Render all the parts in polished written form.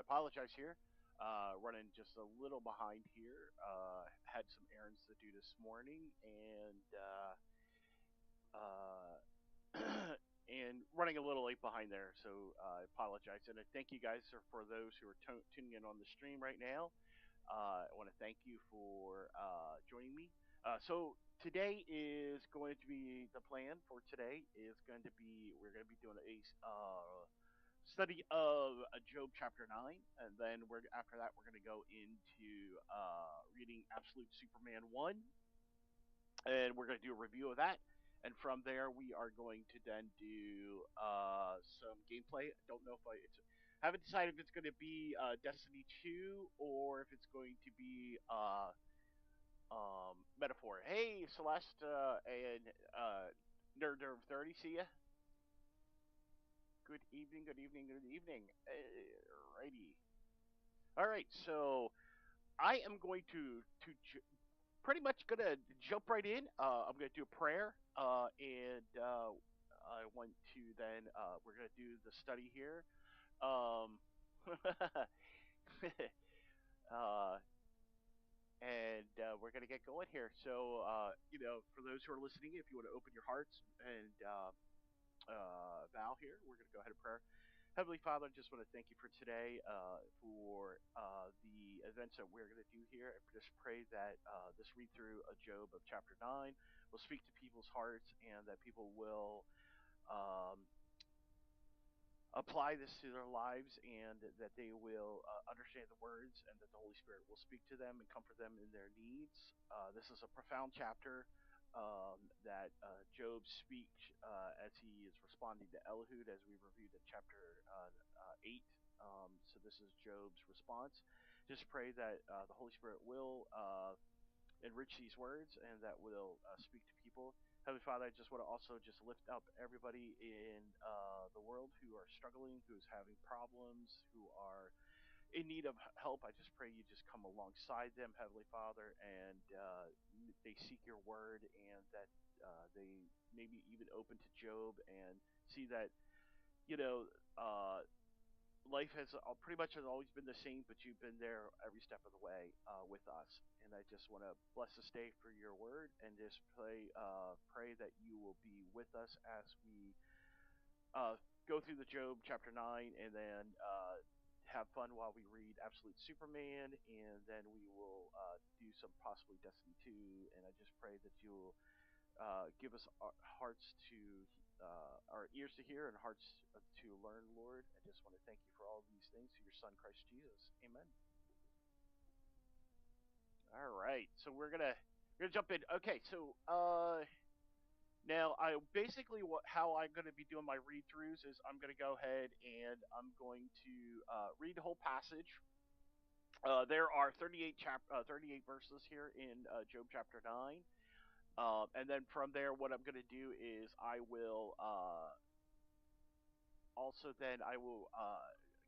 apologize here. Running just a little behind here. Had some errands to do this morning, and and running a little late behind there. So I apologize, and I thank you guys for those who are tuning in on the stream right now. I want to thank you for joining me. So today is going to be the plan for today is going to be we're going to be doing a study of Job chapter 9, and then we're after that we're going to go into reading Absolute Superman 1, and we're going to do a review of that. And from there, we are going to then do some gameplay. I don't know if I haven't decided if it's going to be Destiny 2 or if it's going to be Metaphor. Hey, Celeste and Nerd Nerve 30, see ya. Good evening, good evening, good evening. Alrighty. All right, so I am going pretty much gonna jump right in. I'm gonna do a prayer, and I want to then we're gonna do the study here. Um, uh, and we're gonna get going here. So for those who are listening, if you want to open your hearts and vow here, we're gonna go ahead and pray. Heavenly Father, I just want to thank you for today, for the events that we're going to do here. I just pray that this read through of Job of chapter 9 will speak to people's hearts and that people will um, apply this to their lives and that they will understand the words and that the Holy Spirit will speak to them and comfort them in their needs. This is a profound chapter that Job speaks as he is responding to Elihu, as we reviewed in chapter 8. So this is Job's response. Just pray that the Holy Spirit will enrich these words and that will speak to people. Heavenly Father, I just want to also just lift up everybody in the world who are struggling, who's having problems, who are in need of help. I just pray you just come alongside them, Heavenly Father, and they seek your word and that they maybe even open to Job and see that, you know, life has pretty much has always been the same, but you've been there every step of the way with us. And I just want to bless this day for your word and just pray that you will be with us as we uh, go through the Job chapter 9 and then have fun while we read Absolute Superman, and then we will do some possibly Destiny 2. And I just pray that you'll give us our hearts to, our ears to hear and hearts to learn, Lord. I just want to thank you for all these things through your Son, Christ Jesus. Amen. All right, so we're gonna jump in. Okay, so now I basically how I'm gonna be doing my read throughs is I'm gonna go ahead and I'm going to read the whole passage. There are 38 verses here in Job chapter 9. And then from there, what I'm going to do is I will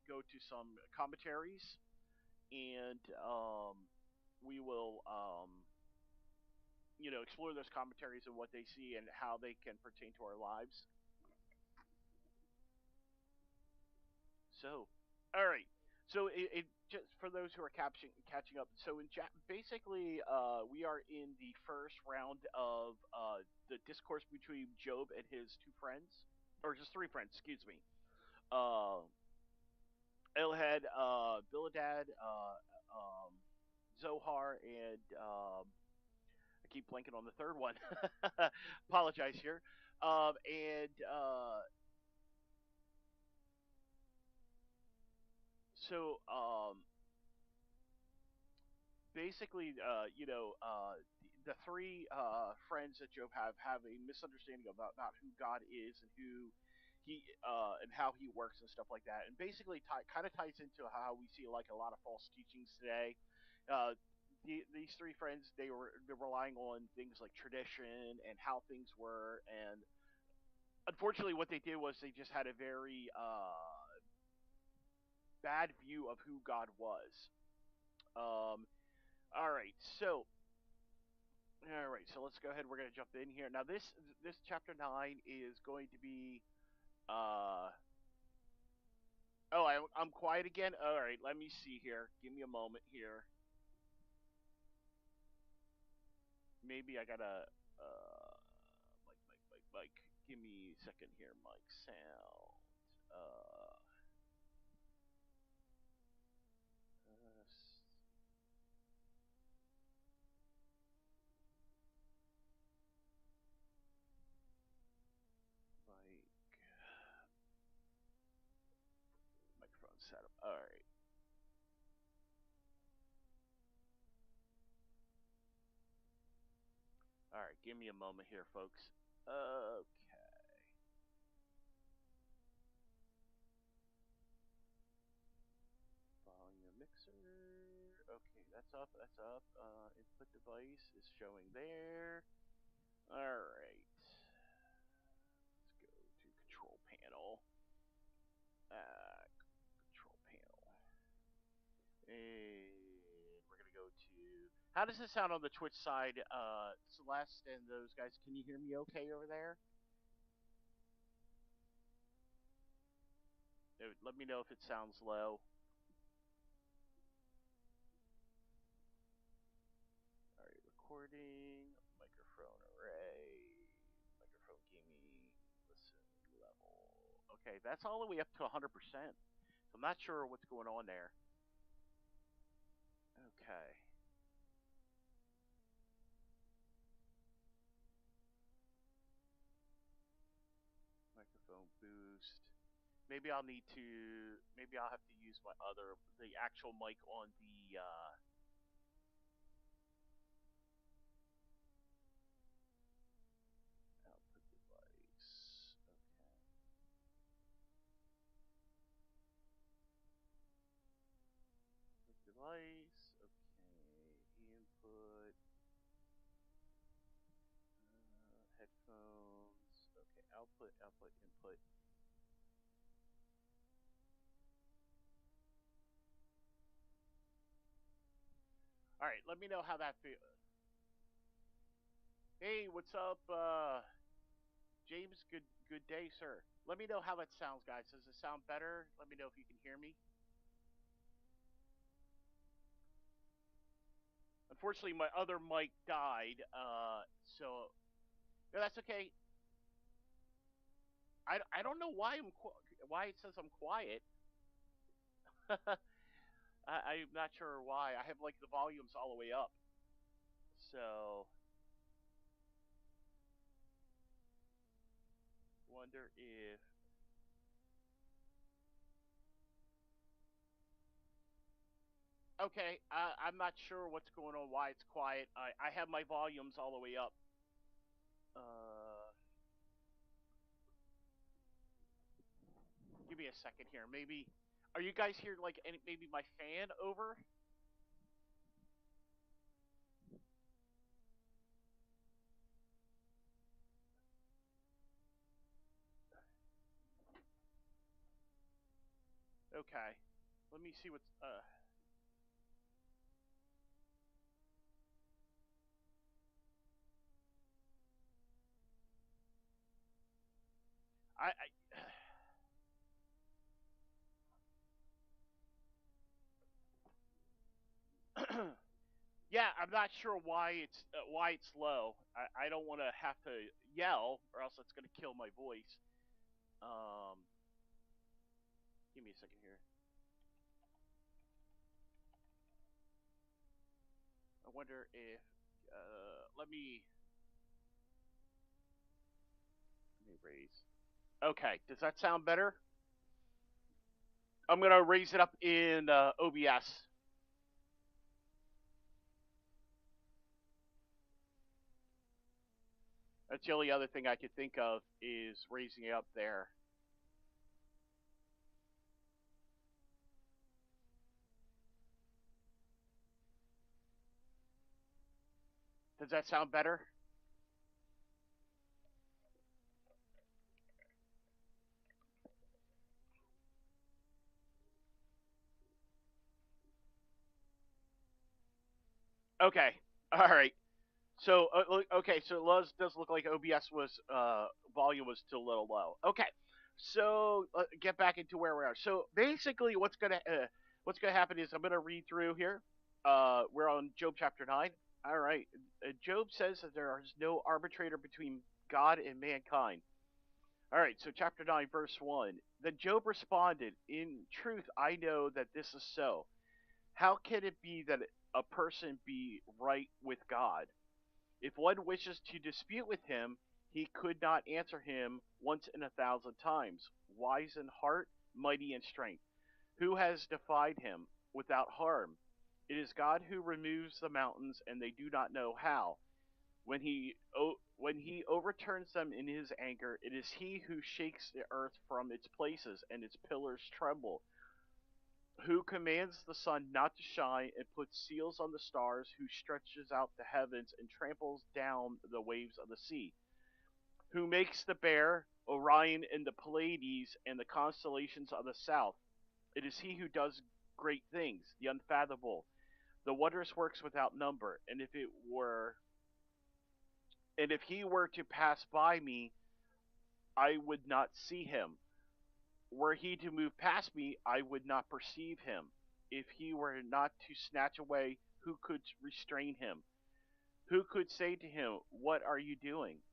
go to some commentaries, and we will explore those commentaries and what they see and how they can pertain to our lives. So, all right. So it just for those who are catching up. So basically, we are in the first round of the discourse between Job and his two friends, or just three friends, excuse me. Uh, Elhad, Biladad, Zohar, and I keep blanking on the third one. Apologize here. And so basically, the three friends that Job have a misunderstanding about who God is and who he and how he works and stuff like that, and basically kind of ties into how we see like a lot of false teachings today. Uh, these three friends they're relying on things like tradition and how things were, and unfortunately, what they did was they just had a very bad view of who God was. Um, all right, so let's go ahead. We're going to jump in here. Now this chapter 9 is going to be uh Oh, I'm quiet again. All right, let me see here. Give me a moment here. Maybe I gotta Mike. Give me a second here, Mike. Sound. Uh, uh Mike. Microphone setup. All right. All right. Give me a moment here, folks. Okay. Volume mixer. Okay, that's up. That's up. Input device is showing there. All right. Let's go to control panel. Control panel. And we're gonna go to. How does it sound on the Twitch side, Celeste and those guys? Can you hear me okay over there? Let me know if it sounds low. All right, recording, microphone array, microphone gaming, listen level. Okay, that's all the way up to 100%. So I'm not sure what's going on there. Okay. Microphone boost. Maybe I'll need to. Maybe I'll have to use the actual mic on the output device. Okay. Output device. Okay. Input. Headphones. Okay. Output. Output. Input. All right. Let me know how that feels. Hey, what's up, James? Good day, sir. Let me know how that sounds, guys. Does it sound better? Let me know if you can hear me. Unfortunately, my other mic died, so no, that's okay. I don't know why why it says I'm quiet. I'm not sure why. I have like the volumes all the way up. So wonder if okay. I'm not sure what's going on. Why it's quiet. I have my volumes all the way up. Uh, Give me a second here. Maybe are you guys here like maybe my fan over? Okay. Let me see what's I yeah, I'm not sure why it's low. I don't want to have to yell or else it's gonna kill my voice. Um, Give me a second here. I wonder if let me raise. Okay, does that sound better? I'm gonna raise it up in OBS. That's the only other thing I could think of is raising it up there. Does that sound better? Okay. All right. So okay, so it does look like OBS was volume was still a little low. Okay. So get back into where we are. So basically, what's gonna happen is I'm gonna read through here. We're on Job chapter 9. All right. Job says that there is no arbitrator between God and mankind. All right. So chapter 9, verse 1. Then Job responded, "In truth, I know that this is so. How can it be that a person be right with God? If one wishes to dispute with him, he could not answer him once in 1,000 times. Wise in heart, mighty in strength. Who has defied him without harm? It is God who removes the mountains, and they do not know how. When he overturns them in his anger, it is he who shakes the earth from its places, and its pillars tremble. Who commands the sun not to shine and puts seals on the stars, who stretches out the heavens and tramples down the waves of the sea, who makes the Bear, Orion, and the Pleiades, and the constellations of the south. It is he who does great things, the unfathomable, the wondrous works without number. And if he were to pass by me, I would not see him. Were he to move past me, I would not perceive him. If he were not to snatch away, who could restrain him? Who could say to him, "What are you doing?"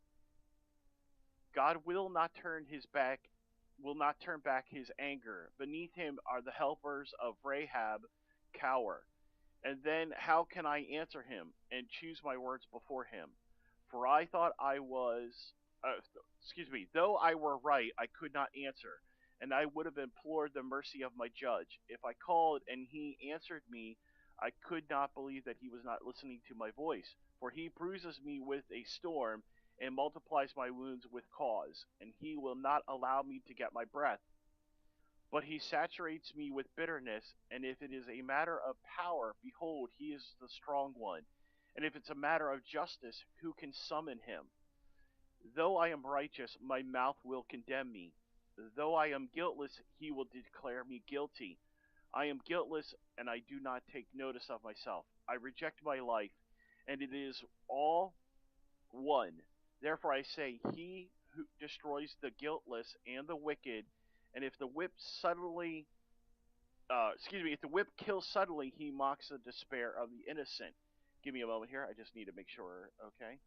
God will not turn back his anger. Beneath him are the helpers of Rahab cower. And then how can I answer him and choose my words before him? For I thought I was, uh, excuse me, though I were right, I could not answer, and I would have implored the mercy of my judge. If I called and he answered me, I could not believe that he was not listening to my voice. For he bruises me with a storm and multiplies my wounds with cause, and he will not allow me to get my breath. But he saturates me with bitterness, and if it is a matter of power, behold, he is the strong one. And if it's a matter of justice, who can summon him? Though I am righteous, my mouth will condemn me. Though I am guiltless, he will declare me guilty. I am guiltless, and I do not take notice of myself. I reject my life, and it is all one. Therefore I say, he who destroys the guiltless and the wicked, and if the whip suddenly if the whip kills suddenly, he mocks the despair of the innocent. Give me a moment here. I just need to make sure. Okay.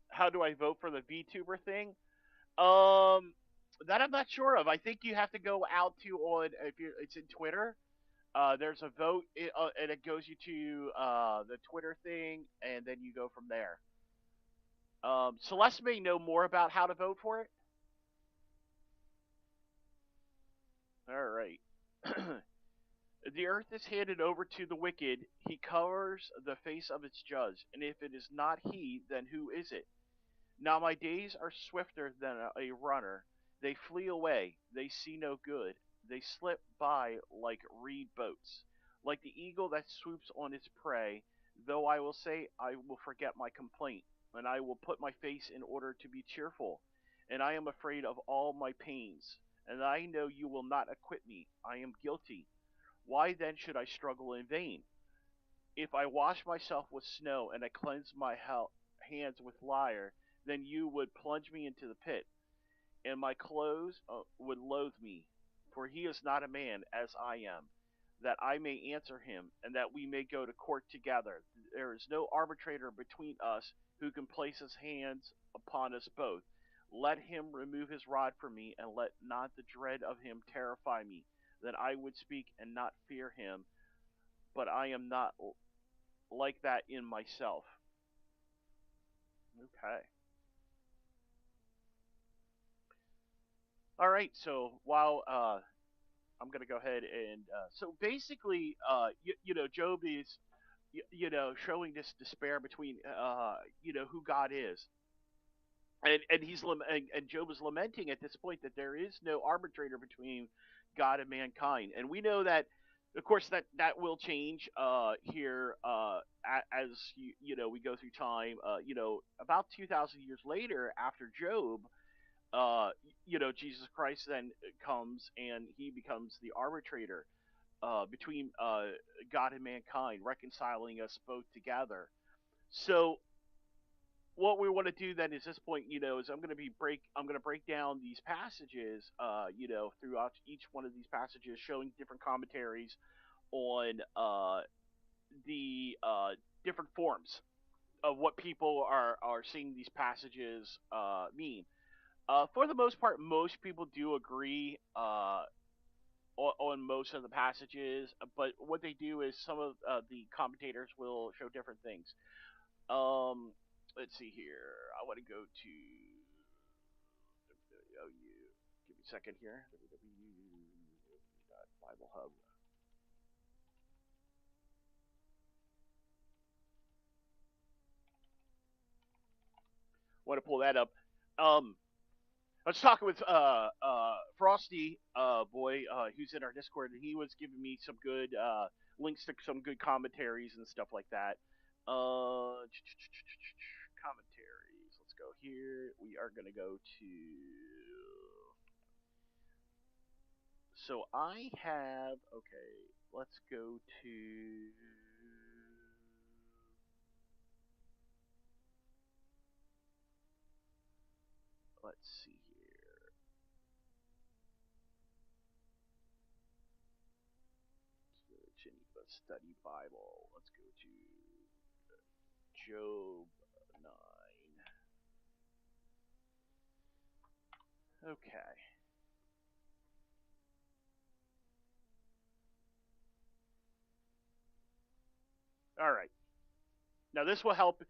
How do I vote for the VTuber thing? Um, that I'm not sure of. I think you have to go out to on if you it's in Twitter. There's a vote, and it goes you to the Twitter thing, and then you go from there. Celeste may know more about how to vote for it. All right. The earth is handed over to the wicked. He covers the face of its judge. And if it is not he, then who is it? Now my days are swifter than a runner. They flee away. They see no good. They slip by like reed boats. Like the eagle that swoops on its prey, though I will say I will forget my complaint, and I will put my face in order to be cheerful. And I am afraid of all my pains. And I know you will not acquit me. I am guilty. Why then should I struggle in vain? If I wash myself with snow and I cleanse my hands with lyre, then you would plunge me into the pit, and my clothes would loathe me. For he is not a man as I am, that I may answer him, and that we may go to court together. There is no arbitrator between us who can place his hands upon us both. Let him remove his rod from me, and let not the dread of him terrify me, that I would speak and not fear him, but I am not like that in myself. Okay. All right. So while I'm going to go ahead and so basically, Job is showing this despair between who God is, and and Job is lamenting at this point that there is no arbitrator between God and mankind, and we know that. Of course, that will change here as we go through time. About 2,000 years later, after Job, Jesus Christ then comes and he becomes the arbitrator between God and mankind, reconciling us both together. So what we want to do then is this point, is I'm going to break down these passages, throughout each one of these passages, showing different commentaries on the different forms of what people are seeing these passages mean. For the most part, most people do agree on most of the passages, but what they do is some of the commentators will show different things. Um, let's see here. I want to go to give me a second here. Bible Hub. Want to pull that up. Um, I was talking with Frosty boy who's in our Discord, and he was giving me some good links to some good commentaries and stuff like that. Commentaries. Let's go here. We are gonna go to. So I have okay. Let's go to. Let's see here. Geneva Study Bible. Let's go to Job 9. Okay. All right. Now this will help.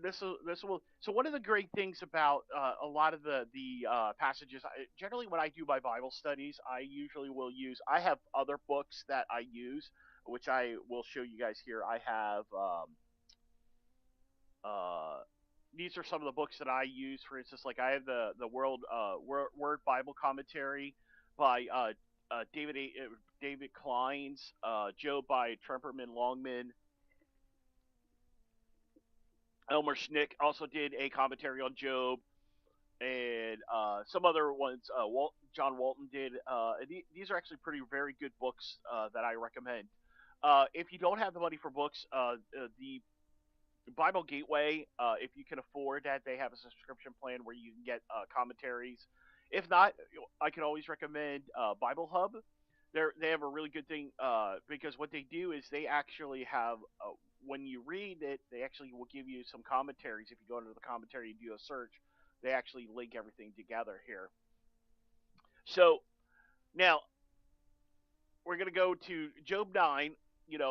This will. So one of the great things about a lot of the passages, generally when I do my Bible studies, I usually will use. I have other books that I use, which I will show you guys here. I have. Uh, these are some of the books that I use. For instance, like I have the Word Bible Commentary by David Klein's, Job by Tremperman Longman. Elmer Schnick also did a commentary on Job, and some other ones. John Walton did. These are actually very good books that I recommend. If you don't have the money for books, the Bible Gateway, if you can afford that, they have a subscription plan where you can get commentaries. If not, I can always recommend Bible Hub. They have a really good thing because what they do is they actually have when you read it, they actually will give you some commentaries. If you go into the commentary and do a search, they actually link everything together here. So now we're gonna go to Job 9.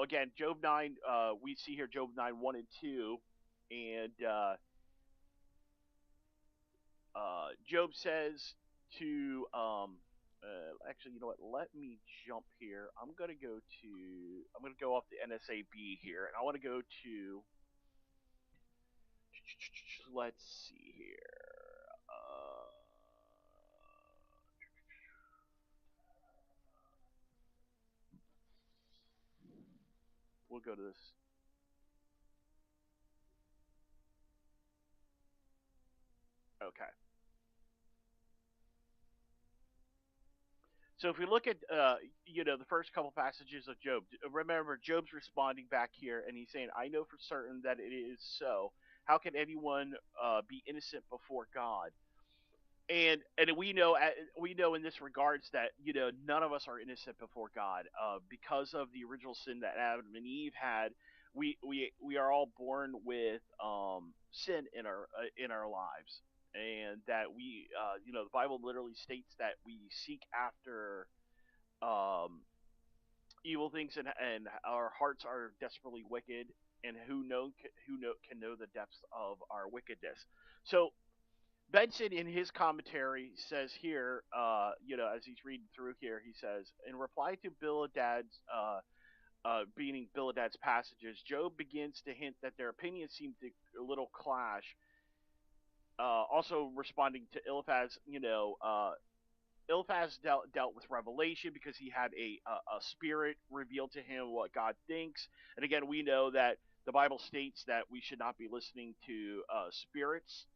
Again, Job 9. We see here Job 9 1 and 2, and Job says to actually, you know what? Let me jump here. I'm gonna go off the NSAB here, and I want to go to. Let's see here. We'll go to this. Okay. So if we look at the first couple passages of Job, remember Job's responding back here, and he's saying, "I know for certain that it is so. How can anyone be innocent before God?" And we know in this regards that none of us are innocent before God because of the original sin that Adam and Eve had. We are all born with sin in our lives, and that the Bible literally states that we seek after um, evil things, and our hearts are desperately wicked, and who can know the depths of our wickedness. So Benson, in his commentary, says here, as he's reading through here, he says, in reply to Biladad's, beating Biladad's passages, Job begins to hint that their opinions seem to a little clash. Also responding to Eliphaz, Eliphaz dealt with revelation because he had a spirit reveal to him what God thinks. And again, we know that the Bible states that we should not be listening to spirits,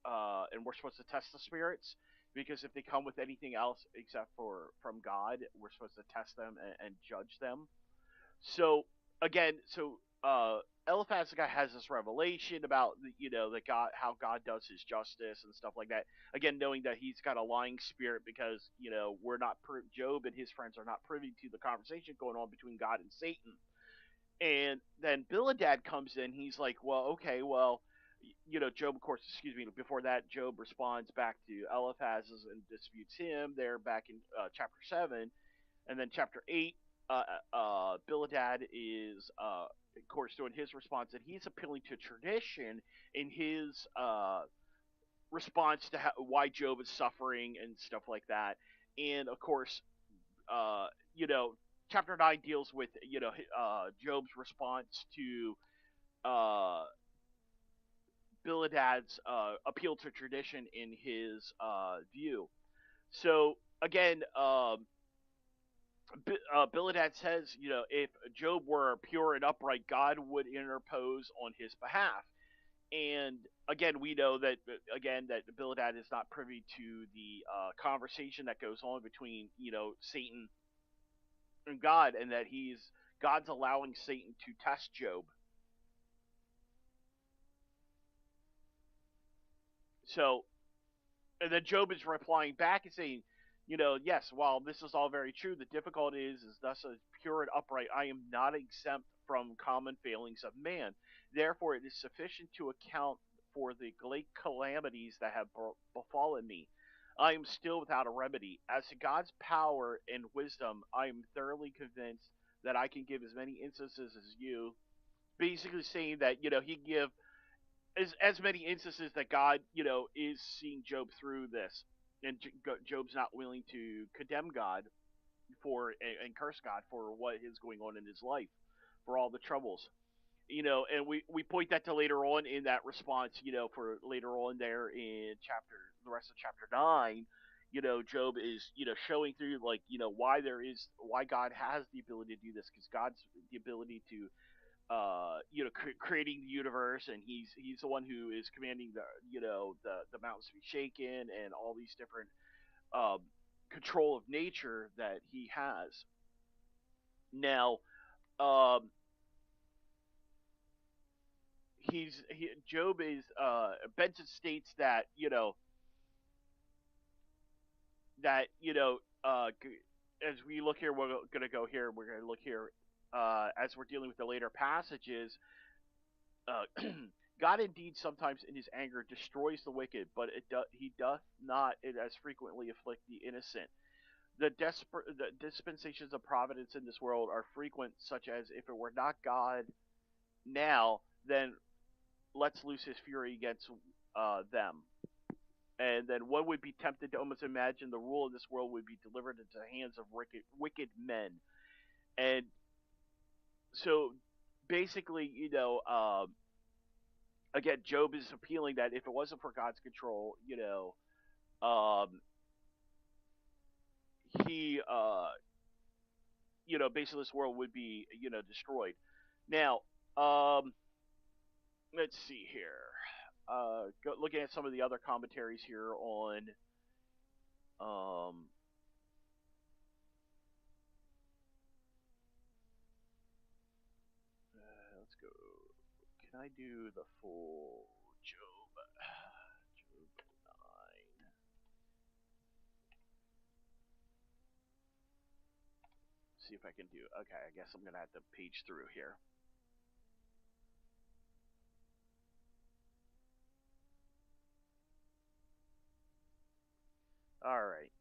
and we're supposed to test the spirits because if they come with anything else except for from God, we're supposed to test them and judge them. So again, uh, Eliphaz the guy has this revelation about that God, how God does His justice and stuff like that. Again, knowing that he's got a lying spirit because we're not Job and his friends are not privy to the conversation going on between God and Satan. And then Biladad comes in. He's like, well, okay, well, Job, of course, excuse me. Before that, Job responds back to Eliphaz and disputes him. They're back in chapter 7, and then chapter 8. Biladad is, of course, doing his response, and he's appealing to tradition in his response to why Job is suffering and stuff like that. And of course, uh, you know, chapter 9 deals with Job's response to uh, Biladad's appeal to tradition in his view. So again, Biladad says, if Job were pure and upright, God would interpose on his behalf. And again, we know that that Biladad is not privy to the conversation that goes on between Satan and God, and that God's allowing Satan to test Job. So, and then Job is replying back and saying, yes, while this is all very true, the difficulty is thus as pure and upright, I am not exempt from common failings of man. Therefore, it is sufficient to account for the great calamities that have befallen me. I am still without a remedy. As to God's power and wisdom, I am thoroughly convinced that I can give as many instances as you. Basically, saying that he can give as many instances that God, is seeing Job through this, and Job's not willing to condemn God for and curse God for what is going on in his life, for all the troubles. And we point that to later on in that response, for later on there in the rest of chapter 9, Job is, showing through, like, why God has the ability to do this, because God's the ability to creating the universe, and he's the one who is commanding the mountains to be shaken and all these different um, control of nature that he has. Now, um, Job is Benson states that that as we look here, we're going to go here. We're going to look here as we're dealing with the later passages. uh, God indeed sometimes in his anger destroys the wicked, but he doth not it as frequently afflict the innocent. The dispensations of providence in this world are frequent, such as if it were not God now, then let's loose his fury against them. And then one would be tempted to almost imagine the rule of this world would be delivered into the hands of wicked men. And so basically, again, Job is appealing that if it wasn't for God's control, he, basically this world would be, destroyed. Now, let's see here. Looking at some of the other commentaries here on, um, let's go. Can I do the full Job? Job 9. See if I can do. Okay, I guess I'm gonna have to page through here. All right,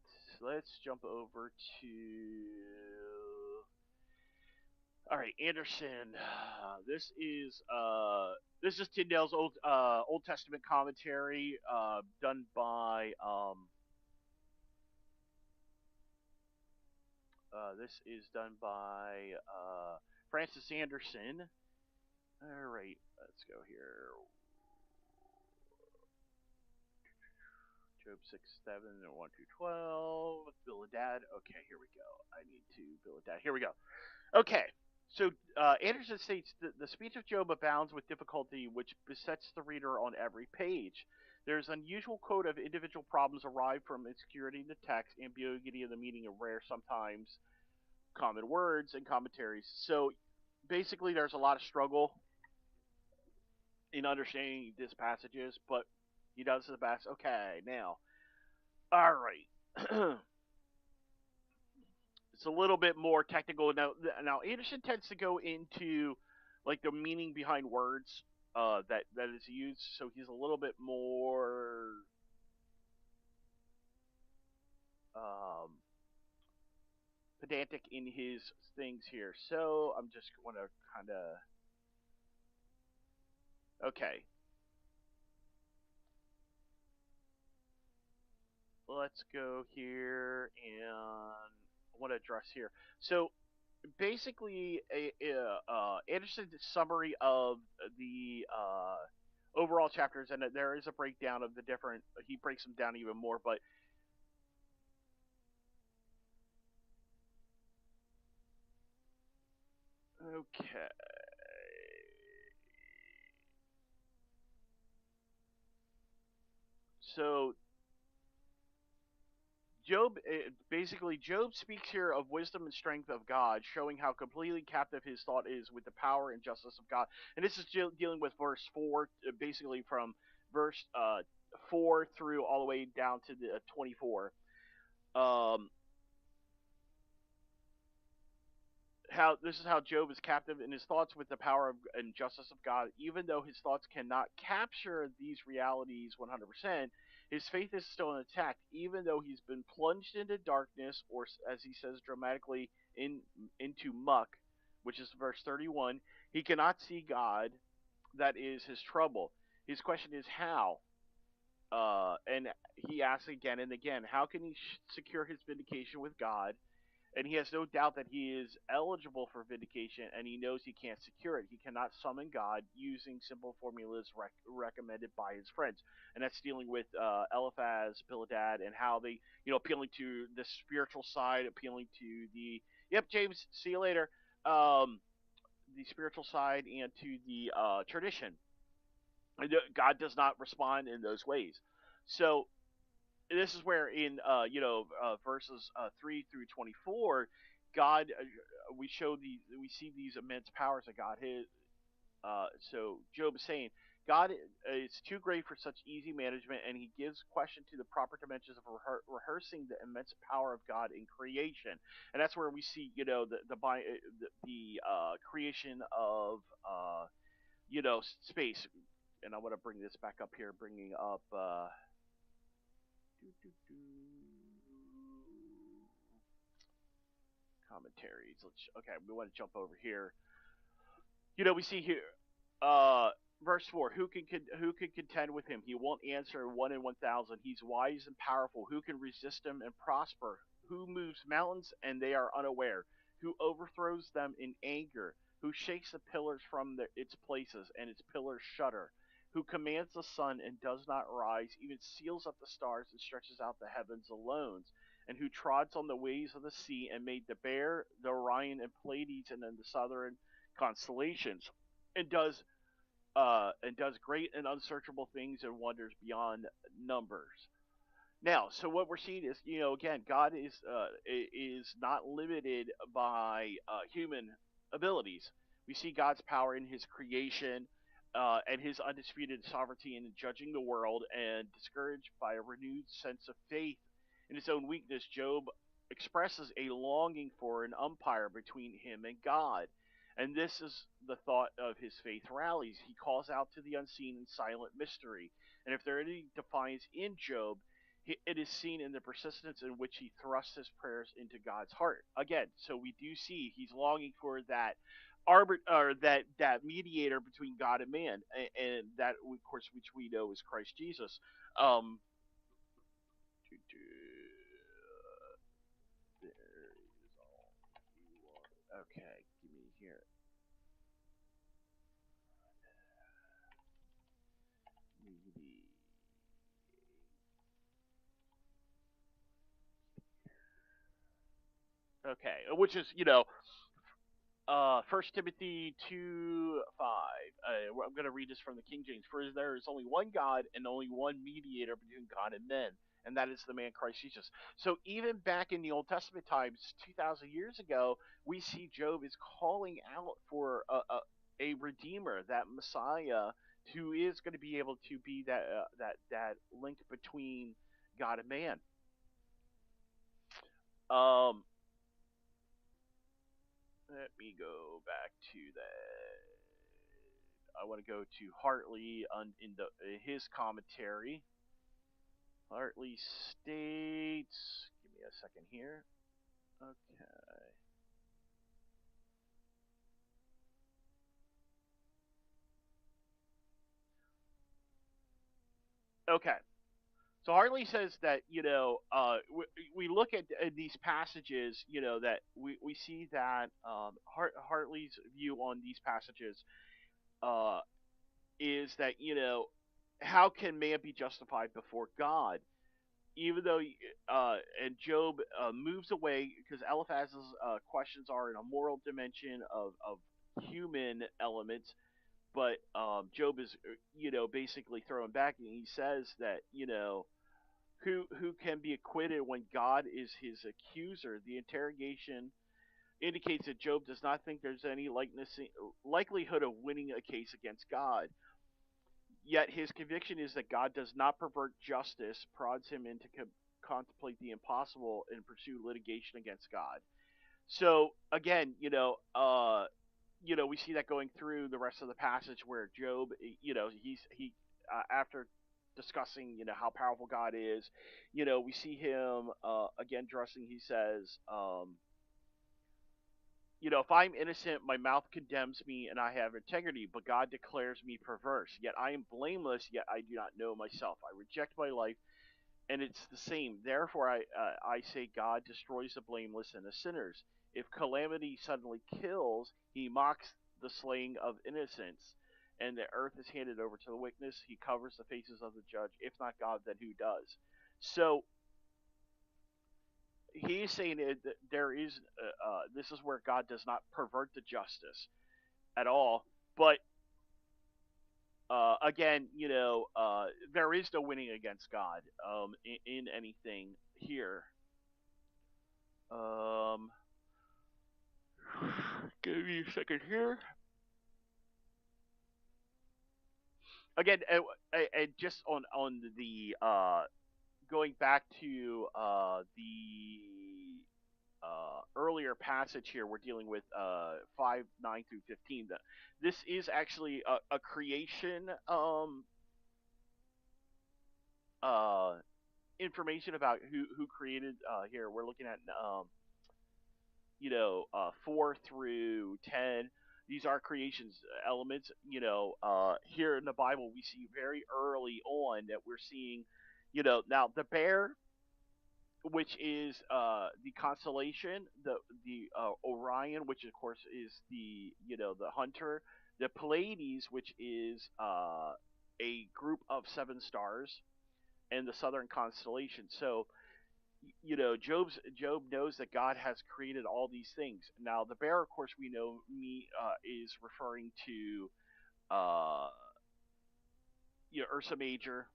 let's jump over to. All right, Anderson. This is Tyndale's Old Testament commentary, done by this is done by Francis Anderson. All right, let's go here. Job 6, 7, and 1 through 12. Biladad. Okay, here we go. I need to Biladad. Here we go. Okay, so Anderson states that the speech of Job abounds with difficulty, which besets the reader on every page. There's unusual quote of individual problems arrived from insecurity in the text, ambiguity of the meaning of rare, sometimes common words, and commentaries. So basically there's a lot of struggle in understanding these passages, but he does his best. Okay, now, all right. It's a little bit more technical now. Anderson tends to go into like the meaning behind words that is used, so he's a little bit more um, pedantic in his things here. So I'm just going to kind of okay. Let's go here and I want to address here. So basically, Anderson's summary of the overall chapters, and there is a breakdown of the different. He breaks them down even more, but okay. So basically, Job speaks here of wisdom and strength of God, showing how completely captive his thought is with the power and justice of God. And this is dealing with verse 4, basically from verse 4 through all the way down to the 24. Um, how this is how Job is captive in his thoughts with the power of, and justice of God. Even though his thoughts cannot capture these realities 100%, his faith is still intact. Even though he's been plunged into darkness, or as he says dramatically, into muck, which is verse 31, he cannot see God. That is his trouble. His question is how. And he asks again and again, how can he secure his vindication with God? And he has no doubt that he is eligible for vindication, and he knows he can't secure it. He cannot summon God using simple formulas recommended by his friends, and that's dealing with Eliphaz, Bildad, and how they, appealing to the spiritual side, appealing to the yep, James, see you later, the spiritual side, and to the tradition. And God does not respond in those ways. So this is where in verses 3 through 24 God we see these immense powers that God has. So Job is saying God is too great for such easy management, and he gives question to the proper dimensions of rehearsing the immense power of God in creation. And that's where we see the creation of space. And I want to bring this back up here, bringing up do, do, do. Commentaries. Okay, we want to jump over here. We see here, uh, verse 4. Who can contend with him? He won't answer. 1 in 1,000. He's wise and powerful. Who can resist him and prosper? Who moves mountains and they are unaware? Who overthrows them in anger? Who shakes the pillars from its places and its pillars shudder? Who commands the sun and does not rise, even seals up the stars and stretches out the heavens alone? And who trods on the waves of the sea and made the Bear, the Orion, and Pleiades, and then the southern constellations, and does great and unsearchable things and wonders beyond numbers. Now, so what we're seeing is, again, God is not limited by human abilities. We see God's power in His creation and His undisputed sovereignty in judging the world, and discouraged by a renewed sense of faith in his own weakness, Job expresses a longing for an umpire between him and God. And this is the thought of his faith rallies. He calls out to the unseen and silent mystery. And if there are any defiance in Job, it is seen in the persistence in which he thrusts his prayers into God's heart. Again, so we do see he's longing for that or that mediator between God and man, and that, of course, which we know is Christ Jesus. Um, there is all you want. Okay, give me here. Okay, which is First Timothy 2:5. I'm going to read this from the King James. For there is only one God and only one mediator between God and men, and that is the man Christ Jesus. So even back in the Old Testament times, 2,000 years ago, we see Job is calling out for a redeemer, that Messiah, who is going to be able to be that link between God and man. Um, Let me go back to that. I want to go to Hartley in his commentary. Hartley states. Give me a second here. Okay. Okay. So Hartley says that we look at these passages, that we see that Hartley's view on these passages uh, is that how can man be justified before God? Even though and Job moves away because Eliphaz's questions are in a moral dimension of human elements, but Job is basically throwing back, and he says that who can be acquitted when God is his accuser. The interrogation indicates that Job does not think there's any likelihood of winning a case against God. Yet his conviction is that God does not pervert justice, prods him into contemplate the impossible and pursue litigation against God. So again, we see that going through the rest of the passage where Job, he after discussing, how powerful God is, we see him again addressing. He says, if I'm innocent, my mouth condemns me, and I have integrity, but God declares me perverse. Yet I am blameless, yet I do not know myself. I reject my life, and it's the same. Therefore, I say God destroys the blameless and the sinners. If calamity suddenly kills, he mocks the slaying of innocents, and the earth is handed over to the wickedness. He covers the faces of the judge. If not God, then who does? So he's saying that there is this is where God does not pervert the justice at all. But again, there is no winning against God in anything here. Um, Give me a second here. Again, just on the going back to the earlier passage here, we're dealing with 5:9 through 15. This is actually a creation uh, information about who created here. We're looking at 4 through 10. These are creations elements. Here in the Bible, we see very early on that we're seeing, now the bear, which is the constellation, the Orion, which of course is the hunter, the Pleiades, which is a group of 7 stars, and the southern constellation. So Job knows that God has created all these things. Now the bear, of course, we know is referring to uh, Ursa Major,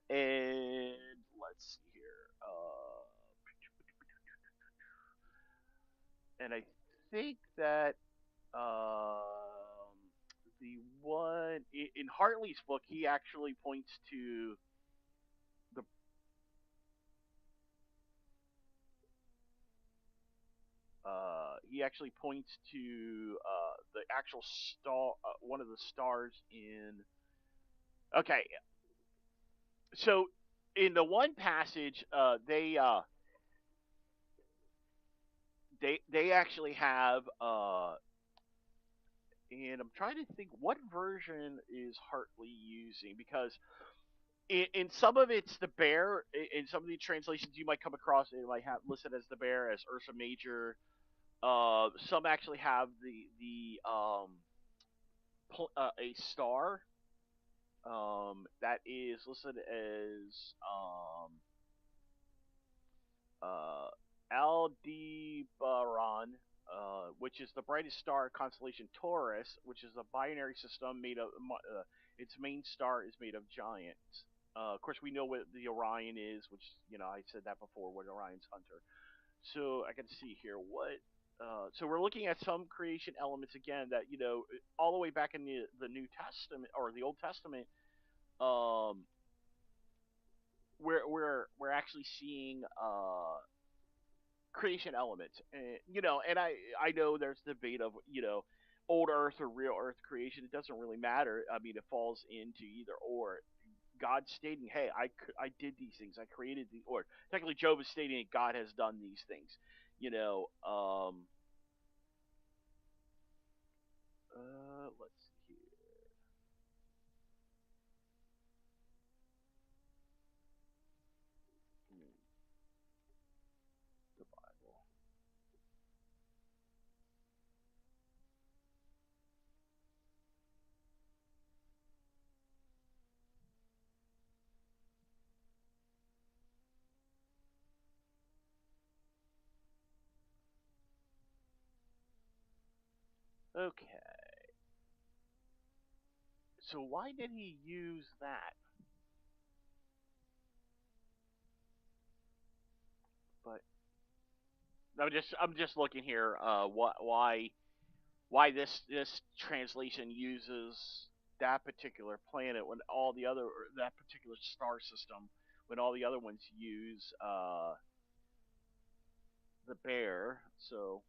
and let's see here, and I think that the one in Hartley's book, he actually points to the he actually points to the actual star, one of the stars in. Okay, so in the one passage, they actually have, and I'm trying to think what version is Hartley using, because in some of it's the bear. In some of the translations you might come across, it might have listed as the bear, as Ursa Major. Some actually have a star that is listed as uh, Aldebaran. which is the brightest star constellation Taurus, which is a binary system made of its main star is made of giants. Of course, we know what the Orion is, which I said that before. What Orion's Hunter. So I can see here what. So we're looking at some creation elements again that all the way back in the New Testament or the Old Testament. Um, we're actually seeing creation elements, and I know there's debate of old Earth or real Earth creation. It doesn't really matter. I mean, it falls into either or. God stating, "Hey, I did these things. I created the," or technically Job is stating that God has done these things. You know, let's see here. The Bible. Okay. So why did he use that? But I'm just looking here. Why this translation uses that particular planet when all the other or that particular star system when all the other ones use the bear. So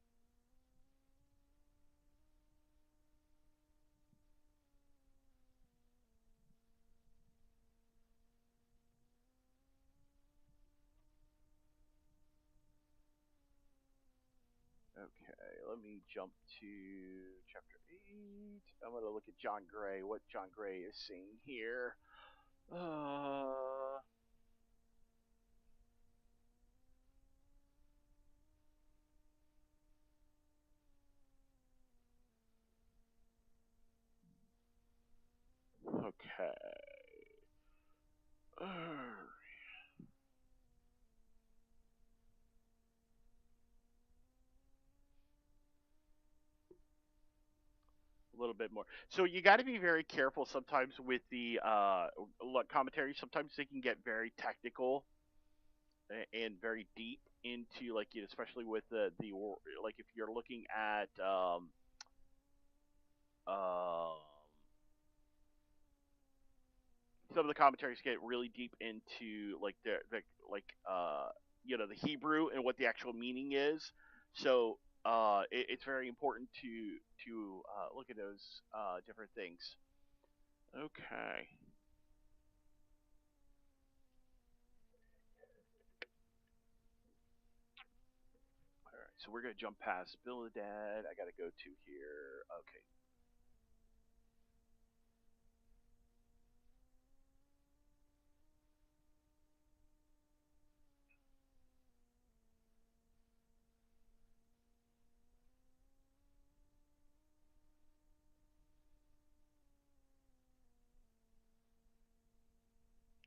okay, let me jump to chapter 8. I'm gonna look at John Gray. What John Gray is saying here. Uh, okay. A little bit more. So you got to be very careful sometimes with the commentary. Sometimes they can get very technical and very deep into like especially with the like if you're looking at um some of the commentaries get really deep into like the like the Hebrew and what the actual meaning is. So it's very important to look at those different things. Okay. All right. So we're gonna jump past Bildad. I gotta go to here. Okay.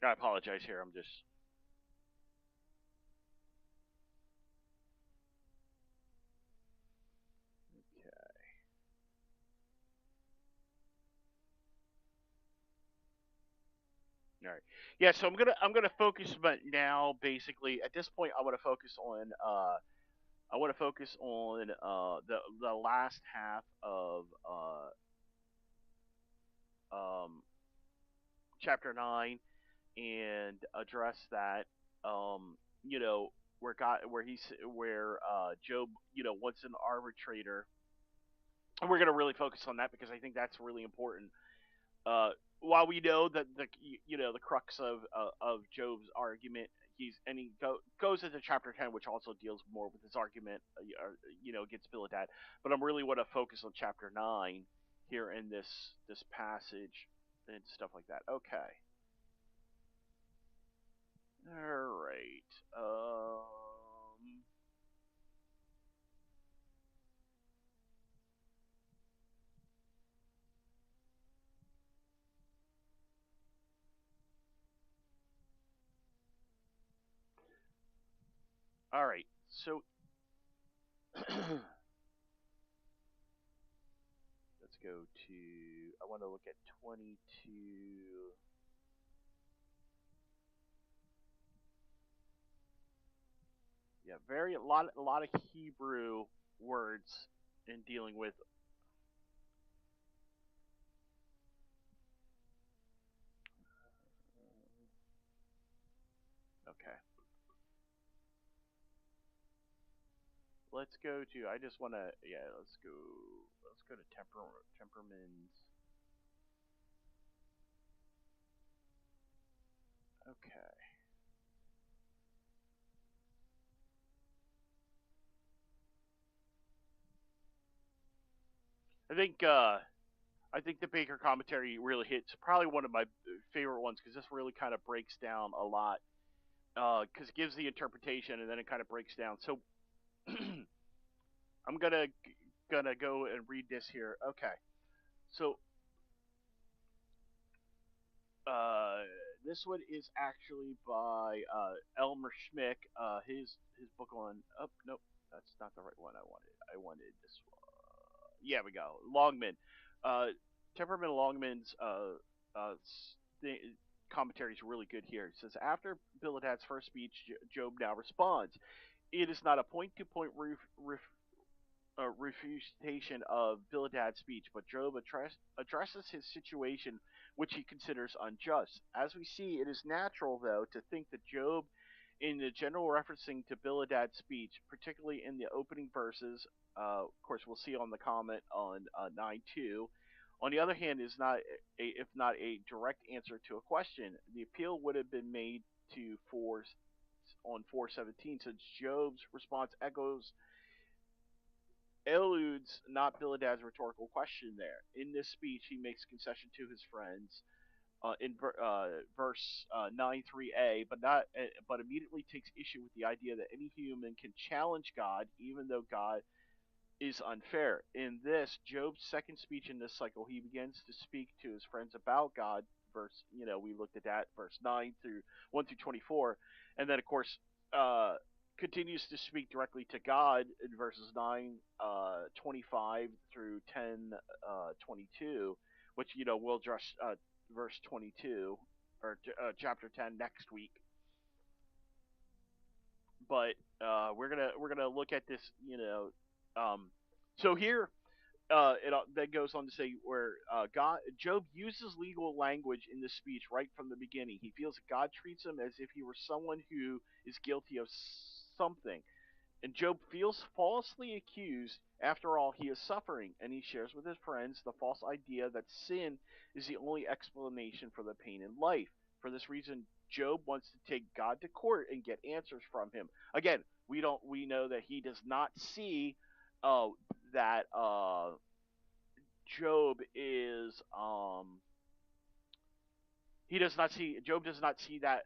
I apologize here. I'm just okay. All right. Yeah, so I'm gonna focus, but now basically at this point I want to focus on the last half of um chapter 9 and address that you know where Job wants an arbitrator, and we're gonna really focus on that because I think that's really important. Uh, while we know that the crux of Job's argument, goes into chapter 10, which also deals more with his argument, against Bildad. But I'm really want to focus on chapter 9 here in this passage and stuff like that. Okay. All right. All right. So go to. I want to look at 22. Yeah, a lot of Hebrew words in dealing with. Okay, let's go to. I just want to. Yeah, let's go. Let's go to temperaments. Okay. I think. I think the Baker commentary really hits probably one of my favorite ones because this really kind of breaks down a lot. Because it gives the interpretation and then it kind of breaks down. So I'm gonna go and read this here. Okay. So uh, this one is actually by Elmer Schmick. His book on. Oh nope, that's not the right one I wanted. I wanted this one. Yeah, we go. Longman. Uh, Temperament Longman's st- commentary is really good here. It says after Biladad's first speech, Job now responds. It is not a point-to-point refutation of Bildad's speech, but Job addresses his situation, which he considers unjust. As we see, it is natural, though, to think that Job, in the general referencing to Bildad's speech, particularly in the opening verses, of course, we'll see on the comment on 9:2. On the other hand, is not if not a direct answer to a question. The appeal would have been made to 4:17, since Job's response eludes not Biladad's rhetorical question there. In this speech, he makes concession to his friends in verse 9:3a, but immediately takes issue with the idea that any human can challenge God, even though God is unfair. In this, Job's second speech in this cycle, he begins to speak to his friends about God. We looked at that, verse 9 through 1 through 24, and then of course continues to speak directly to God in verses 9, 25 through 10, 22, which we'll address verse 22 or chapter 10 next week. But we're gonna look at this, so here it then goes on to say where Job uses legal language in this speech right from the beginning. He feels that God treats him as if he were someone who is guilty of something, and Job feels falsely accused. After all, he is suffering, and he shares with his friends the false idea that sin is the only explanation for the pain in life. For this reason, Job wants to take God to court and get answers from him. Again, we know that he does not see uh, that Job is Job does not see that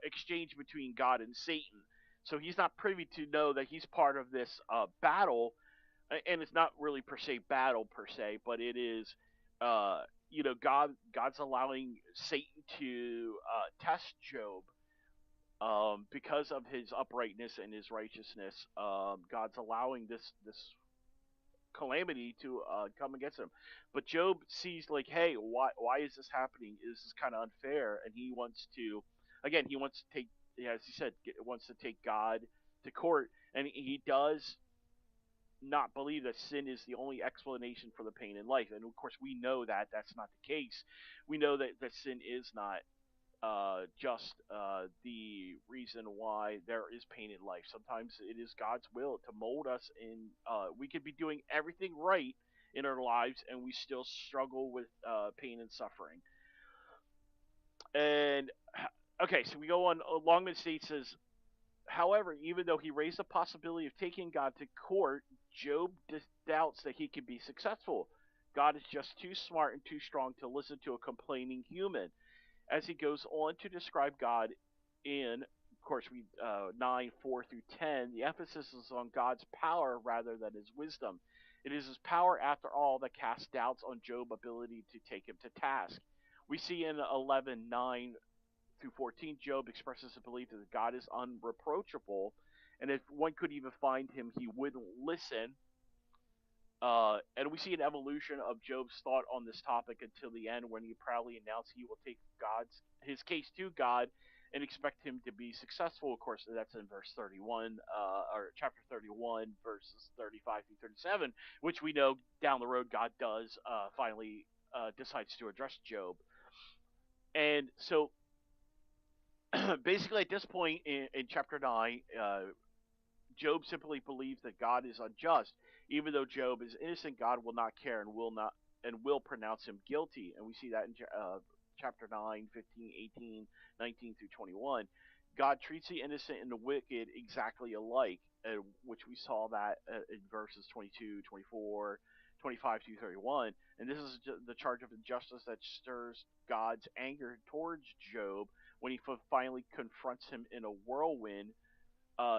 exchange between God and Satan. So he's not privy to know that he's part of this battle, and it's not really per se battle per se, but it is, God's allowing Satan to test Job because of his uprightness and his righteousness. God's allowing this calamity to come against him. But Job sees like, hey, why is this happening? This is kind of unfair, and he wants to, again, he wants to take, as he said, wants to take God to court, and he does not believe that sin is the only explanation for the pain in life. And of course, we know that that's not the case. We know that sin is not just the reason why there is pain in life. Sometimes it is God's will to mold us, and we could be doing everything right in our lives, and we still struggle with pain and suffering. And okay, so we go on. Longman states says, however, even though he raised the possibility of taking God to court, Job doubts that he can be successful. God is just too smart and too strong to listen to a complaining human. As he goes on to describe God in, of course, 9:4 through 10, the emphasis is on God's power rather than his wisdom. It is his power, after all, that casts doubts on Job's ability to take him to task. We see in 11:9 through 14, Job expresses a belief that God is unreproachable, and if one could even find him, he wouldn't listen. And we see an evolution of Job's thought on this topic until the end, when he proudly announced he will take God's his case to God and expect him to be successful. Of course, that's in verse 31, or chapter 31, verses 35 through 37, which we know down the road God does finally decides to address Job. And so, basically, at this point in chapter 9, Job simply believes that God is unjust. Even though Job is innocent, God will not care and will pronounce him guilty. And we see that in chapter 9, 15, 18, 19 through 21. God treats the innocent and the wicked exactly alike, which we saw that in verses 22, 24, 25 through 31. And this is the charge of injustice that stirs God's anger towards Job when he finally confronts him in a whirlwind.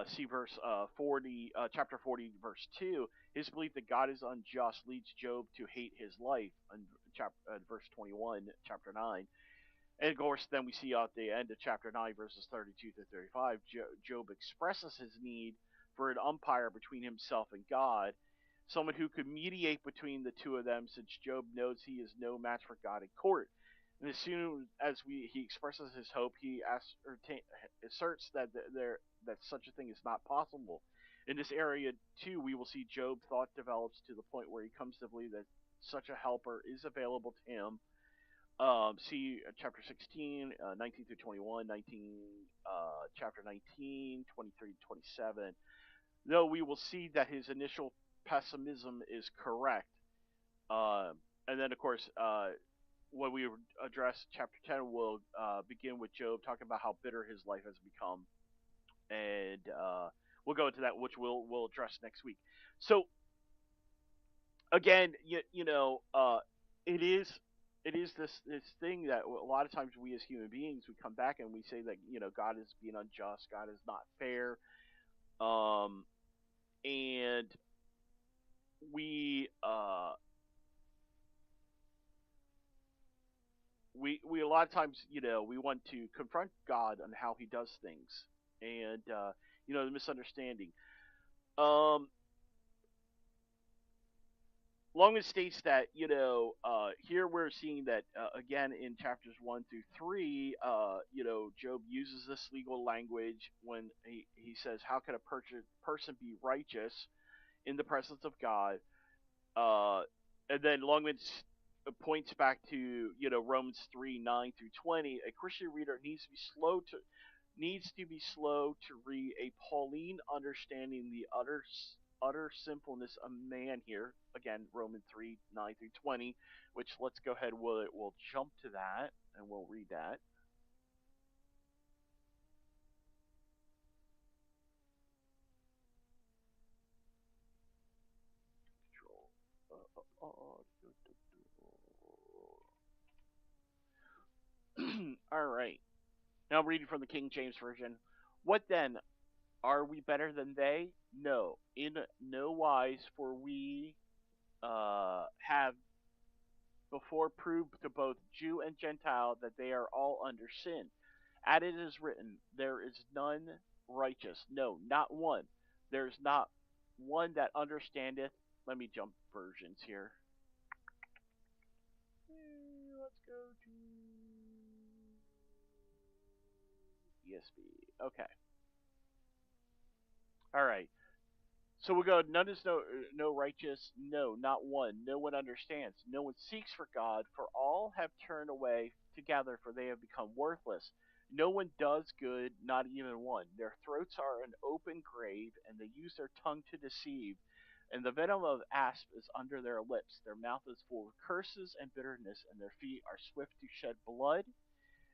See verse 40, chapter 40, verse 2. His belief that God is unjust leads Job to hate his life. In verse 21, chapter 9. And of course, then we see at the end of chapter 9, verses 32 to 35, Job expresses his need for an umpire between himself and God, someone who could mediate between the two of them, since Job knows he is no match for God in court. And as soon as he expresses his hope, he asserts that that such a thing is not possible. In this area too, we will see Job's thought develops to the point where he comes to believe that such a helper is available to him. See chapter 16, 19 through 21, 19, chapter 19, 23 to 27. Though we will see that his initial pessimism is correct. And then, of course, when we address chapter 10, we'll begin with Job talking about how bitter his life has become. And we'll go into that, which we'll address next week. So, again, it is this thing that a lot of times we as human beings, we come back and we say that God is being unjust, God is not fair, um, and we we a lot of times we want to confront God on how He does things, and the misunderstanding. Um, Longman states that here we're seeing that again in chapters 1 through 3. Job uses this legal language when he says, "How can a person be righteous in the presence of God?" Uh, and then Longman points back to Romans 3:9 through 20. A Christian reader needs to be slow to read a Pauline understanding the utter sinfulness of man here. Again, Romans 3:9 through 20, which let's go ahead. We'll jump to that and we'll read that. Control. All right. Now I'm reading from the King James Version. What then? Are we better than they? No, in no wise, for we have before proved to both Jew and Gentile that they are all under sin. As it is written, there is none righteous, no, not one. There is not one that understandeth. Let me jump versions here. Let's go to ESV. Okay. All right. So we go, none is no righteous, no, not one. No one understands. No one seeks for God, for all have turned away together, for they have become worthless. No one does good, not even one. Their throats are an open grave, and they use their tongue to deceive. And the venom of asp is under their lips. Their mouth is full of curses and bitterness, and their feet are swift to shed blood.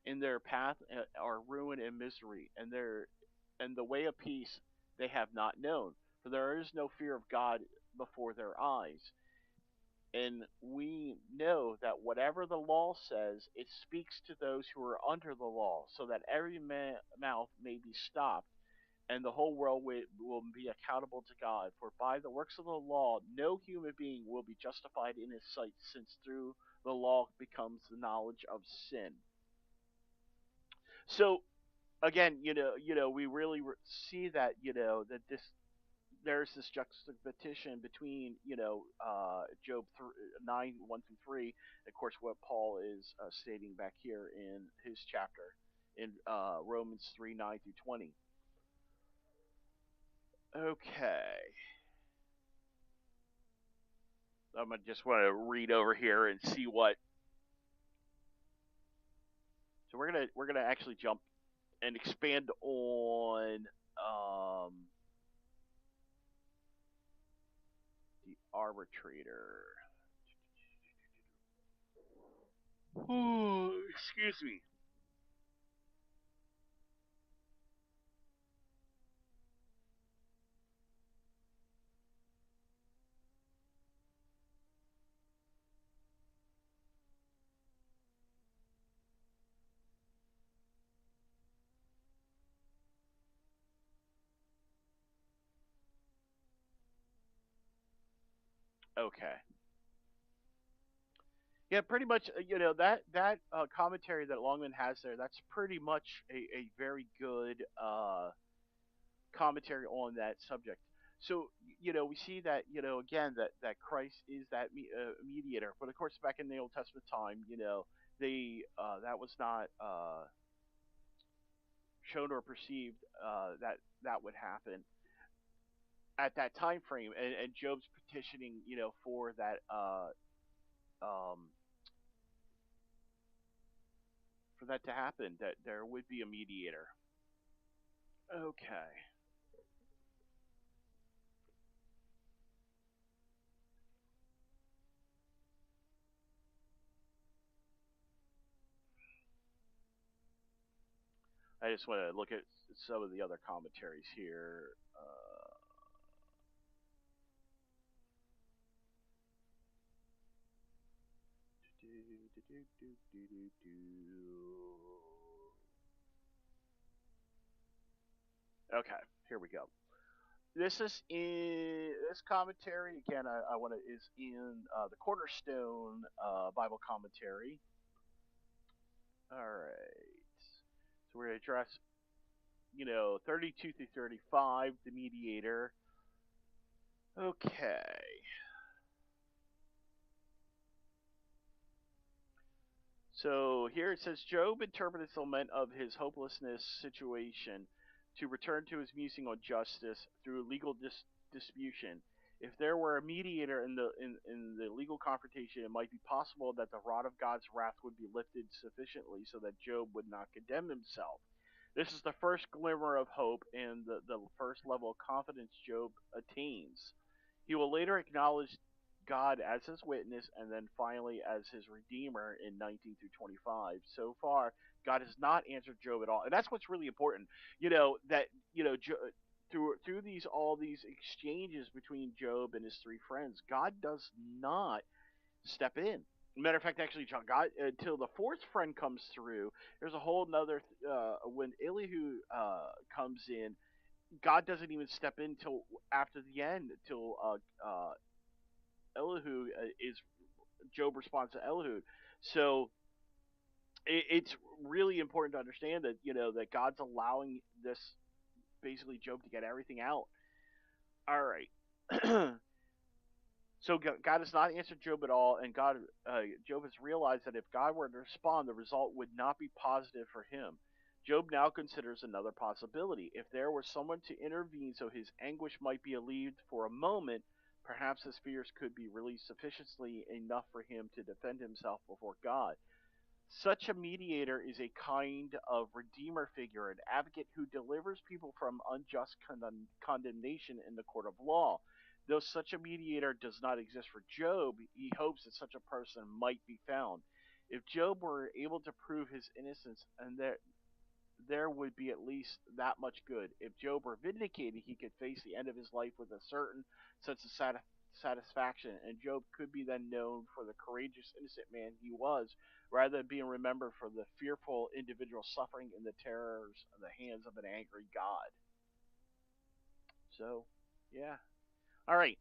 In their path are ruin and misery, and the way of peace they have not known. For there is no fear of God before their eyes. And we know that whatever the law says, it speaks to those who are under the law, so that every mouth may be stopped, and the whole world will be accountable to God. For by the works of the law, no human being will be justified in his sight, since through the law becomes the knowledge of sin. So again, we really see that that there's this juxtaposition between Job 9 1 through 3, of course, what Paul is stating back here in his chapter in Romans 3 9 through 20. Okay, I'm gonna just want to read over here and see what. So we're gonna actually jump and expand on um, the arbitrator. Excuse me. Okay. Yeah, pretty much. That commentary that Longman has there. That's pretty much a very good commentary on that subject. So we see that again that Christ is that mediator. But of course, back in the Old Testament time, they that was not shown or perceived that that would happen at that time frame. And Job's petitioning, for that um, for that to happen, that there would be a mediator. Okay. I just want to look at some of the other commentaries here. Okay, here we go. This is in this commentary again. I want to is in the Cornerstone Bible commentary. All right, so we're gonna address 32 through 35, the mediator. Okay. So here it says Job interpreted the lament of his hopelessness situation to return to his musing on justice through legal disputation. If there were a mediator in the legal confrontation, it might be possible that the rod of God's wrath would be lifted sufficiently so that Job would not condemn himself. This is the first glimmer of hope and the first level of confidence Job attains. He will later acknowledge God as his witness and then finally as his redeemer in 19 through 25. So far, God has not answered Job at all. And that's what's really important. That through these all these exchanges between Job and his three friends, God does not step in. Matter of fact, actually, John, God, until the fourth friend comes through, there's a whole nother when Elihu comes in, God doesn't even step in till after the end, till Elihu is Job responds to Elihu. So it's really important to understand that that God's allowing this basically Job to get everything out. All right. So God has not answered Job at all, and Job has realized that if God were to respond, the result would not be positive for him. Job now considers another possibility. If there were someone to intervene so his anguish might be alleviated for a moment, perhaps his fears could be released sufficiently enough for him to defend himself before God. Such a mediator is a kind of redeemer figure, an advocate who delivers people from unjust condemnation in the court of law. Though such a mediator does not exist for Job, he hopes that such a person might be found. If Job were able to prove his innocence, and there would be at least that much good. If Job were vindicated, he could face the end of his life with a certain sense of satisfaction, and Job could be then known for the courageous, innocent man he was, rather than being remembered for the fearful individual suffering in the terrors of the hands of an angry God. So, yeah. All right.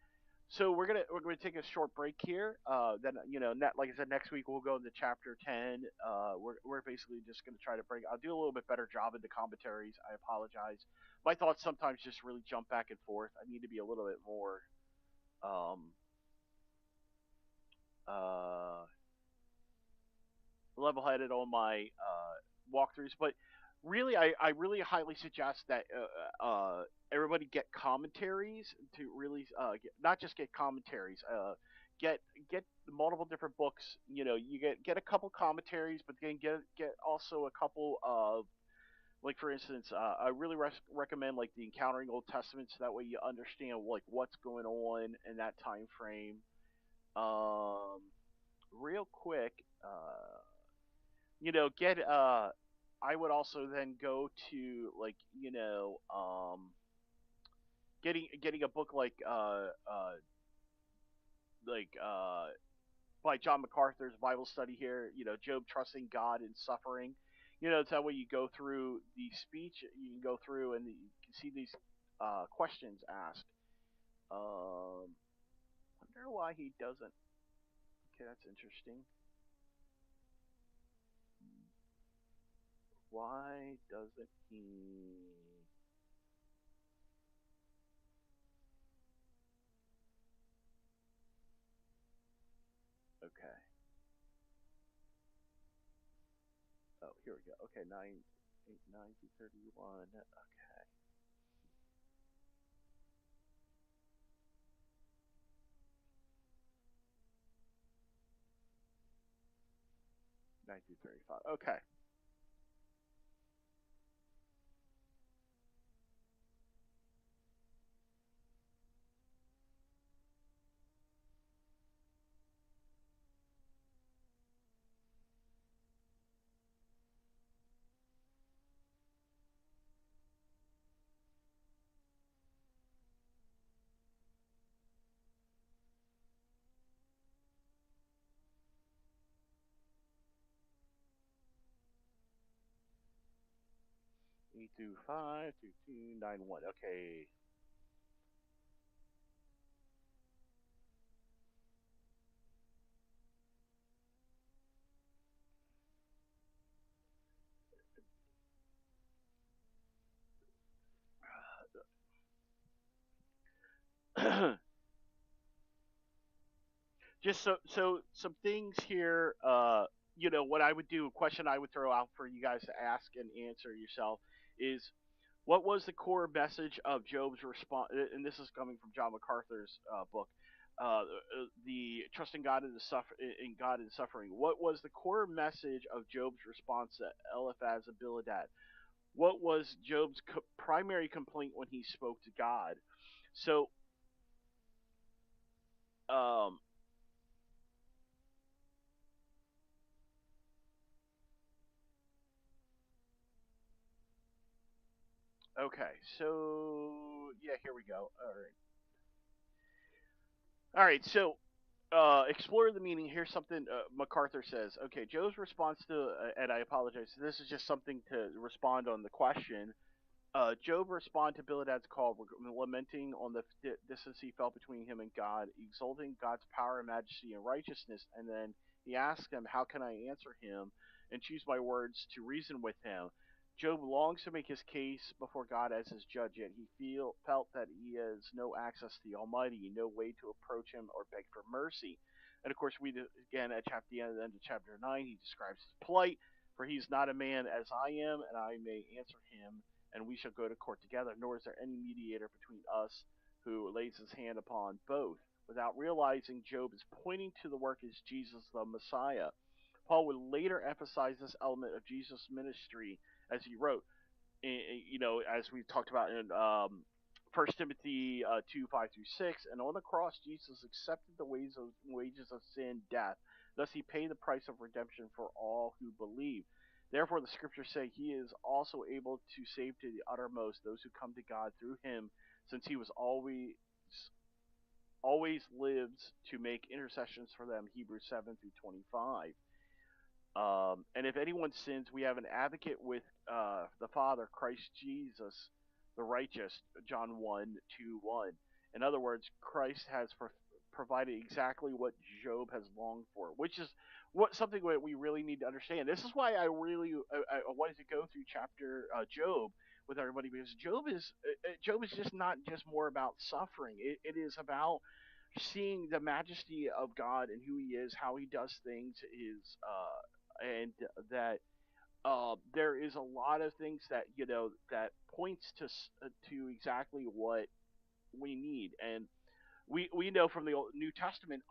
So we're gonna take a short break here. Then like I said, next week we'll go into chapter 10. We're basically just gonna try to bring. I'll do a little bit better job in the commentaries. I apologize. My thoughts sometimes just really jump back and forth. I need to be a little bit more um, uh, level-headed on my walkthroughs. But really, I really highly suggest that everybody get commentaries to really not just get commentaries. Get get multiple different books. You get a couple commentaries, but then get also a couple of, like, for instance, I really recommend like the Encountering Old Testament, so that way you understand like what's going on in that time frame. Um, Real quick, get I would also then go to, like, getting a book like by John MacArthur's Bible study here, Job trusting God in suffering. It's that way you go through the speech, you can go through and you can see these questions asked. Wonder why he doesn't. Okay, that's interesting. Why doesn't he? Okay. Oh, here we go. Okay, 9, 8, 9 Okay. 1935. Okay. 825, 2291. Okay. Just so some things here. What I would do, a question I would throw out for you guys to ask and answer yourself is, what was the core message of Job's response? And this is coming from John MacArthur's book, the trusting God in in God in suffering. What was the core message of Job's response to Eliphaz and Bildad? What was Job's primary complaint when he spoke to God? So, um, okay, so yeah, here we go. All right. So, explore the meaning. Here's something MacArthur says. Okay, Joe's response to, and I apologize. This is just something to respond on the question. Job responded to Bildad's call, lamenting on the distance he felt between him and God, exalting God's power, majesty, and righteousness. And then he asked him, "How can I answer him and choose my words to reason with him?" Job longs to make his case before God as his judge, yet he felt that he has no access to the Almighty, no way to approach him or beg for mercy. And of course, again at the end of chapter 9, he describes his plight, for he is not a man as I am, and I may answer him, and we shall go to court together, nor is there any mediator between us who lays his hand upon both. Without realizing, Job is pointing to the work as Jesus the Messiah. Paul would later emphasize this element of Jesus' ministry as he wrote, as we talked about in 1 Timothy 2 5 through 6, and on the cross, Jesus accepted the wages of sin, death. Thus, he paid the price of redemption for all who believe. Therefore, the scriptures say he is also able to save to the uttermost those who come to God through him, since he was always lives to make intercessions for them. Hebrews 7 through 25. And if anyone sins, we have an advocate with the Father, Christ Jesus, the righteous, John 1 2 1. In other words, Christ has provided exactly what Job has longed for, which is what something that we really need to understand. This is why I wanted to go through chapter Job with everybody, because Job is just not just more about suffering. It is about seeing the majesty of God and who He is, how He does things, is and that there is a lot of things that that points to exactly what we need, and we know from the New Testament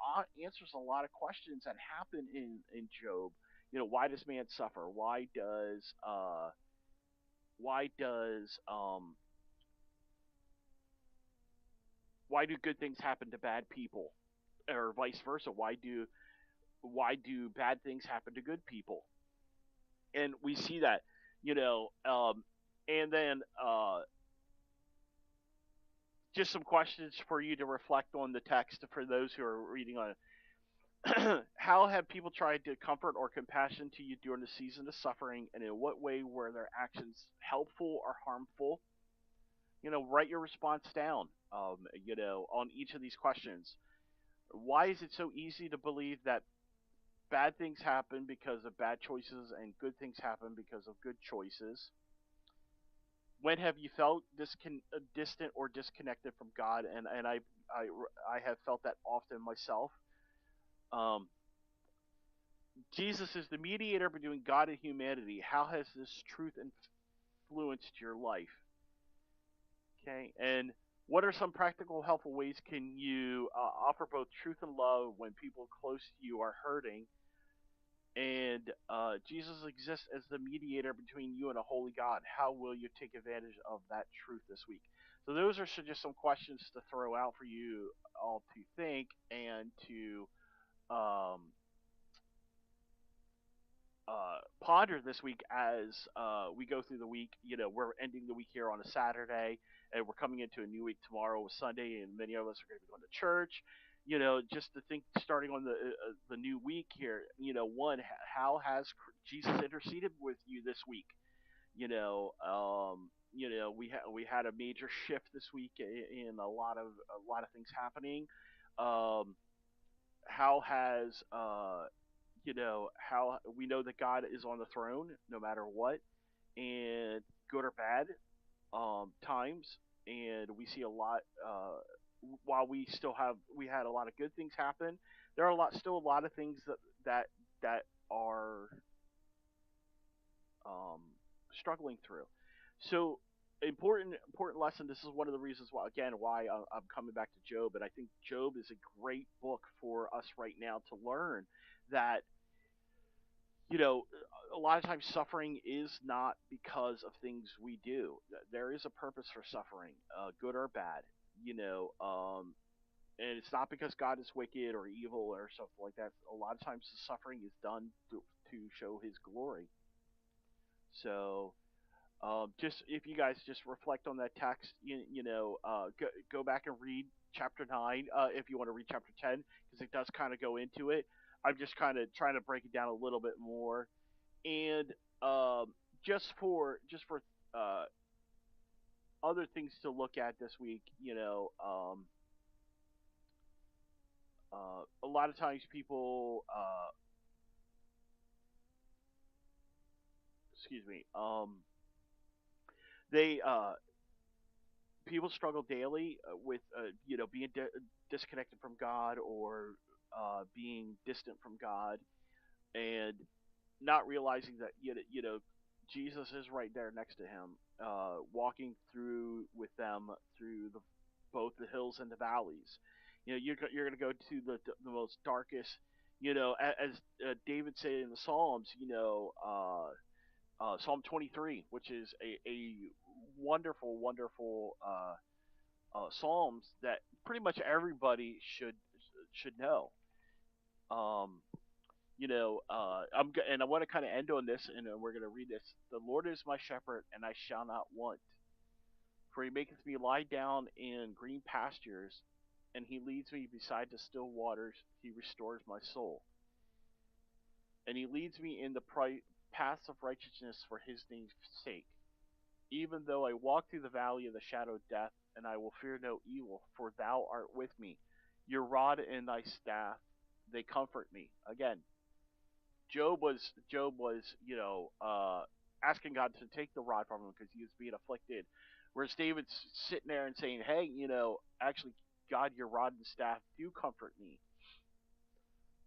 answers a lot of questions that happen in Job. Why does man suffer? Why does why do good things happen to bad people, or vice versa? Why do bad things happen to good people? And we see that, you know, and then just some questions for you to reflect on the text for those who are reading on it. How have people tried to comfort or compassion to you during the season of suffering, and in what way were their actions helpful or harmful? Write your response down. On each of these questions. Why is it so easy to believe that bad things happen because of bad choices and good things happen because of good choices? When have you felt distant or disconnected from God? And I I have felt that often myself. Um, Jesus is the mediator between God and humanity. How has this truth influenced your life? Okay, and what are some practical, helpful ways can you offer both truth and love when people close to you are hurting? And Jesus exists as the mediator between you and a holy God. How will you take advantage of that truth this week? So those are just some questions to throw out for you all to think and to um, ponder this week as we go through the week. We're ending the week here on a Saturday, and we're coming into a new week tomorrow with Sunday, and many of us are going to be going to church. Just to think, starting on the new week here. One, how has Jesus interceded with you this week? We had a major shift this week in a lot of things happening. Um, how has how we know that God is on the throne no matter what, and good or bad times, and we see a lot. While we had a lot of good things happen, there are still a lot of things that are um, struggling through. So important lesson. This is one of the reasons why I'm coming back to Job, and I think Job is a great book for us right now to learn that you know, a lot of times suffering is not because of things we do. There is a purpose for suffering, good or bad. You know, and it's not because God is wicked or evil or something like that. A lot of times the suffering is done to show His glory. So, just if you guys just reflect on that text, go back and read chapter 9 if you want to read chapter 10, because it does kind of go into it. I'm just kind of trying to break it down a little bit more, and um, just for uh, other things to look at this week, a lot of times people, excuse me, they people struggle daily with being disconnected from God, or being distant from God, and not realizing that Jesus is right there next to him, walking through with them through both the hills and the valleys. You're going to go to the most darkest. As David said in the Psalms. Psalm 23, which is a wonderful, wonderful Psalms that pretty much everybody should know. Um, and I want to kind of end on this, and we're going to read this. The Lord is my shepherd, and I shall not want. For He maketh me lie down in green pastures, and He leads me beside the still waters. He restores my soul, and He leads me in the paths of righteousness for His name's sake. Even though I walk through the valley of the shadow of death, and I will fear no evil, for thou art with me. Your rod and thy staff, they comfort me. Again, Job was asking God to take the rod from him because he was being afflicted. Whereas David's sitting there and saying, "Hey, actually, God, your rod and staff do comfort me.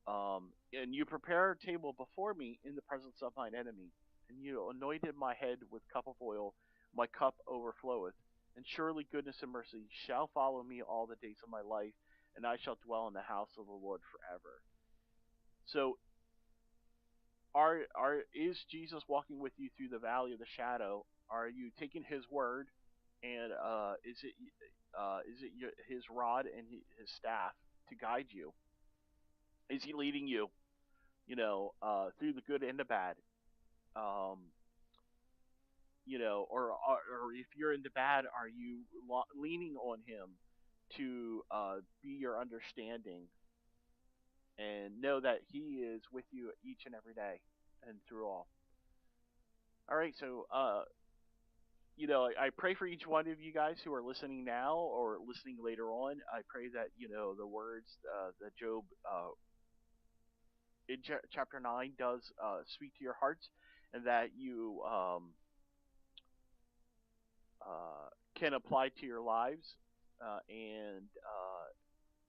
And you prepare a table before me in the presence of mine enemy, and you anointed my head with cup of oil. My cup overfloweth. And surely goodness and mercy shall follow me all the days of my life, and I shall dwell in the house of the Lord forever." So is Jesus walking with you through the valley of the shadow? Are you taking His word, and is it His rod and His staff to guide you? Is He leading you, through the good and the bad? Um, or if you're in the bad, are you leaning on Him to be your understanding and know that He is with you each and every day and through all? All right, so I pray for each one of you guys who are listening now or listening later on. I pray that the words that Job in chapter 9 does speak to your hearts, and that you can apply to your lives, and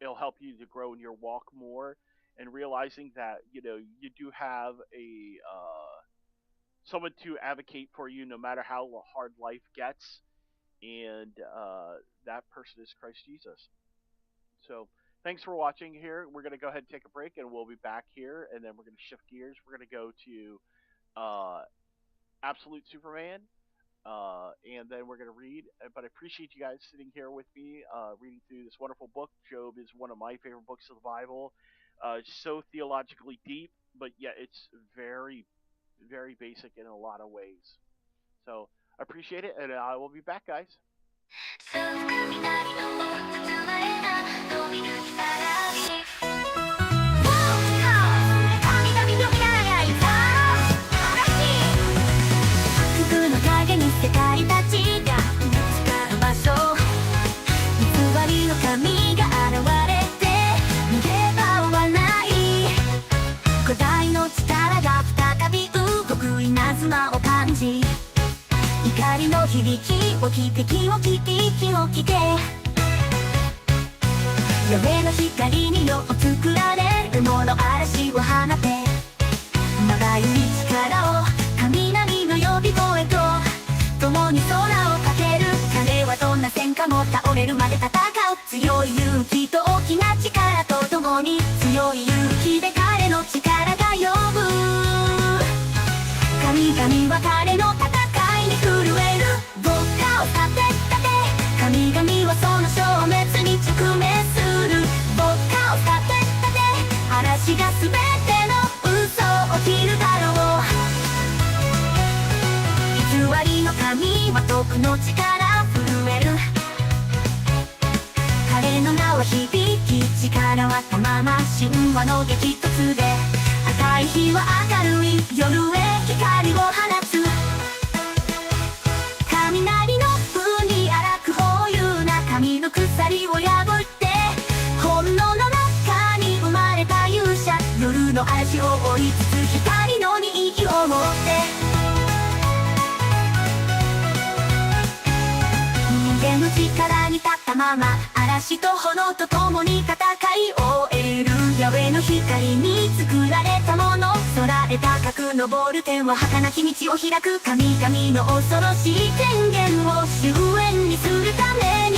it'll help you to grow in your walk more, and realizing that you do have a someone to advocate for you no matter how hard life gets, and that person is Christ Jesus. So thanks for watching here. We're going to go ahead and take a break, and we'll be back here, and then we're going to shift gears. We're going to go to Absolute Superman, and then we're going to read. But I appreciate you guys sitting here with me, reading through this wonderful book. Job is one of my favorite books of the Bible. So theologically deep, but yet it's very, very basic in a lot of ways. So I appreciate it, and I will be back, guys.怒りの響きを聞いて気を聞いて息を聞け夢の光によ作られるもの嵐を放て長い力を雷の呼び声と共に空をかける彼はどんな戦火も倒れるまで戦う強い勇気と大きな力と共に強い勇気で彼の力が呼ぶ神々は彼の戦いに震える牧歌を立て立て神々はその消滅に直面する牧歌を立て立て嵐が全ての嘘を切るだろう偽りの神は徳の力震える彼の名は響き力はたまま神話の激突で赤い日は明るい夜へ光を放つ雷の風に荒く放遊な神の鎖を破って本能の中に生まれた勇者夜の嵐を追いつつ光の意義を持って人間の力に立ったまま嵐と炎と共に戦い終えるヤベの光に作られたもの空へ高く昇る天は儚き道を開く神々の恐ろしい宣言を終焉にするために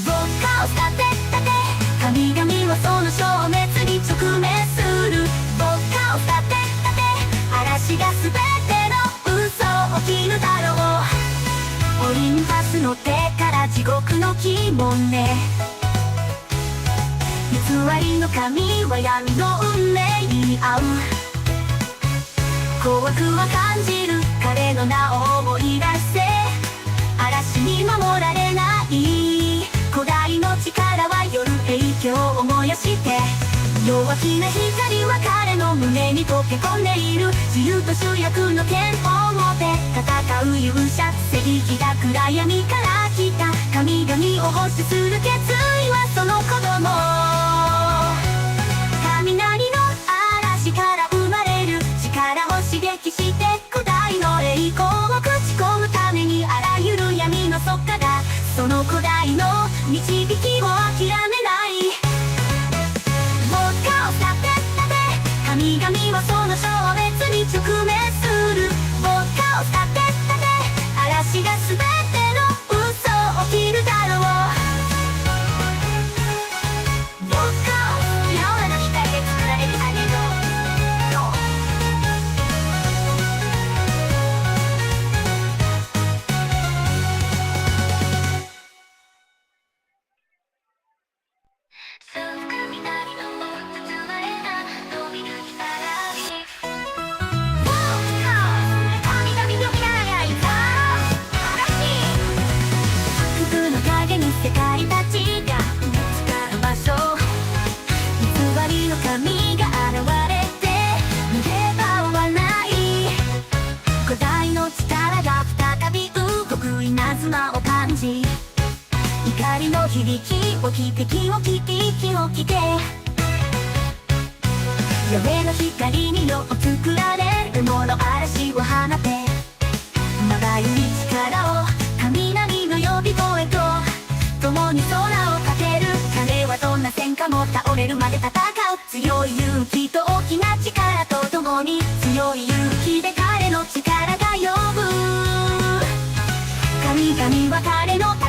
牧歌を立て立て神々はその消滅に直面する牧歌を立て立て嵐が全ての嘘を切るだろうオリンパスの手から地獄の鬼門ね偽りの神は闇の運命に合う怖くは感じる彼の名を思い出せ嵐に守られない古代の力は夜影響を燃やして弱気な光は彼の胸に溶け込んでいる。自由と主役の剣を持って戦う勇者。正義が暗闇から来た神々を保守する決意はその子供。雷の嵐から生まれる力を刺激して古代の栄光を口込むためにあらゆる闇の底からその古代の導きを諦めない。ウォッカを立て立て神々はその消滅に直面する。ウォッカを立て立て嵐が全ての嘘を切るだろう。ウォッカを夜の光で作られる羽のそう雷の包まれた飛び抜きからにウォッカ神々の輝いた嵐。服の影に世界たちが使う場所。偽りの神が現れて逃げ場はない。古代の力が再び動く稲妻を感じ怒りの響きを聞いて気を聞いて息を聞け。夢の光によ作られるもの嵐を放てまばゆい力を神々の呼び声と共に空をかける。彼はどんな戦火も倒れるまで戦う。強い勇気と大きな力と共に強い勇気で彼の力が呼ぶ。神々は彼の戦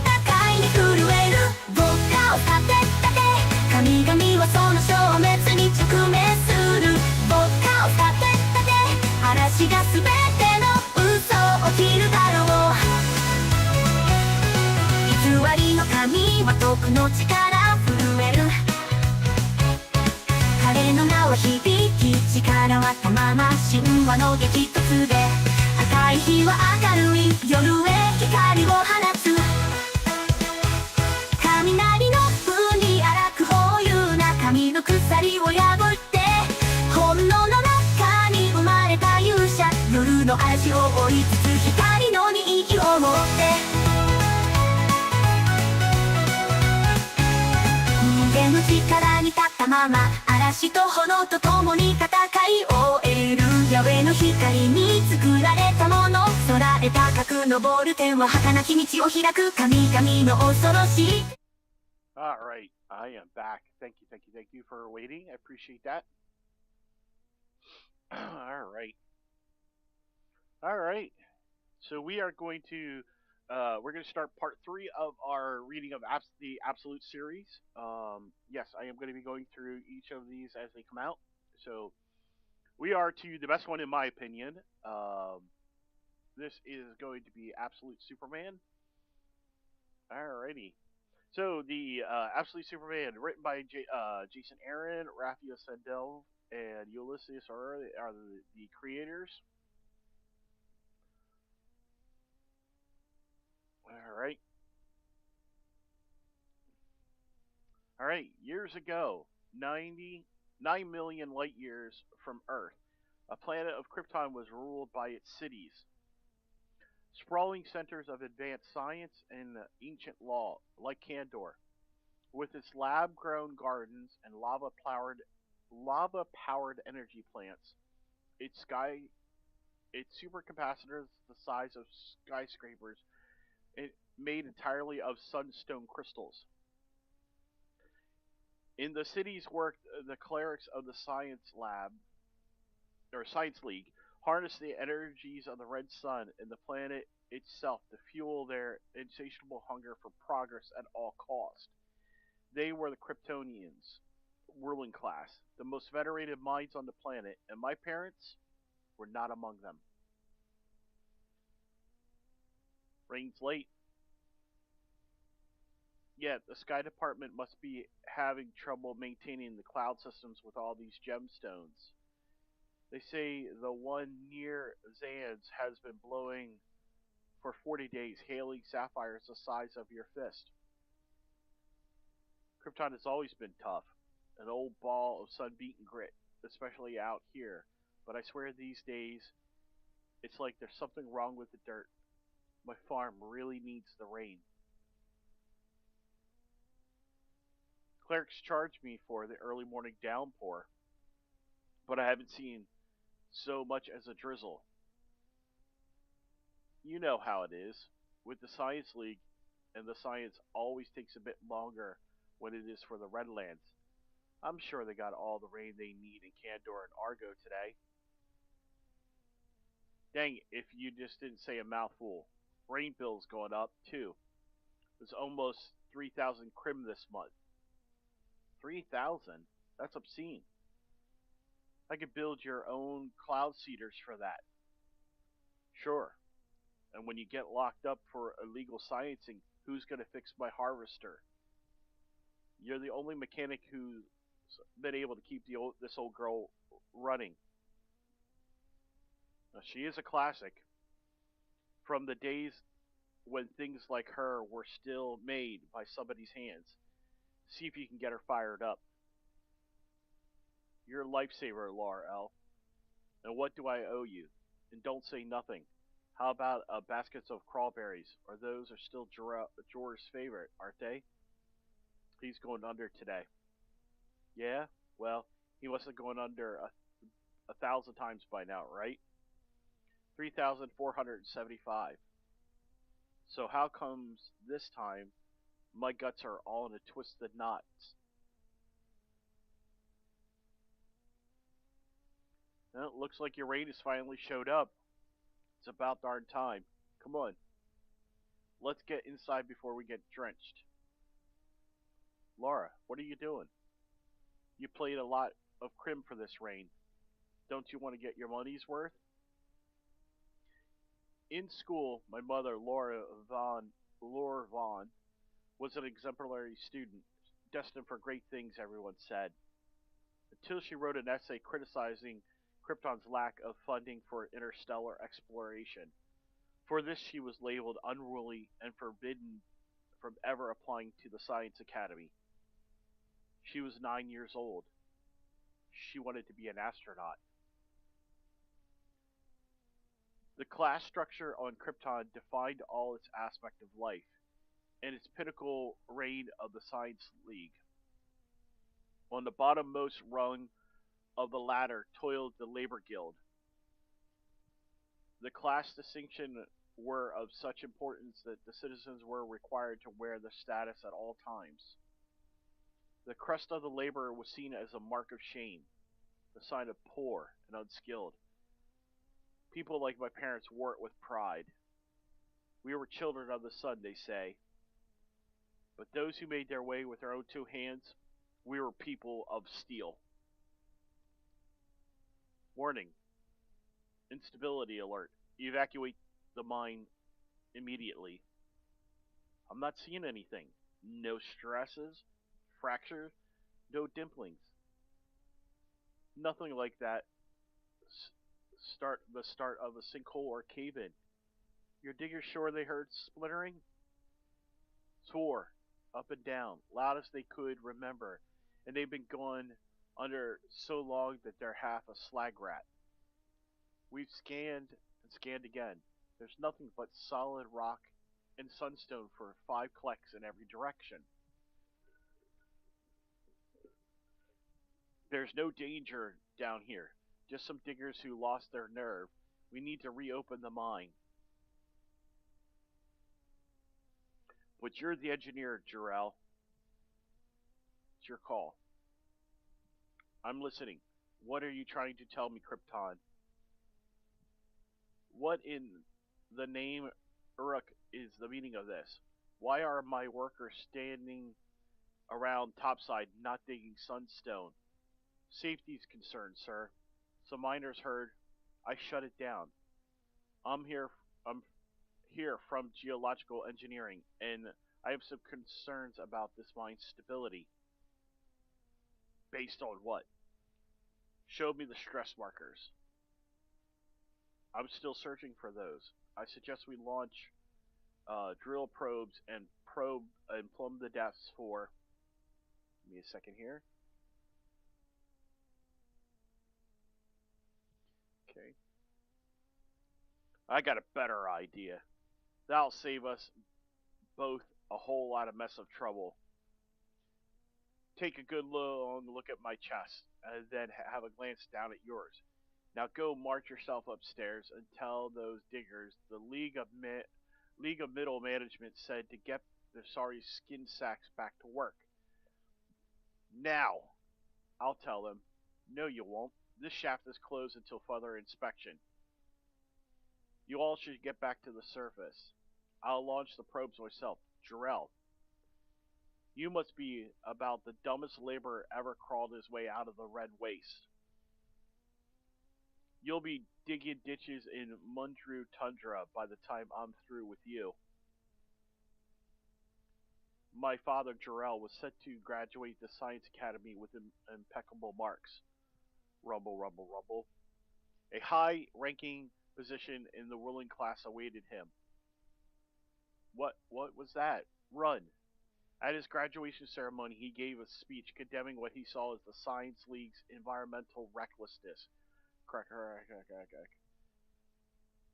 いに震える。ウォッカを立て立て神々はその消滅に直面する。ウォッカを立て立て嵐が全ての嘘を切るだろう。偽りの神は毒の力震える。彼の名は響き力はたまま神話の激突で赤い日は明るい夜へ光を放つ。雷の風に荒く放うな神の鎖を破って本能の中に生まれた勇者。夜の嵐を追いつつ光の意義を持って人間の力に立ったまま嵐と炎と共に戦い終える。ヤベの光に作られたもの空へ高く昇る天は儚き道を開く神々の恐ろしい。 All right, I am back. Thank you, thank you, thank you for waiting. I appreciate that. All right, all right. So we are going to we're going to start part 3 of our reading of the Absolute series. Yes, I am going to be going through each of these as they come out. So we are to the best one in my opinion. This is going to be Absolute Superman. Alrighty. So the Absolute Superman, written by Jason Aaron, Raphael Sandel, and Ulysses are the creators. All right. All right. Years ago, 99 million light years from Earth, a planet of Krypton was ruled by its cities, sprawling centers of advanced science and ancient law, like Kandor, with its lab-grown gardens and lava-powered energy plants. Its sky, its supercapacitors the size of skyscrapers, made entirely of sunstone crystals. In the cities worked the clerics of the Science League, harnessed the energies of the red sun and the planet itself to fuel their insatiable hunger for progress at all cost. They were the Kryptonians, ruling class, the most venerated minds on the planet, and my parents were not among them. Rain's late. Yet the Sky Department must be having trouble maintaining the cloud systems with all these gemstones. They say the one near Zan's has been blowing for 40 days, hailing sapphires the size of your fist. Krypton has always been tough, an old ball of sun-beaten grit, especially out here. But I swear these days, it's like there's something wrong with the dirt. My farm really needs the rain. Clerks charge me for the early morning downpour, but I haven't seen so much as a drizzle. You know how it is. With the Science League, and the science always takes a bit longer when it is for the Redlands. I'm sure they got all the rain they need in Candor and Argo today. Dang, if you just didn't say a mouthful. Rain bill's going up, too. It's almost 3,000 crim this month. 3,000? That's obscene. I could build your own cloud seeders for that. Sure. And when you get locked up for illegal sciencing, who's going to fix my harvester? You're the only mechanic who's been able to keep this old girl running. Now, she is a classic from the days when things like her were still made by somebody's hands. See if you can get her fired up. You're a lifesaver, Laura L. And what do I owe you? And don't say nothing. How about baskets of crawberries? Or those are still Jorah's favorite, aren't they? He's going under today. Yeah? Well, he must have gone under a thousand times by now, right? 3,475. So how comes this time my guts are all in a twisted knot? Well, it looks like your rain has finally showed up. It's about darn time. Come on, let's get inside before we get drenched. Laura, what are you doing? You played a lot of crim for this rain. Don't you want to get your money's worth? In school, my mother, Laura Vaughn, was an exemplary student, destined for great things, everyone said, until she wrote an essay criticizing Krypton's lack of funding for interstellar exploration. For this, she was labeled unruly and forbidden from ever applying to the Science Academy. She was 9 years old. She wanted to be an astronaut. The class structure on Krypton defined all its aspect of life, and its pinnacle reigned of the Science League. On the bottommost rung of the ladder toiled the Labor Guild. The class distinction were of such importance that the citizens were required to wear the status at all times. The crest of the laborer was seen as a mark of shame, the sign of poor and unskilled. People like my parents wore it with pride. We were children of the sun, they say. But those who made their way with their own two hands, we were people of steel. Warning. Instability alert. Evacuate the mine immediately. I'm not seeing anything. No stresses, fractures, no dimplings. Nothing like that start of a sinkhole or cave in. Your diggers sure they heard splintering? Swore up and down, loud as they could remember, and they've been going under so long that they're half a slag rat. We've scanned and scanned again. There's nothing but solid rock and sunstone for 5 clicks in every direction. There's no danger down here. Just some diggers who lost their nerve. We need to reopen the mine. But you're the engineer, Jarrell. It's your call. I'm listening. What are you trying to tell me, Krypton? What in the name Uruk is the meaning of this? Why are my workers standing around topside not digging sunstone? Safety's concerned, sir. Some miners heard I shut it down. I'm here I'm here from geological engineering, and I have some concerns about this mine's stability. Based on what? Show me the stress markers. I'm still searching for those. I suggest we launch drill probes and probe and plumb the depths for. Give me a second here. I got a better idea. That'll save us both a whole lot of mess of trouble. Take a good long look at my chest, and then have a glance down at yours. Now go march yourself upstairs and tell those diggers the League of Middle Management said to get the sorry skin sacks back to work. Now, I'll tell them. No, you won't. This shaft is closed until further inspection. You all should get back to the surface. I'll launch the probes myself. Jarrell, you must be about the dumbest laborer ever crawled his way out of the red waste. You'll be digging ditches in Mundru tundra by the time I'm through with you. My father, Jarrell, was set to graduate the Science Academy with impeccable marks. Rumble, rumble, rumble. A high-ranking position in the ruling class awaited him. What was that? Run. At his graduation ceremony, he gave a speech condemning what he saw as the Science League's environmental recklessness. Crack, crack, crack, crack, crack.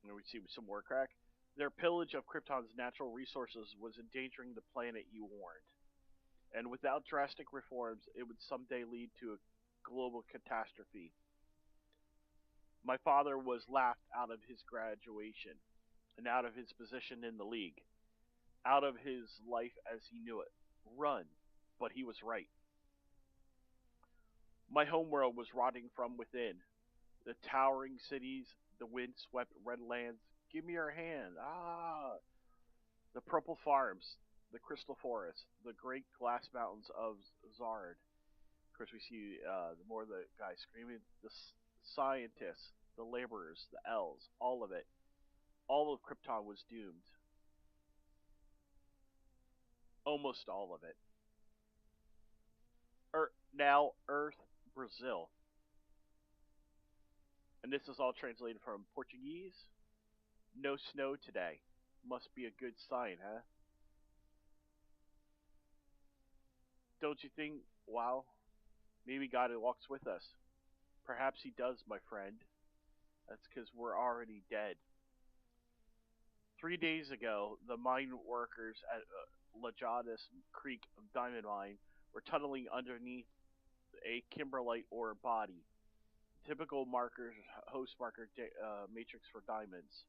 And we see some more crack. Their pillage of Krypton's natural resources was endangering the planet, you warned. And without drastic reforms, it would someday lead to a global catastrophe. My father was laughed out of his graduation and out of his position in the league, out of his life as he knew it. Run. But he was right. My homeworld was rotting from within. The towering cities, the wind-swept red lands. Give me your hand. Ah! The purple farms, the crystal forests, the great glass mountains of Zard. Of course, we see more of the guys screaming. The scientists, the laborers, the elves, all of it. All of Krypton was doomed. Almost all of it. Now, Earth, Brazil. And this is all translated from Portuguese. No snow today. Must be a good sign, huh? Don't you think, wow, maybe God walks with us? Perhaps he does, my friend. That's because we're already dead. 3 days ago, the mine workers at Lajadis Creek Diamond Mine were tunneling underneath a kimberlite ore body. Typical markers, host marker matrix for diamonds.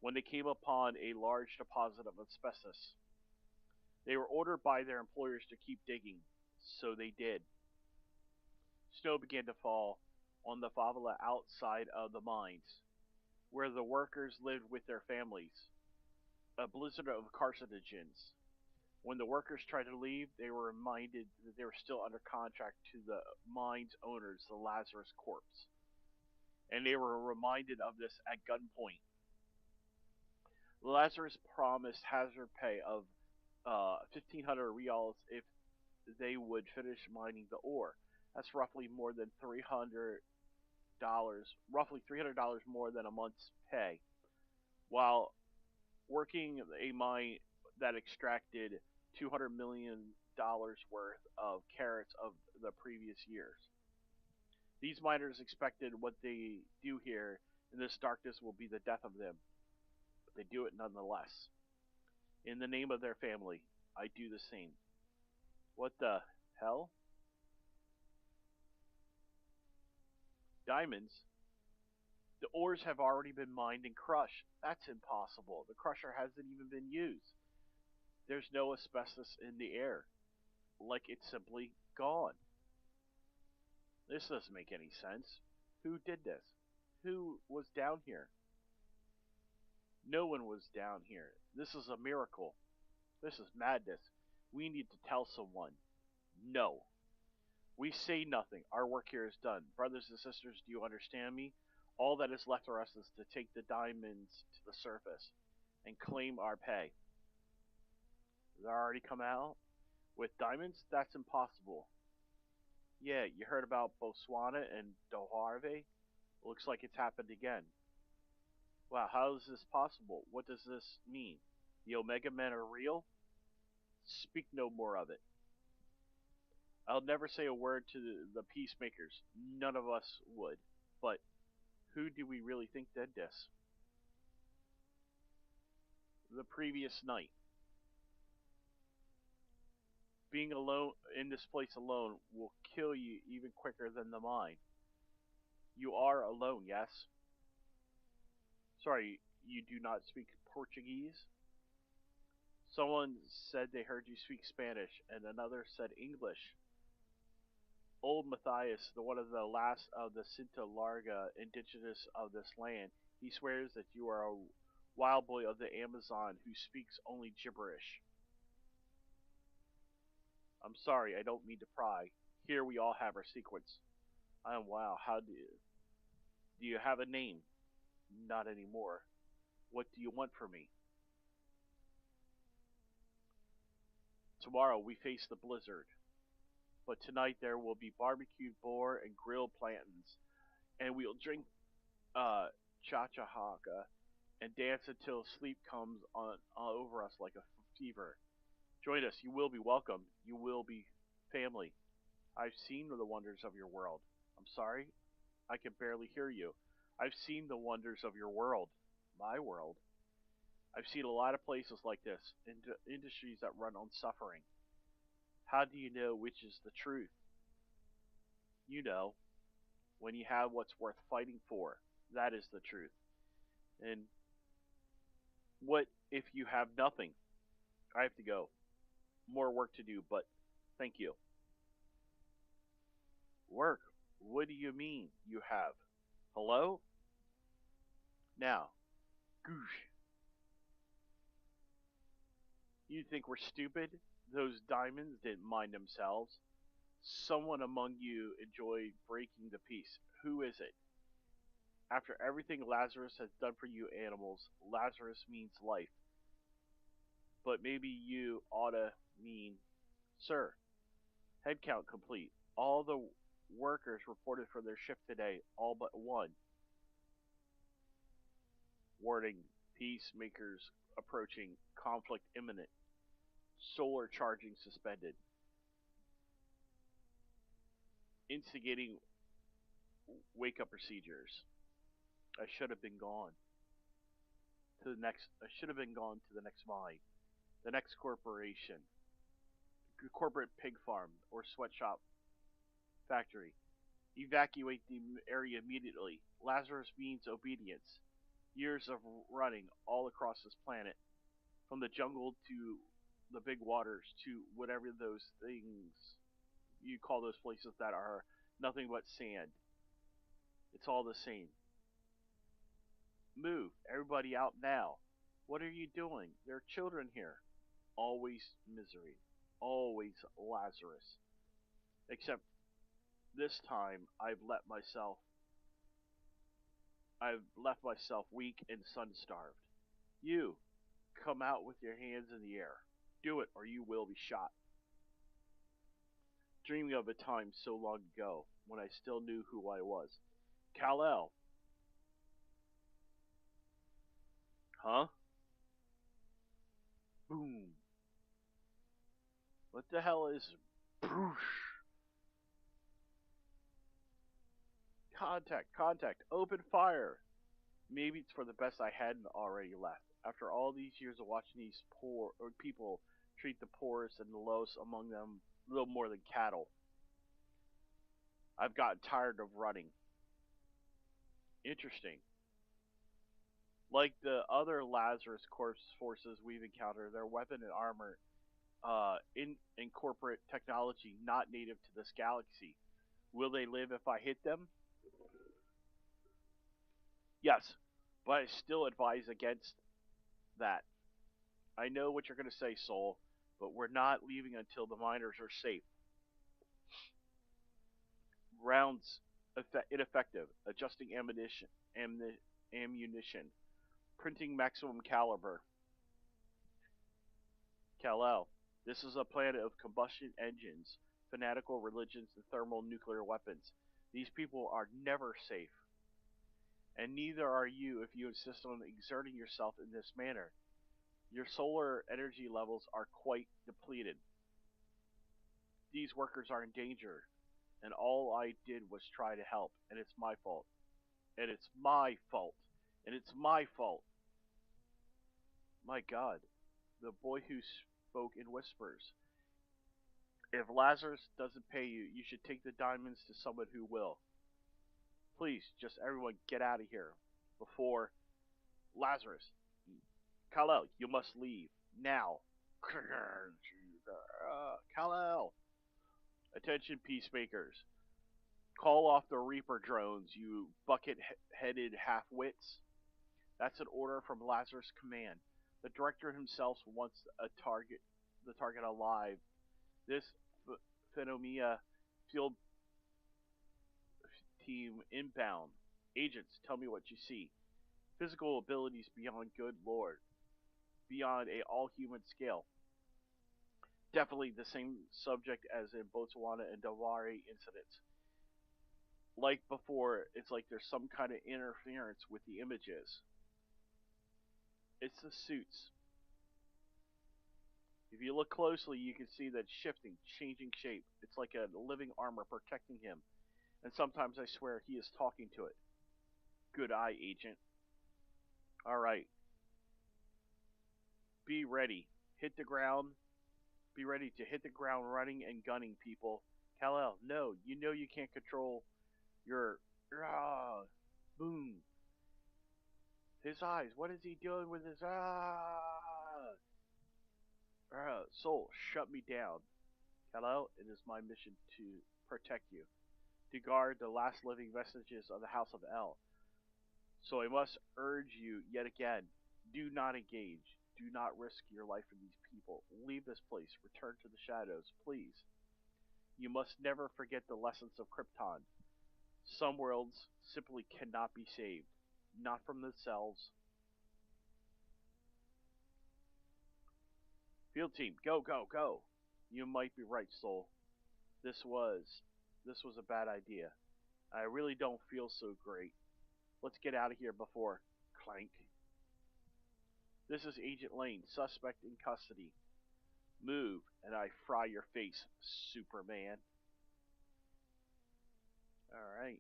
When they came upon a large deposit of asbestos, they were ordered by their employers to keep digging, so they did. Snow began to fall on the favela outside of the mines, where the workers lived with their families. A blizzard of carcinogens. When the workers tried to leave, they were reminded that they were still under contract to the mine's owners, the Lazarus Corps. And they were reminded of this at gunpoint. Lazarus promised hazard pay of 1,500 reals if they would finish mining the ore. That's roughly more than $300, roughly $300 more than a month's pay, while working a mine that extracted $200 million worth of carats of the previous years. These miners expected what they do here in this darkness will be the death of them, but they do it nonetheless. In the name of their family, I do the same. What the hell? Diamonds? The ores have already been mined and crushed. That's impossible. The crusher hasn't even been used. There's no asbestos in the air. Like it's simply gone. This doesn't make any sense. Who did this? Who was down here? No one was down here. This is a miracle. This is madness. We need to tell someone. No. We say nothing. Our work here is done. Brothers and sisters, do you understand me? All that is left for us is to take the diamonds to the surface and claim our pay. They already come out? With diamonds? That's impossible. Yeah, you heard about Botswana and Doharve? Looks like it's happened again. Wow, how is this possible? What does this mean? The Omega Men are real? Speak no more of it. I'll never say a word to the peacemakers. None of us would. But who do we really think did this? the previous night. Being alone in this place alone will kill you even quicker than the mine. You are alone, yes? Sorry, you do not speak Portuguese? Someone said they heard you speak Spanish, and another said English. Old Matthias, the one of the last of the Cinta Larga indigenous of this land, he swears that you are a wild boy of the Amazon who speaks only gibberish. I'm sorry, I don't mean to pry. Here we all have our secrets. Wow, do you have a name? Not anymore. What do you want from me? Tomorrow we face the blizzard, but tonight there will be barbecued boar and grilled plantains, and we'll drink cha-cha-haka and dance until sleep comes on over us like a fever. Join us. You will be welcome. You will be family. I've seen the wonders of your world. I'm sorry, I can barely hear you. I've seen the wonders of your world. My world. I've seen a lot of places like this, industries that run on suffering. How do you know which is the truth? You know, when you have what's worth fighting for, that is the truth. And what if you have nothing? I have to go. More work to do, but thank you. Work? What do you mean you have? Hello? Now, goosh. You think we're stupid? Those diamonds didn't mind themselves. Someone among you enjoyed breaking the peace. Who is it? After everything Lazarus has done for you animals, Lazarus means life. But maybe you oughta mean, sir, head count complete. All the workers reported for their shift today, all but one. Warning, peacemakers approaching, conflict imminent, solar charging suspended, instigating wake up procedures. I should have been gone I should have been gone to the next mine, the next corporation, corporate pig farm or sweatshop factory. Evacuate the area immediately. Lazarus means obedience. Years of running all across this planet, from the jungle to the big waters to whatever those things you call those places that are nothing but sand. It's all the same. Move, everybody out now. What are you doing? There are children here. Always misery. Always Lazarus. Except this time I've left myself weak and sun starved. You, come out with your hands in the air. Do it or you will be shot. Dreaming of a time so long ago when I still knew who I was. Kal-El. Huh? Boom. What the hell is Broosh? Contact, open fire. Maybe it's for the best I hadn't already left. After all these years of watching these poor or people treat the poorest and the lowest among them little more than cattle, I've gotten tired of running. Interesting. Like the other Lazarus Corps forces we've encountered, their weapon and armor incorporate technology not native to this galaxy. Will they live if I hit them? Yes, but I still advise against that. I know what you're going to say, Soul, but we're not leaving until the miners are safe. Rounds ineffective. Adjusting ammunition. Printing maximum caliber. Kal-El. This is a planet of combustion engines, fanatical religions, and thermal nuclear weapons. These people are never safe. And neither are you if you insist on exerting yourself in this manner. Your solar energy levels are quite depleted. These workers are in danger, and all I did was try to help, and it's my fault. And it's my fault. And it's my fault. My God, the boy who spoke in whispers. If Lazarus doesn't pay you, you should take the diamonds to someone who will. Please, just everyone get out of here before Lazarus. Kal-El, you must leave now. Kal-El, attention, peacemakers. Call off the Reaper drones, you bucket-headed half-wits. That's an order from Lazarus' command. The director himself wants the target alive. This Phenomia field team inbound. Agents, tell me what you see. Physical abilities beyond good lord, beyond a all-human scale. Definitely the same subject as in Botswana and Dawari incidents. Like before, it's like there's some kind of interference with the images. It's the suits. If you look closely, you can see that shifting, changing shape. It's like a living armor protecting him. And sometimes I swear he is talking to it. Good eye, agent. Alright, be ready. Hit the ground. Be ready to hit the ground running and gunning, people. Kal-El, no, you know you can't control your. Ah, boom. His eyes. What is he doing with his. Soul, shut me down. Kal-El, it is my mission to protect you, to guard the last living vestiges of the House of El. So I must urge you yet again, do not engage. Do not risk your life for these people. Leave this place. Return to the shadows, please. You must never forget the lessons of Krypton. Some worlds simply cannot be saved. Not from themselves. Field team, go, go, go. You might be right, Soul. This was this was a bad idea. I really don't feel so great. Let's get out of here before clank. This is Agent Lane, suspect in custody. Move, and I fry your face, Superman. Alright.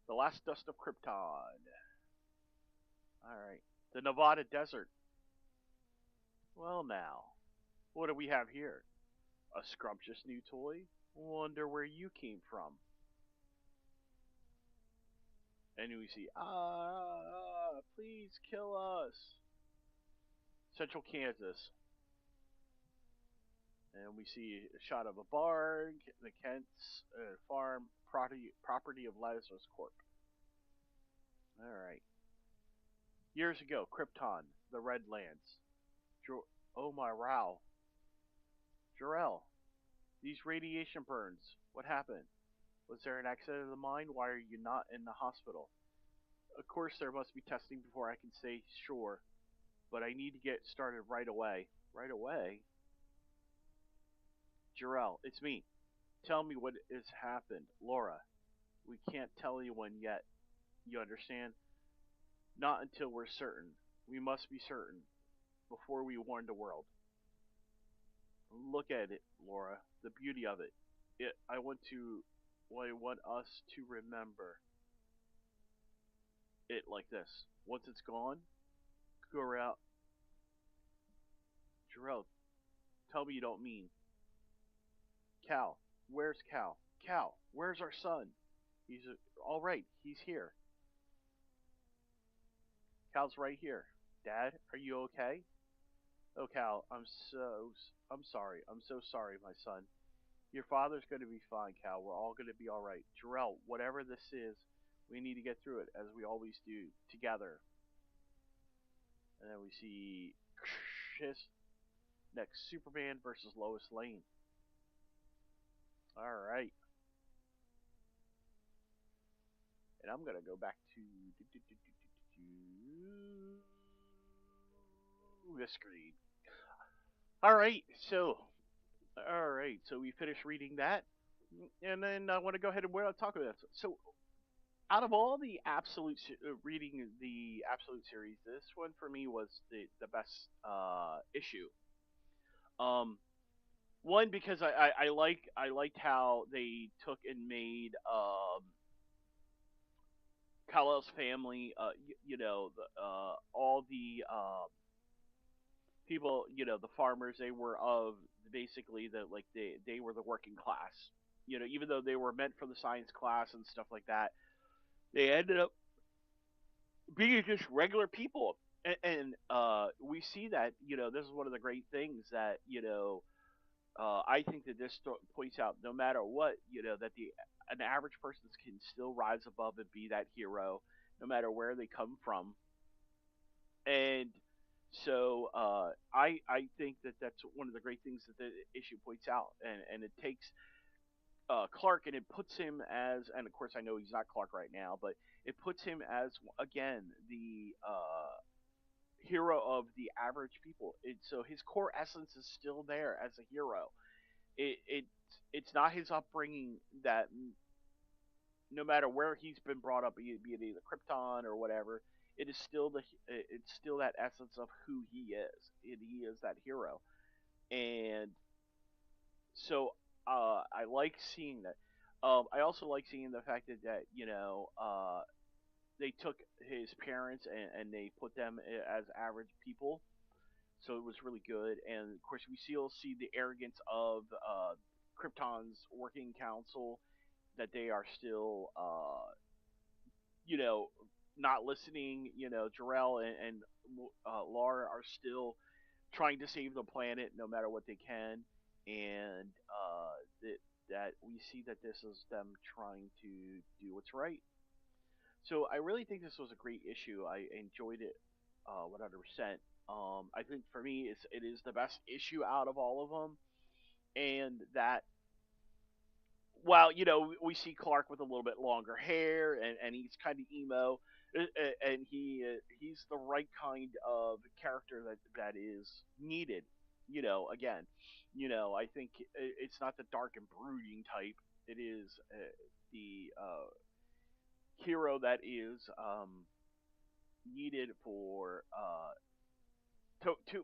The last dust of Krypton. Alright. The Nevada desert. Well, now. What do we have here? A scrumptious new toy? Wonder where you came from. And we see, please kill us. Central Kansas. And we see a shot of a barn, the Kent's farm, property of Lazarus Corp. Alright. Years ago, Krypton, the Redlands. Oh my wow. Jarrell, these radiation burns, what happened? Was there an accident of the mine? Why are you not in the hospital? Of course, there must be testing before I can say sure, but I need to get started right away. Right away? Jarrell, it's me. Tell me what has happened. Laura, we can't tell anyone yet. You understand? Not until we're certain. We must be certain before we warn the world. Look at it, Laura. The beauty of it. I want to. Well, I want us to remember it like this. Once it's gone, go out. Jarrell, tell me you don't mean. Cal, where's Cal? Cal, where's our son? He's all right. He's here. Cal's right here. Dad, are you okay? Oh, Cal, I'm sorry. I'm so sorry, my son. Your father's going to be fine, Cal. We're all going to be all right. Jarrell, whatever this is, we need to get through it as we always do together. And then we see next Superman versus Lois Lane. All right. And I'm going to go back to the screen. All right. So we finished reading that. And then I want to go ahead and talk about it. So out of all the reading the absolute series, this one for me was the best issue. Um, One because I liked how they took and made Kal-El's family, all the people, the farmers, they were of basically the like they were the working class. Even though they were meant for the science class and stuff like that, they ended up being just regular people. And we see that, this is one of the great things that, I think that this points out, no matter what, that the an average person can still rise above and be that hero, no matter where they come from. And so I think that that's one of the great things that the issue points out, and it takes Clark, and it puts him as, and of course I know he's not Clark right now, but it puts him as, again, the hero of the average people. So his core essence is still there as a hero. It's not his upbringing that, no matter where he's been brought up, be it either Krypton or whatever, it's still that essence of who he is. He is that hero, and so I like seeing that. I also like seeing the fact that they took his parents, and they put them as average people, so it was really good. And of course, we still see the arrogance of Krypton's working council, that they are still, you know, not listening. Jarrell and Laura are still trying to save the planet no matter what they can, and that we see that this is them trying to do what's right. So I really think this was a great issue. I enjoyed it 100%. I think for me, it is the best issue out of all of them, and that, while we see Clark with a little bit longer hair, and he's kind of emo, and he's the right kind of character that is needed. Again, I think it's not the dark and brooding type. It is the hero that is needed for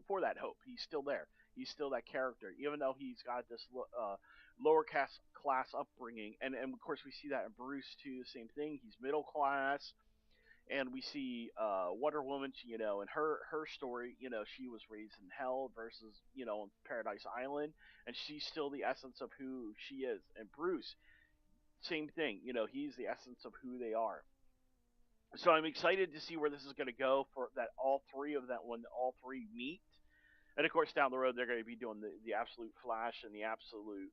for that hope. He's still there. He's still that character, even though he's got this lower class upbringing, and of course we see that in Bruce too. Same thing. He's middle class, and we see Wonder Woman. In her story, she was raised in hell versus on Paradise Island, and she's still the essence of who she is. And Bruce, same thing. He's the essence of who they are. So I'm excited to see where this is going to go, for that all three of that when all three meet. And of course, down the road, they're going to be doing the absolute Flash and the absolute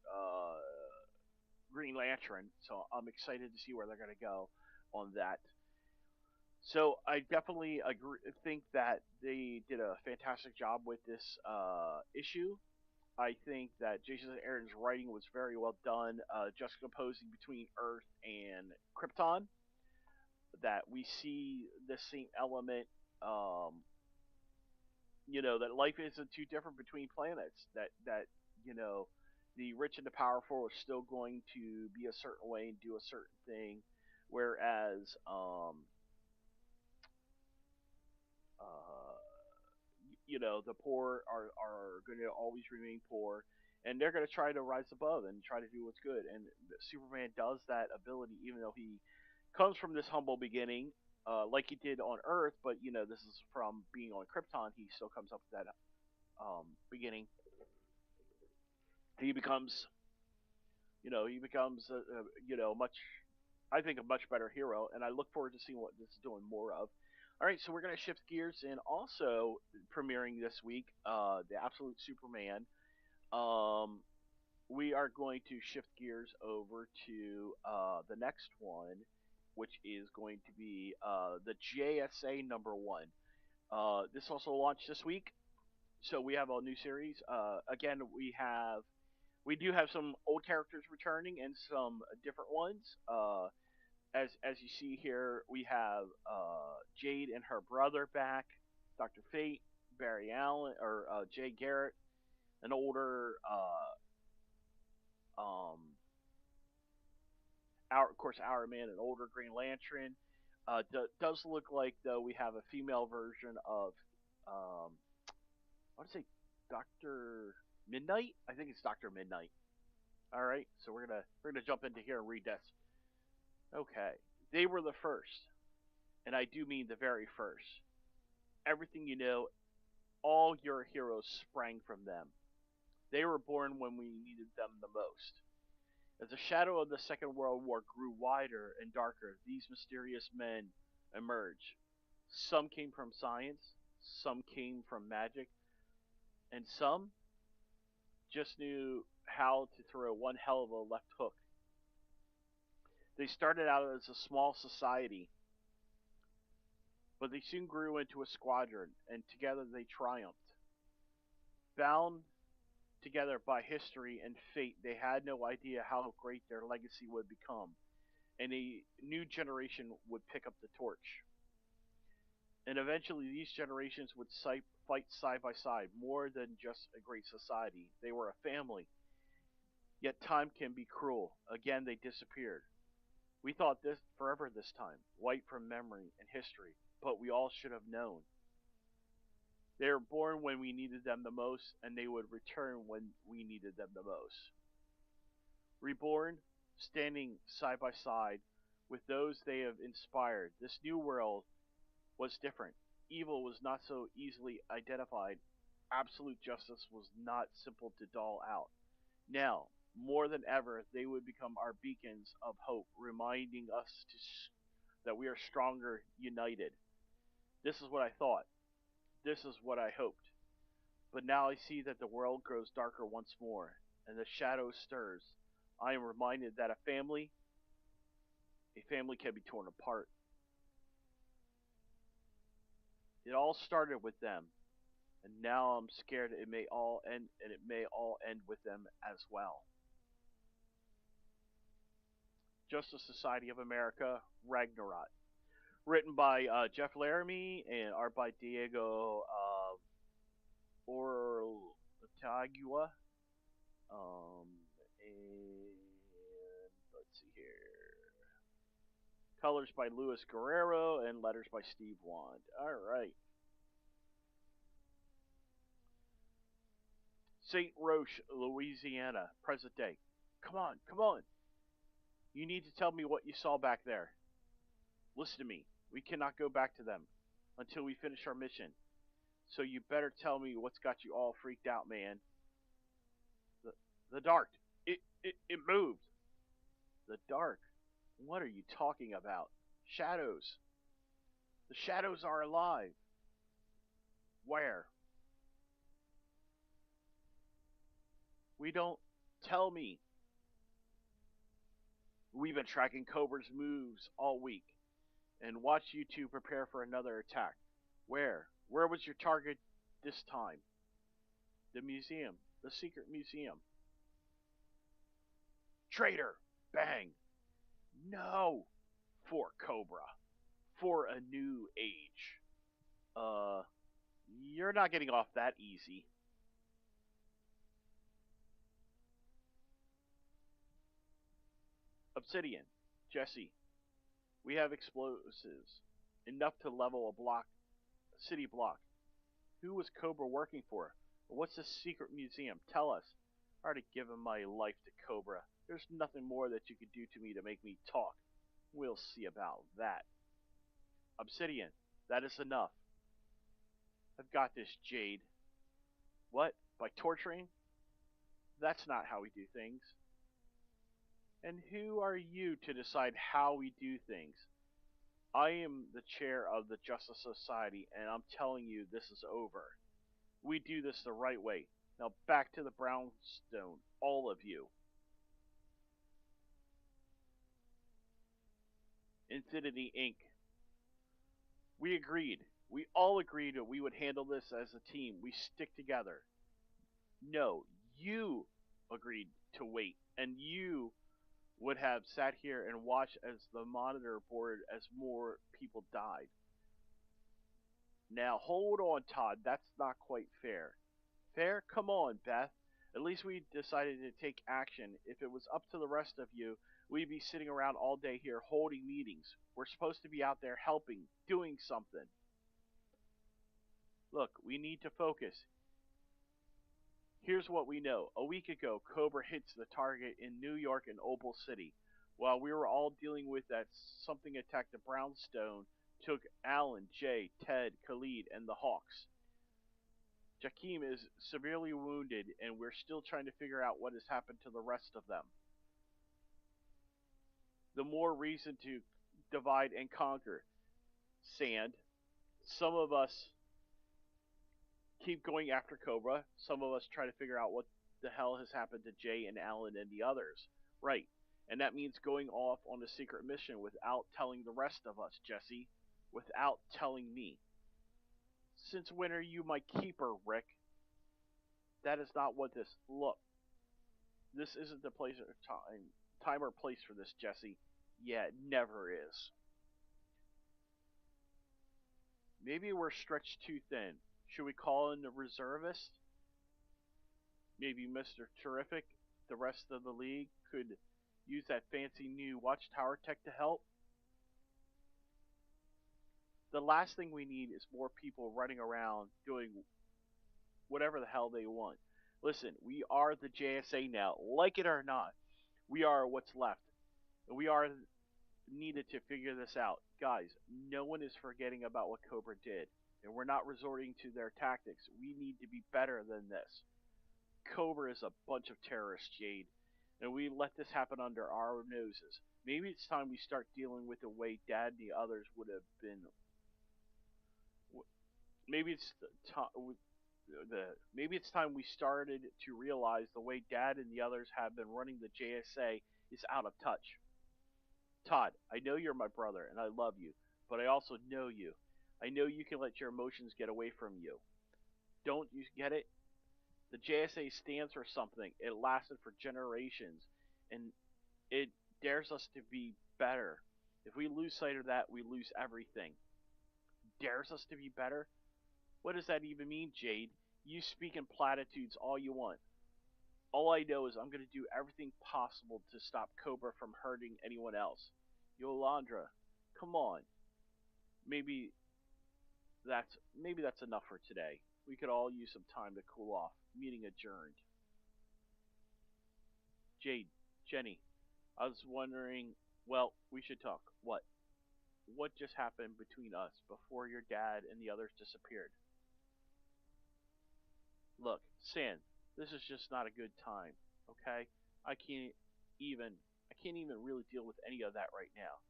Green Lantern. So I'm excited to see where they're going to go on that. So I definitely think that they did a fantastic job with this issue. I think that Jason Aaron's writing was very well done, juxtaposing between Earth and Krypton. That we see the same element, um, that life isn't too different between planets. That you know, the rich and the powerful are still going to be a certain way and do a certain thing, whereas uh, the poor are going to always remain poor, and they're going to try to rise above and try to do what's good. And Superman does that ability, even though he comes from this humble beginning, like he did on Earth. But this is from being on Krypton. He still comes up with that beginning. He becomes, much, I think, a much better hero, and I look forward to seeing what this is doing more of. All right, so we're going to shift gears, and also premiering this week, the Absolute Superman. Um, we are going to shift gears over to the next one, which is going to be the JSA #1. This also launched this week, so we have a new series. Again, we do have some old characters returning and some different ones. As you see here, we have Jade and her brother back, Doctor Fate, Barry Allen, or Jay Garrett, an older, of course, Our Man, an older Green Lantern. Does look like, though, we have a female version of, um, I want to say Doctor Midnight. I think it's Doctor Midnight. All right, so we're gonna jump into here and read this. Okay, they were the first, and I do mean the very first. Everything you know, All your heroes sprang from them. They were born when we needed them the most. As the shadow of the Second World War grew wider and darker, these mysterious men emerged. Some came from science, some came from magic, and some just knew how to throw one hell of a left hook. They started out as a small society, but they soon grew into a squadron, and together they triumphed. Bound together by history and fate, they had no idea how great their legacy would become, and a new generation would pick up the torch. And eventually, these generations would fight side by side, more than just a great society. They were a family. Yet time can be cruel. Again, they disappeared. We thought this forever this time, wiped from memory and history, but we all should have known. They were born when we needed them the most, and they would return when we needed them the most. Reborn, standing side by side with those they have inspired, this new world was different. Evil was not so easily identified. Absolute justice was not simple to doll out. Now, more than ever, they would become our beacons of hope, reminding us that we are stronger united. This is what I thought. This is what I hoped. But now I see that the world grows darker once more, and the shadow stirs. I am reminded that a family can be torn apart. It all started with them, and now I'm scared it may all end, and it may all end with them as well. Justice Society of America, Ragnarok, written by Jeff Laramie and art by Diego Ortagua. And let's see here. Colors by Luis Guerrero and letters by Steve Wand. All right. St. Roche, Louisiana, present day. Come on, come on. You need to tell me what you saw back there. Listen to me. We cannot go back to them until we finish our mission. So you better tell me what's got you all freaked out, man. The, the dark. It moved. The dark. What are you talking about? Shadows. The shadows are alive. Where? We don't tell me. We've been tracking Cobra's moves all week and watched you two prepare for another attack. Where? Where was your target this time? The museum. The secret museum. Traitor! Bang! No! For Cobra. For a new age. Uh, you're not getting off that easy. Obsidian. Jesse. We have explosives. Enough to level a city block. Who was Cobra working for? What's this secret museum? Tell us. I already given my life to Cobra. There's nothing more that you could do to me to make me talk. We'll see about that. Obsidian. That is enough. I've got this, Jade. What? By torturing? That's not how we do things. And who are you to decide how we do things? I am the chair of the Justice Society, and I'm telling you this is over. We do this the right way. Now back to the brownstone, all of you. Infinity Inc. We agreed. We all agreed that we would handle this as a team. We stick together. No, you agreed to wait, and you would have sat here and watched as the monitor board as more people died. Now hold on, Todd. That's not quite fair. Fair? Come on, Beth. At least we decided to take action. If it was up to the rest of you, we'd be sitting around all day here holding meetings. We're supposed to be out there helping, doing something. Look, we need to focus. Here's what we know. A week ago, Cobra hits the target in New York and Opal City. While we were all dealing with that, something attacked the Brownstone, took Alan, Jay, Ted, Khalid, and the Hawks. Jakeem is severely wounded, and we're still trying to figure out what has happened to the rest of them. The more reason to divide and conquer. Sand. Some of us keep going after Cobra. Some of us try to figure out what the hell has happened to Jay and Alan and the others. Right. And that means going off on a secret mission without telling the rest of us, Jesse. Without telling me. Since when are you my keeper, Rick? That is not what this. Look, this isn't the place or time or place for this, Jesse. Yeah, it never is. Maybe we're stretched too thin. Should we call in the reservist? Maybe Mr. Terrific, the rest of the league, could use that fancy new watchtower tech to help? The last thing we need is more people running around doing whatever the hell they want. Listen, we are the JSA now, like it or not. We are what's left. We are needed to figure this out. Guys, no one is forgetting about what Cobra did, and we're not resorting to their tactics. We need to be better than this. Cobra is a bunch of terrorists, Jade, and we let this happen under our noses. Maybe it's time we start dealing with the way Dad and the others would have been. Maybe it's maybe it's time we started to realize the way Dad and the others have been running the JSA is out of touch. Todd, I know you're my brother and I love you, but I also know you. I know you can let your emotions get away from you. Don't you get it? The JSA stands for something. It lasted for generations, and it dares us to be better. If we lose sight of that, we lose everything. Dares us to be better? What does that even mean, Jade? You speak in platitudes all you want. All I know is I'm going to do everything possible to stop Cobra from hurting anyone else. Yolandra, come on. Maybe maybe that's enough for today. We could all use some time to cool off. Meeting adjourned. Jade, Jenny, I was wondering. Well, we should talk. What? What just happened between us before your dad and the others disappeared? Look, San, this is just not a good time. Okay? I can't even I can't even really deal with any of that right now.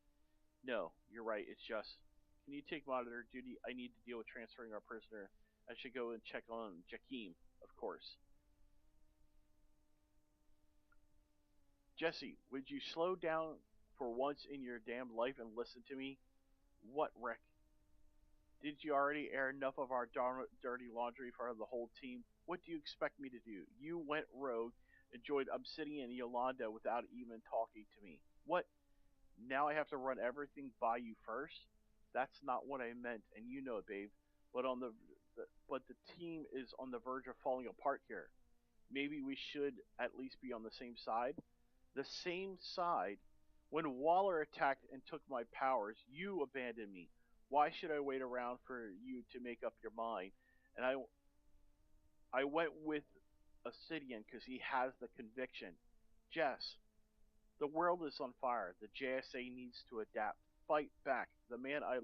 No, you're right. It's just. Can you take monitor duty? I need to deal with transferring our prisoner. I should go and check on Jakeem, of course. Jesse, would you slow down for once in your damned life and listen to me? What, Rick? Did you already air enough of our dirty laundry for the whole team? What do you expect me to do? You went rogue and joined Obsidian and Yolanda without even talking to me. What? Now I have to run everything by you first? That's not what I meant, and you know it, babe. But but the team is on the verge of falling apart here. Maybe we should at least be on the same side. The same side? When Waller attacked and took my powers, you abandoned me. Why should I wait around for you to make up your mind? And I went with Obsidian because he has the conviction. Jess, the world is on fire. The JSA needs to adapt. Fight back. The man I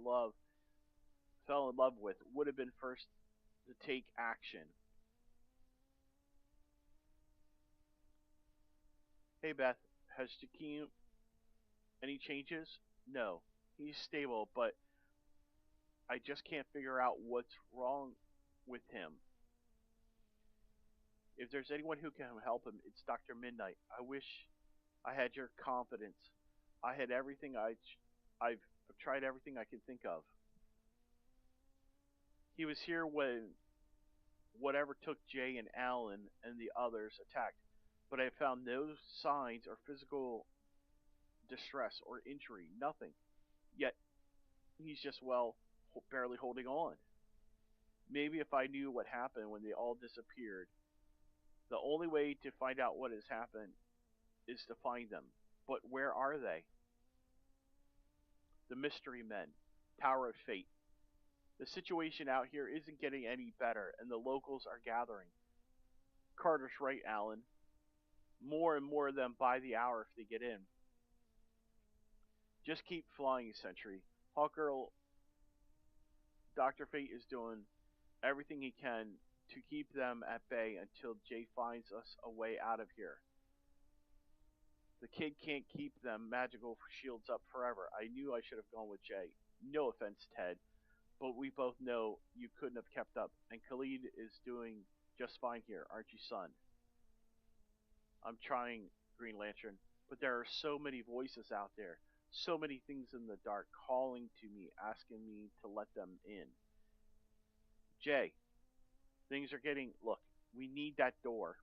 fell in love with, would have been first to take action. Hey Beth, has Jakeem any changes? No. He's stable, but I just can't figure out what's wrong with him. If there's anyone who can help him, it's Dr. Midnight. I wish I had your confidence. I had everything I've tried everything I can think of. He was here when whatever took Jay and Alan and the others attacked, but I found no signs or physical distress or injury, nothing. Yet he's just barely holding on. Maybe if I knew what happened when they all disappeared, the only way to find out what has happened is to find them. But where are they? The mystery men. Tower of Fate. The situation out here isn't getting any better, and the locals are gathering. Carter's right, Alan. More and more of them by the hour if they get in. Just keep flying, Sentry. Hawkgirl, Dr. Fate is doing everything he can to keep them at bay until Jay finds us a way out of here. The kid can't keep them magical shields up forever. I knew I should have gone with Jay. No offense, Ted, but we both know you couldn't have kept up, and Khalid is doing just fine here, aren't you, son? I'm trying, Green Lantern, but there are so many voices out there, so many things in the dark calling to me, asking me to let them in. Jay, things are getting. Look, we need that door.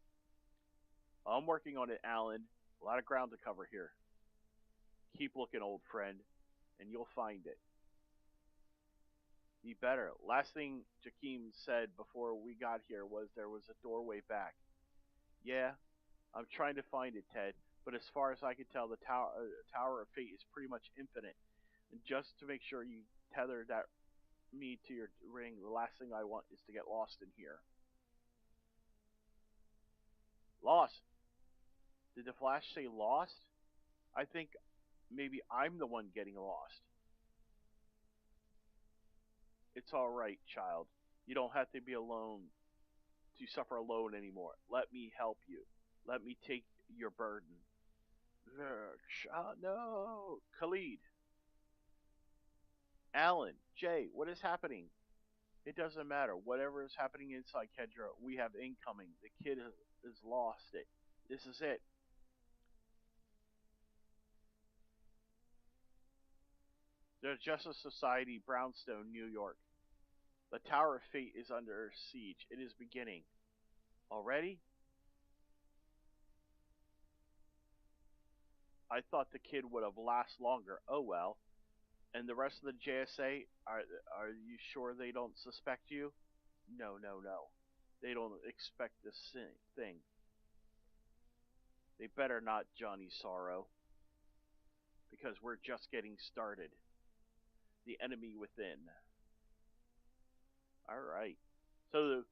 I'm working on it, Alan. A lot of ground to cover here. Keep looking, old friend, and you'll find it. You better. Last thing Jakeem said before we got here was there was a doorway back. Yeah, I'm trying to find it, Ted, but as far as I can tell, the Tower of Fate is pretty much infinite. And just to make sure you tether that me to your ring, the last thing I want is to get lost in here. Lost? Did the Flash say lost? I think maybe I'm the one getting lost. It's all right, child. You don't have to be alone to suffer alone anymore. Let me help you. Let me take your burden. No, Khalid, Alan, Jay, what is happening? It doesn't matter. Whatever is happening inside Kendra, we have incoming. The kid has lost it. This is it. The Justice Society, Brownstone, New York. The Tower of Fate is under siege. It is beginning. Already? I thought the kid would have lasted longer. Oh well. And the rest of the JSA, are you sure they don't suspect you? No, no, no. They don't expect this thing. They better not, Johnny Sorrow. Because we're just getting started. The enemy within. Alright. So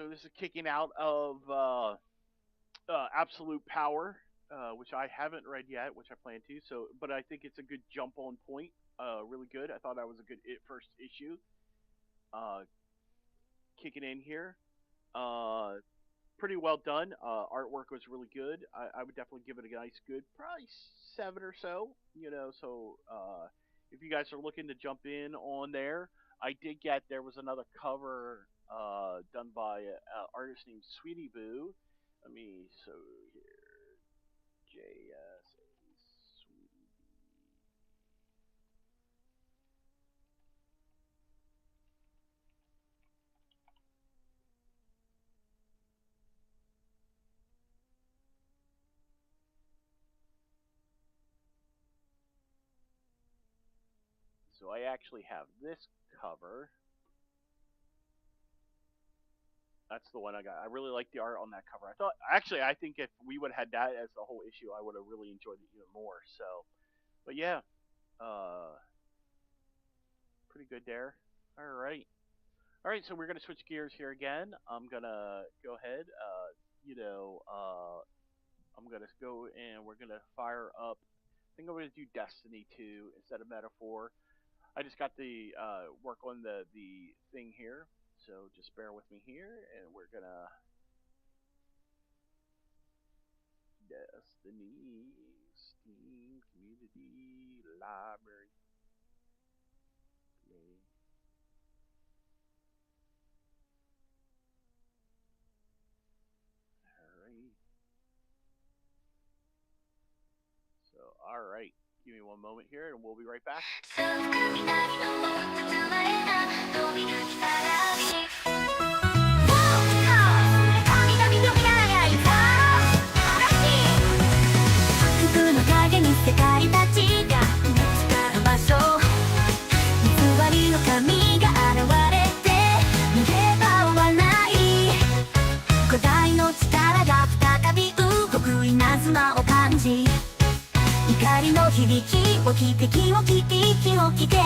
this is kicking out of Absolute Power, which I haven't read yet, which I plan to. But I think it's a good jump on point. Really good. I thought that was a good first issue. Kicking in here. Pretty well done. Artwork was really good. I would definitely give it a nice good, probably 7 or so. If you guys are looking to jump in on there, there was another cover done by an artist named Sweetie Boo. Here, JSA Sweetie. So I actually have this cover. That's the one I got. I really like the art on that cover. I think if we would have had that as the whole issue, I would have really enjoyed it even more. But yeah, pretty good there. All right. So we're gonna switch gears here again. I'm gonna go ahead. I'm gonna go and we're gonna fire up. I think I'm gonna do Destiny 2 instead of Metaphor. I just got the work on the thing here, so just bear with me here, and we're gonna Destiny, Steam, Community, Library, Play. Alright. Give me one moment here and we'll be right back.光の響きを聞いて気を聞いて息を聞け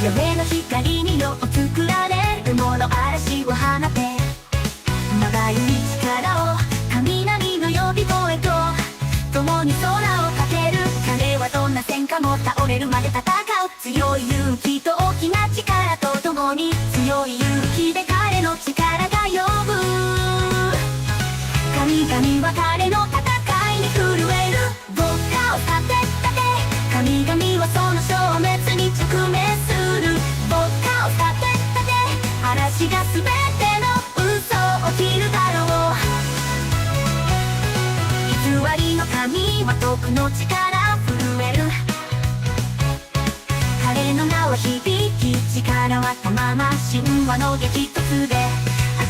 夢の光によって作られるもの嵐を放てまばゆい力を雷の呼び声と共に空をかける彼はどんな戦火も倒れるまで戦う強い勇気と大きな力と共にったまま神話の激突で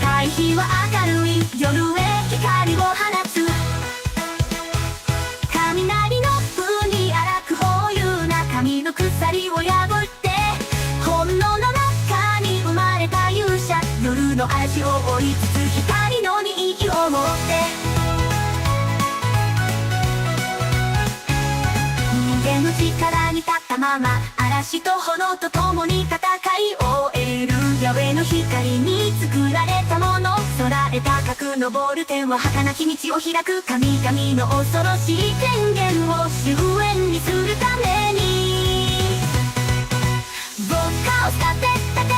赤い日は明るい夜へ光を放つ雷の風に荒く放遊な神の鎖を破って本能の中に生まれた勇者夜の味を追いつつ光の意義を持って人間の力に立ったまま嵐と炎と共に戦い終えるヤウェの光に作られたもの空へ高く昇る天は儚き道を開く神々の恐ろしい権限を終焉にするために牧歌を立て立て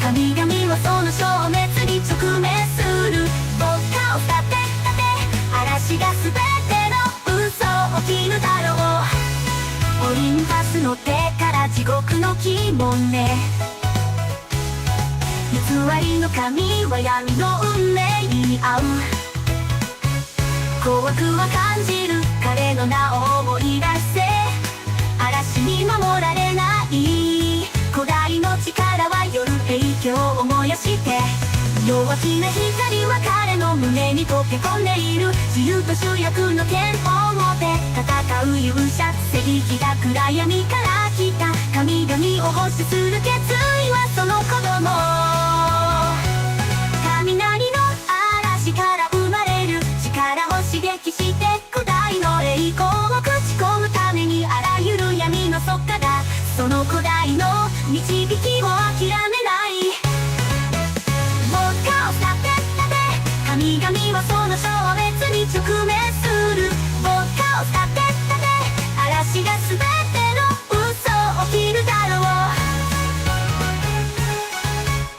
神々はその消滅に直面する牧歌を立て立て嵐が全ての嘘を切るだろうオリンパスの手から地獄の鬼門ね偽りの神は闇の運命に合う怖くは感じる彼の名を思い出せ嵐に守られない古代の力は夜影響を燃やして弱気な光は彼の胸に溶け込んでいる自由と主役の剣を持って戦う勇者正義が暗闇から来た神々を保守する決意はその子供雷の嵐から生まれる力を刺激して古代の栄光を口込むためにあらゆる闇の底からその古代の導きを諦めない牧歌を立て立て神々はその消滅に直面する牧歌を立て立て嵐が全ての嘘を切るだろう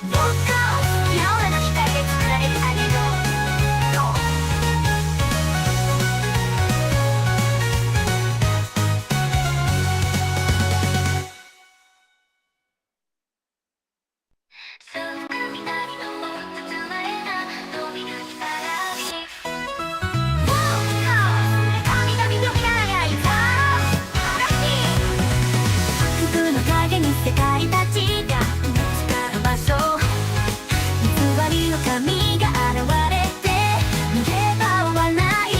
牧歌を柔らな光で作られる影の世界たちが使う場所偽りの神が現れて逃げ場はない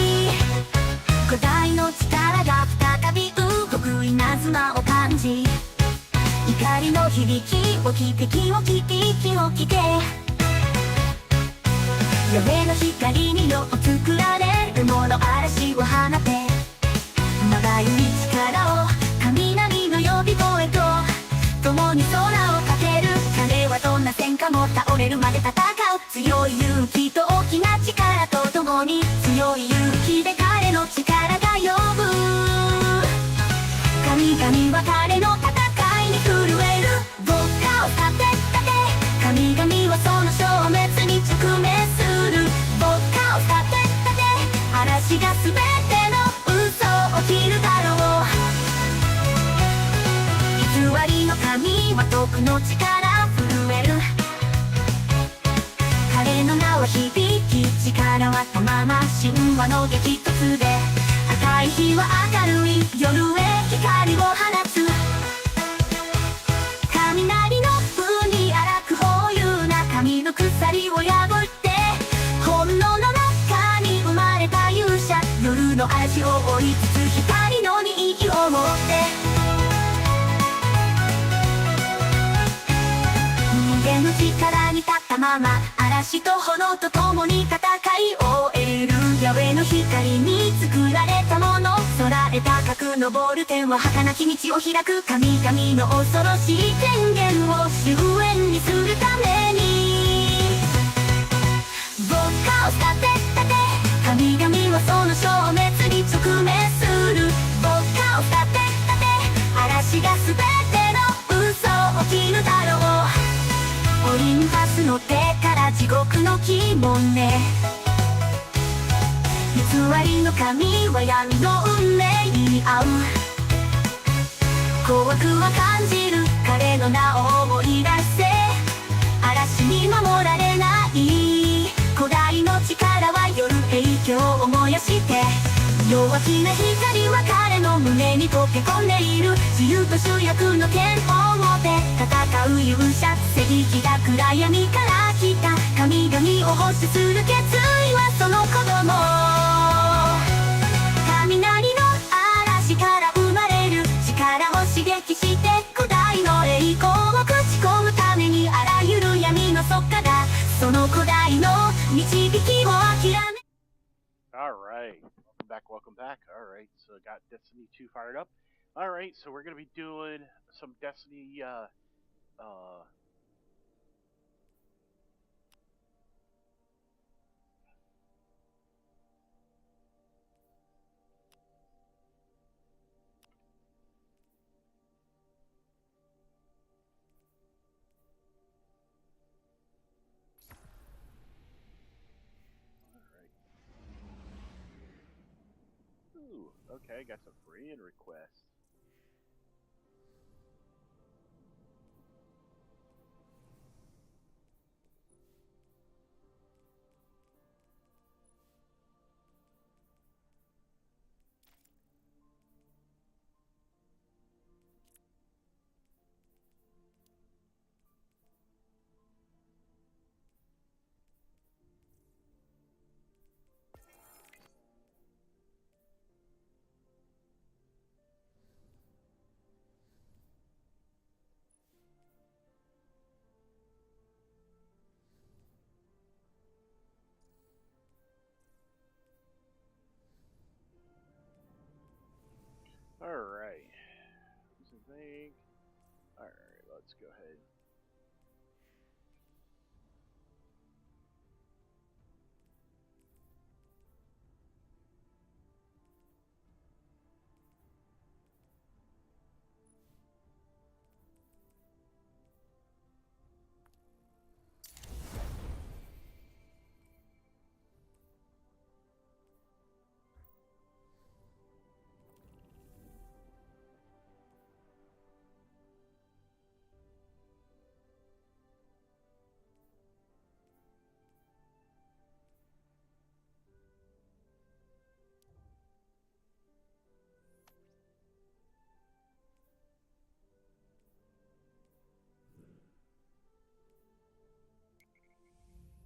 古代の力が再び動く稲妻を感じ怒りの響きを聞け気を聞き息を聞けヤウェの光によって作られるもの嵐を放てまばゆい力を神々の呼び声と共に空をかける彼はどんな戦火も倒れるまで戦う強い勇気と大きな力と共に強い勇気で彼の力が呼ぶ神々は彼の戦いに震える牧歌を立て立て神々はその消滅に直面する牧歌を立て立て嵐が全ての嘘を切るだろう偽りの神は徳の力震える彼の名は響き力はたまま神話の激突で赤い日は明るい夜へ光を放つ雷の風に荒く放遊な神の鎖を破って本能の中に生まれた勇者夜の味を追いつつ光の意義を持って人間の力に立ったまま嵐と炎と共に戦い終えるヤウェの光に作られたもの空へ高く昇る天は儚き道を開く神々の恐ろしい権限を終焉にするために牧歌を立て立て神々はその消滅に直面する牧歌を立て立て嵐が全ての嘘を切るだろうオリンパスの手から地獄の鬼門ね偽りの神は闇の運命に合う怖くは感じる彼の名を思い出せ嵐に守られない古代の力は夜影響を燃やして弱気な光は彼の胸に溶け込んでいる自由と主役の剣を持って戦う勇者正義が暗闇から来た神々を保守する決意はその子供雷の嵐から生まれる力を刺激して古代の栄光を口込むためにあらゆる闇の底からその古代の導きを諦め Alright, welcome back. Alright, so got Destiny 2 fired up. Alright, so we're going to be doing some Destiny, Ooh, okay, got some friend requests. Alright, alright, let's go ahead.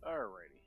Alrighty.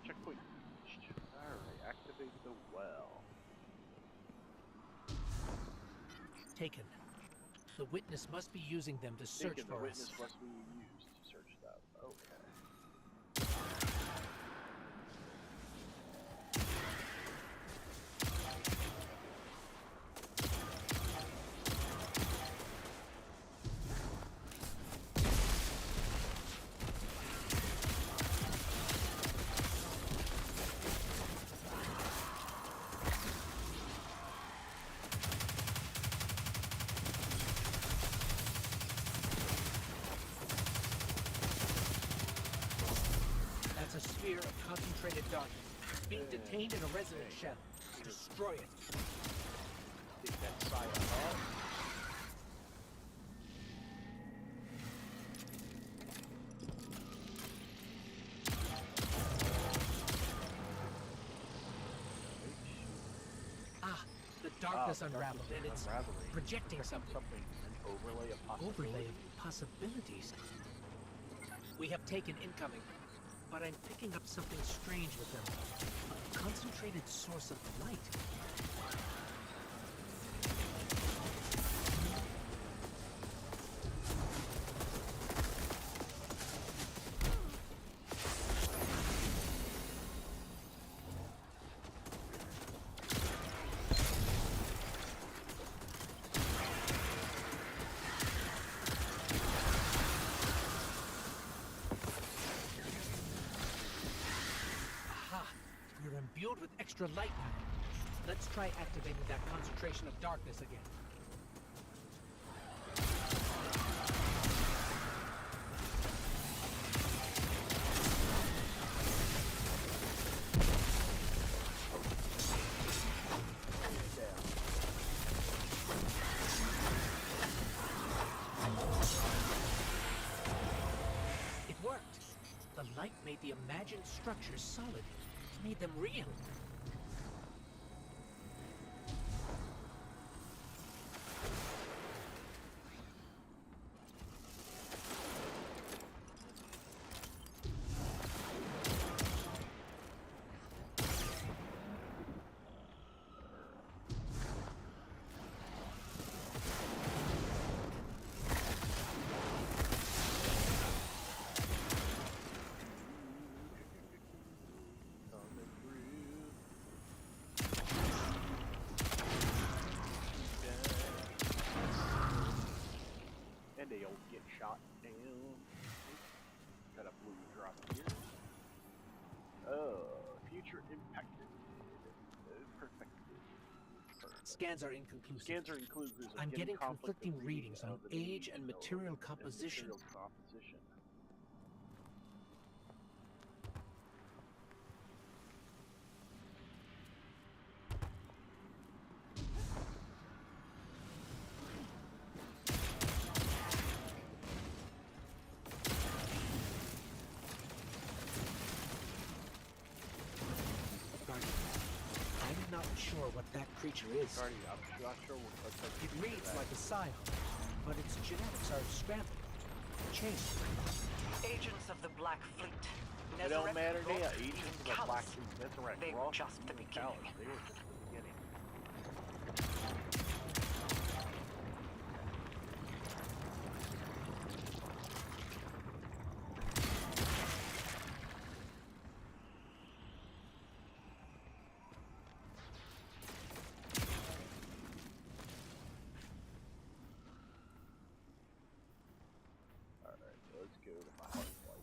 Checkpoint reached. Alright, activate the well. Taken. The witness must be using them to search The for witness us. must be used to search them. Okay. That's a sphere of concentrated darkness. Being detained in a resonant shell. Destroy it. Take that side off. Ah, the darkness unraveled and it's unraveling. projecting An something. overlay of possibilities. Overlay of possibilities. We have taken incoming, but I'm picking up something strange with them. A concentrated source of light. extra light now. Let's try activating that concentration of darkness again. It worked. The light made the imagined structures solid, made them real. And they'll get shot down. Got a blue drop here. Future impacted. Perfected. Scans are inconclusive. Scans are inclusive. I'm getting conflicting conflicting readings on of the age and needs material of- composition. and material composition. Guardian, I'm not sure what that creature is. Guardian, I'm not sure what type It of reads that like a scion, but its genetics are scrambled, changed. Agents of the Black Fleet. It don't Nezareth, matter now. Roth, Agents and of the Black Callus. Fleet, that's right. They were Roth just the and beginning. Callus, they were just the beginning. Alright, let's go to my heart flight.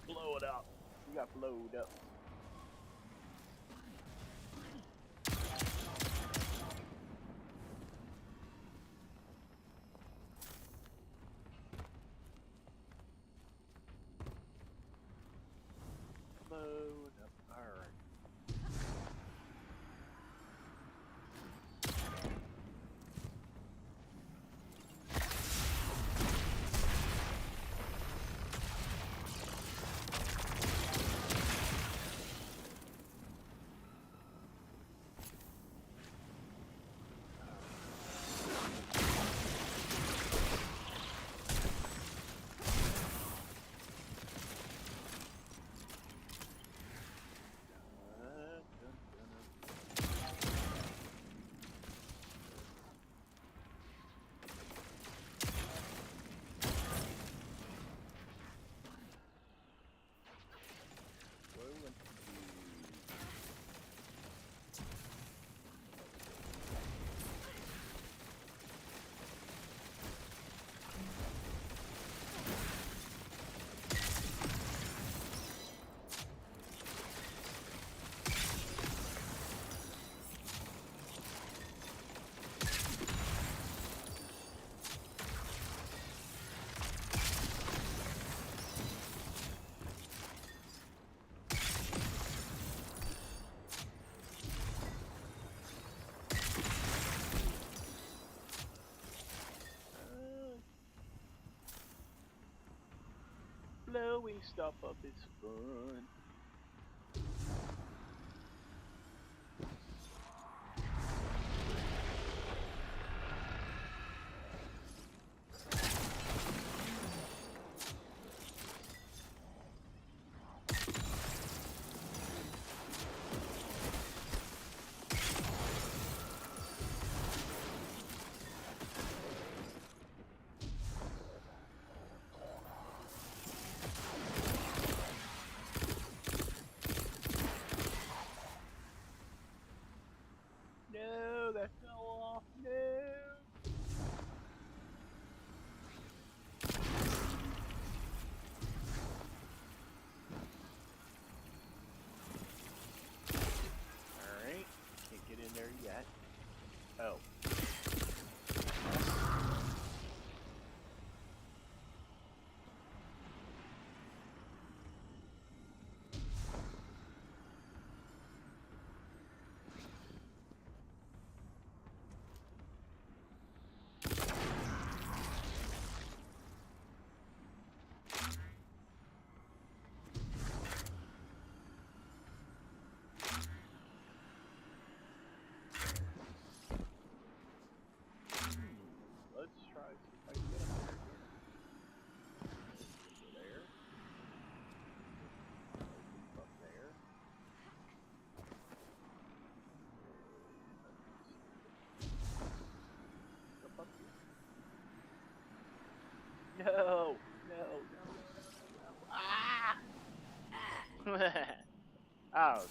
Blow it up. You got blowed up. Blowed up. Alright. Blowing stuff up is fun.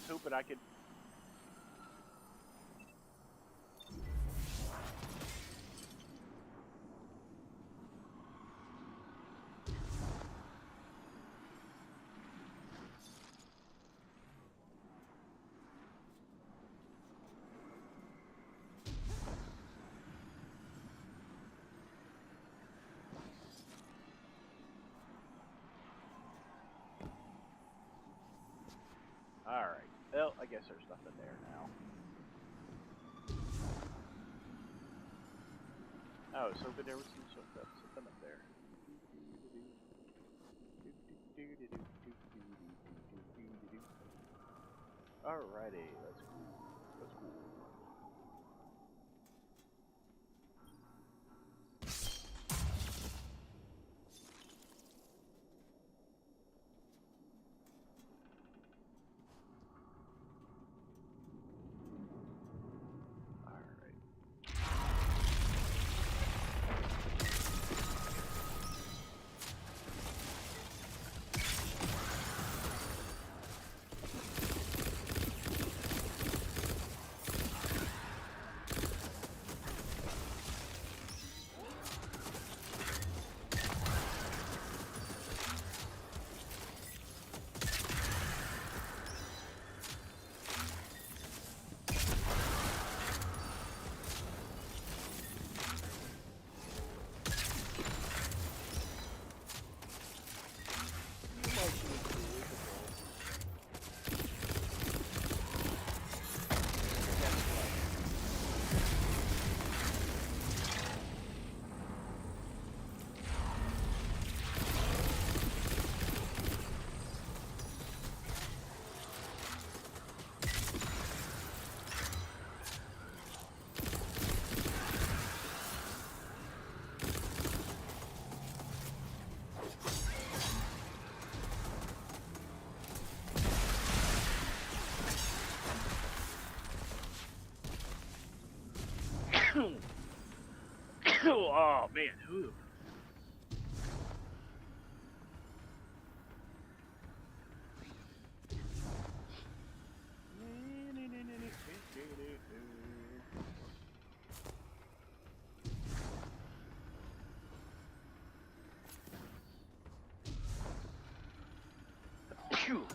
was hoping I could. Alright. Well, I guess there's nothing there now. I was hoping there was something up there. Alrighty, let's go. Let's go. Oh man, ooh. Phew.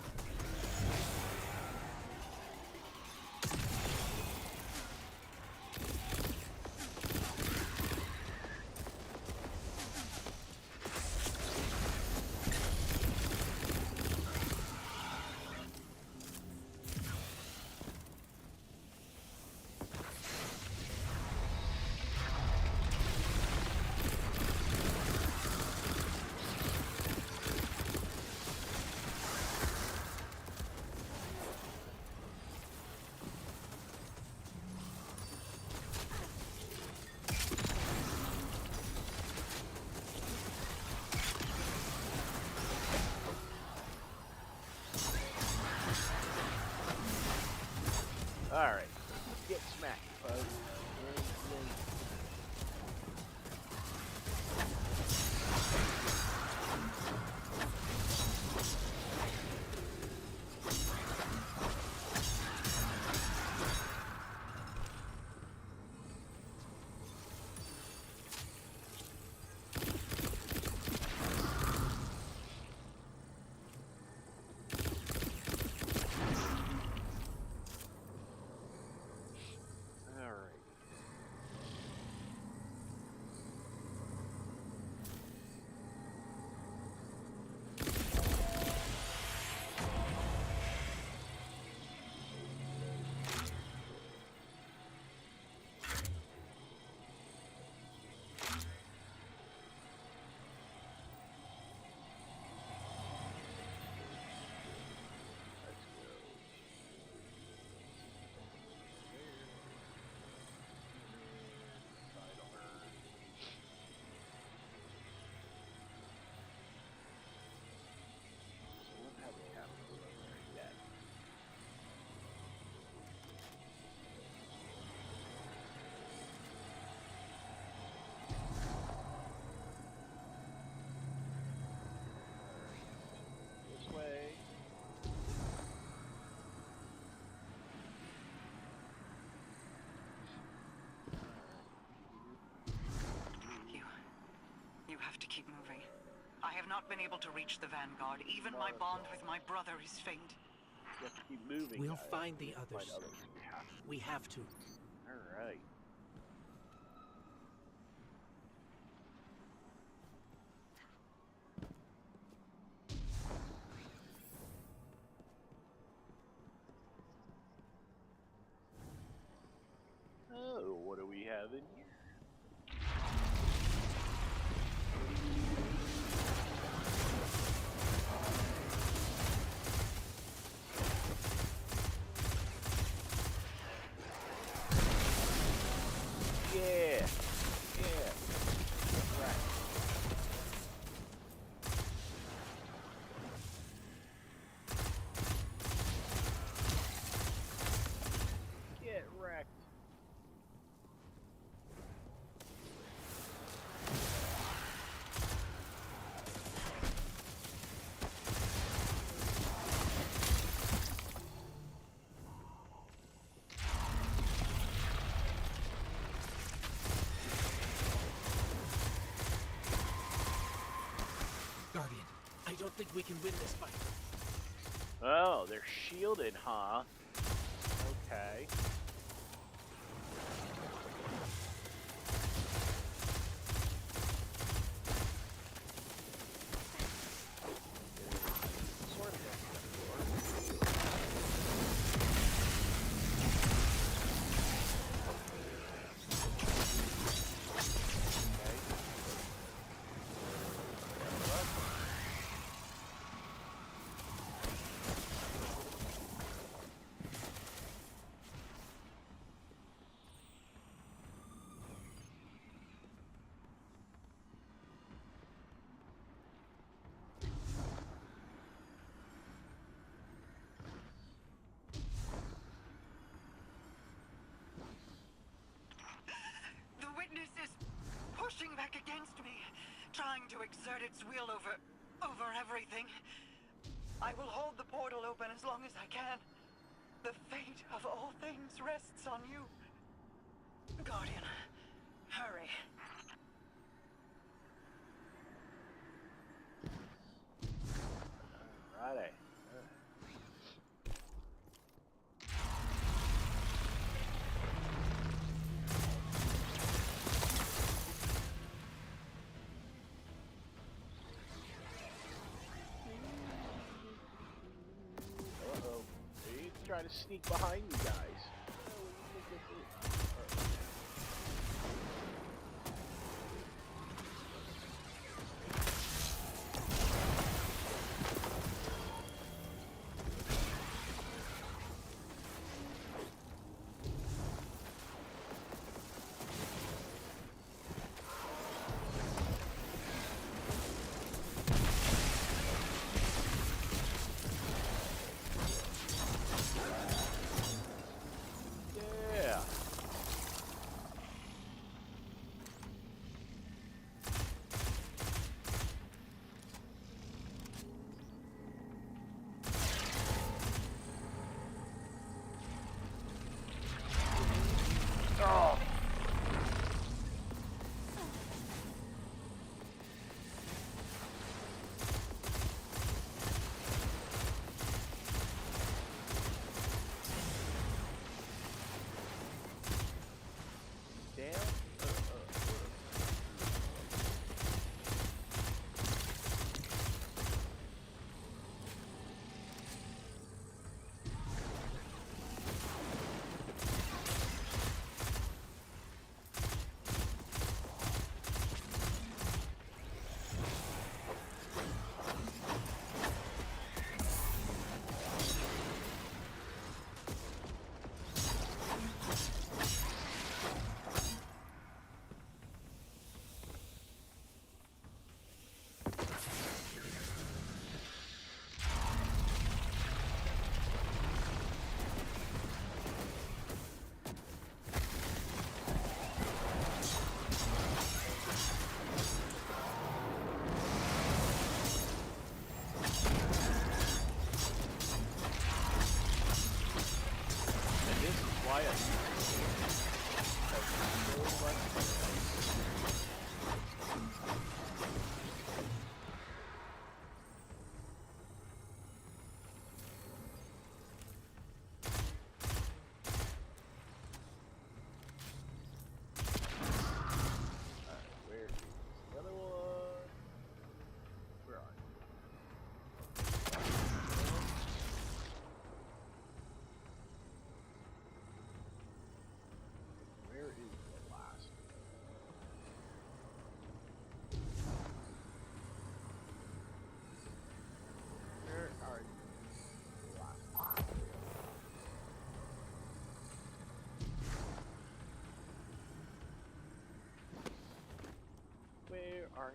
have not been able to reach the Vanguard. Even my bond with my brother is faint. You have to keep moving. We'll guys. find the We have to others. find others. We have to. All right. Oh, what do we have in here? Yeah. Yeah. Right. Get wrecked. Guardian, I don't think we can win this fight. Oh, they're shielded, huh? Okay. Sort The witness is pushing back against me, trying to exert its will over everything. I will hold the portal open as long as I can. The fate of all things rests on you. Guardian, hurry. Alrighty. Uh-oh. He's trying to sneak behind you guys. Oh, what do you think this is? Alright.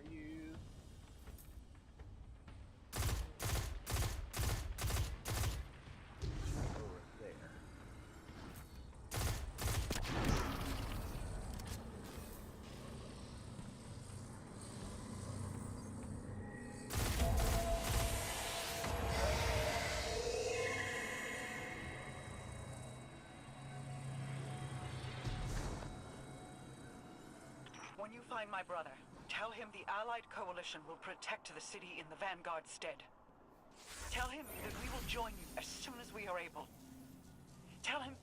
are you? Over there. When you find my brother, tell him the Allied Coalition will protect the city in the Vanguard's stead. Tell him that we will join you as soon as we are able. Tell him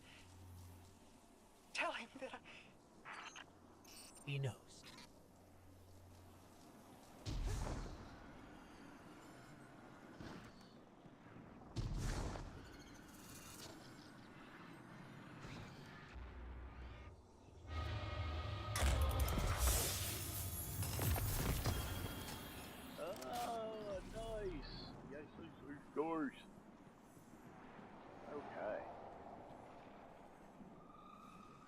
that He knows. Oh, nice. Yes, there's doors. Okay.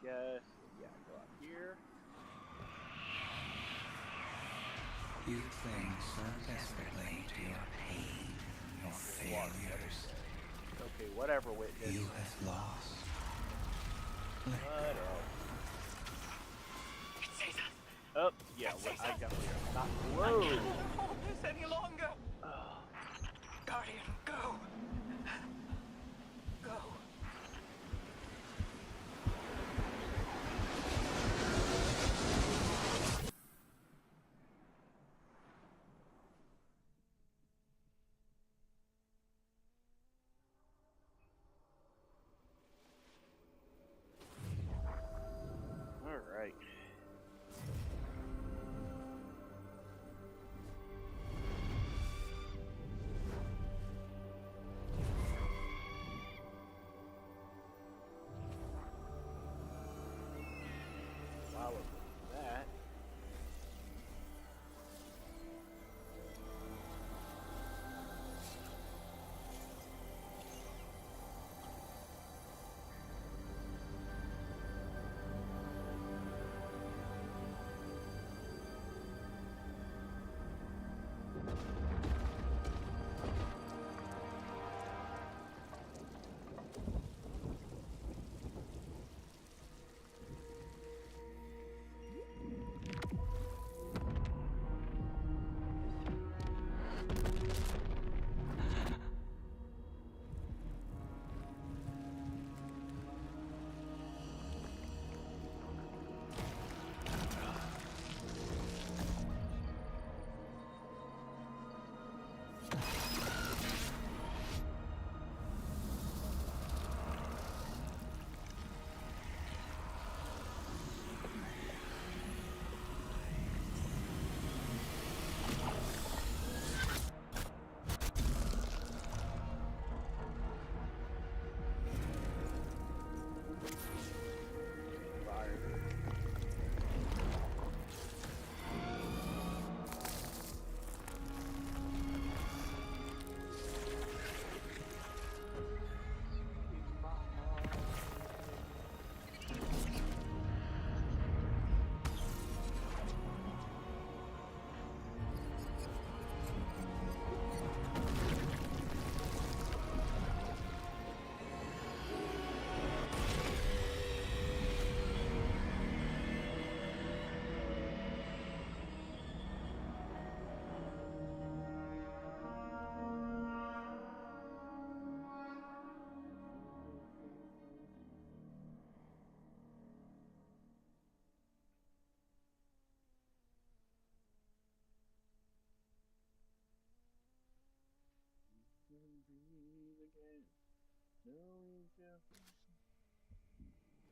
Guess, yeah, go out here. You cling so desperately to your pain, your failures. Okay, whatever, witness. You have lost. Whatever. it saves us. Oh, yeah, I definitely am not. Whoa! I cannot hold this any longer. Oh, Guardian, go. Go. all right. Wow, look at that.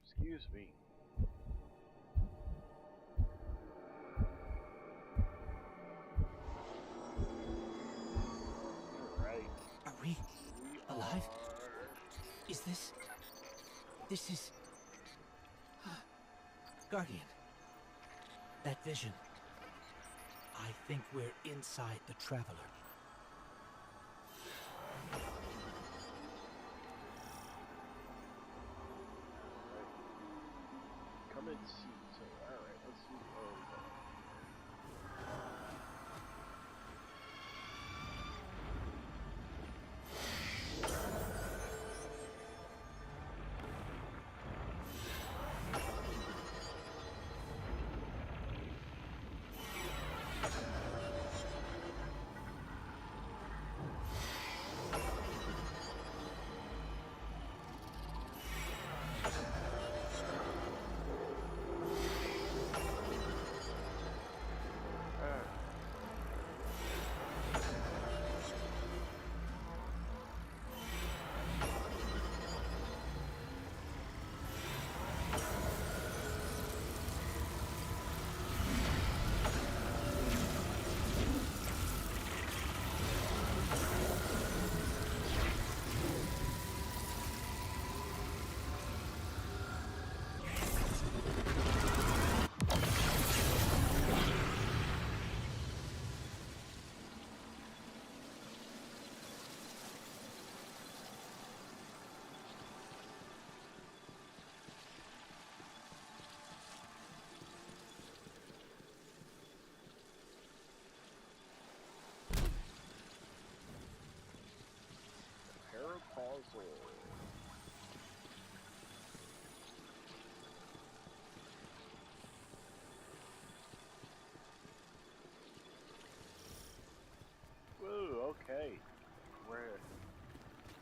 Excuse me. Alright. Are we We alive? are... Is this... This is... Guardian. That vision. I think we're inside the Traveler. Come and see. So, alright, let's see. Oh, puzzle. Whoa, okay. We're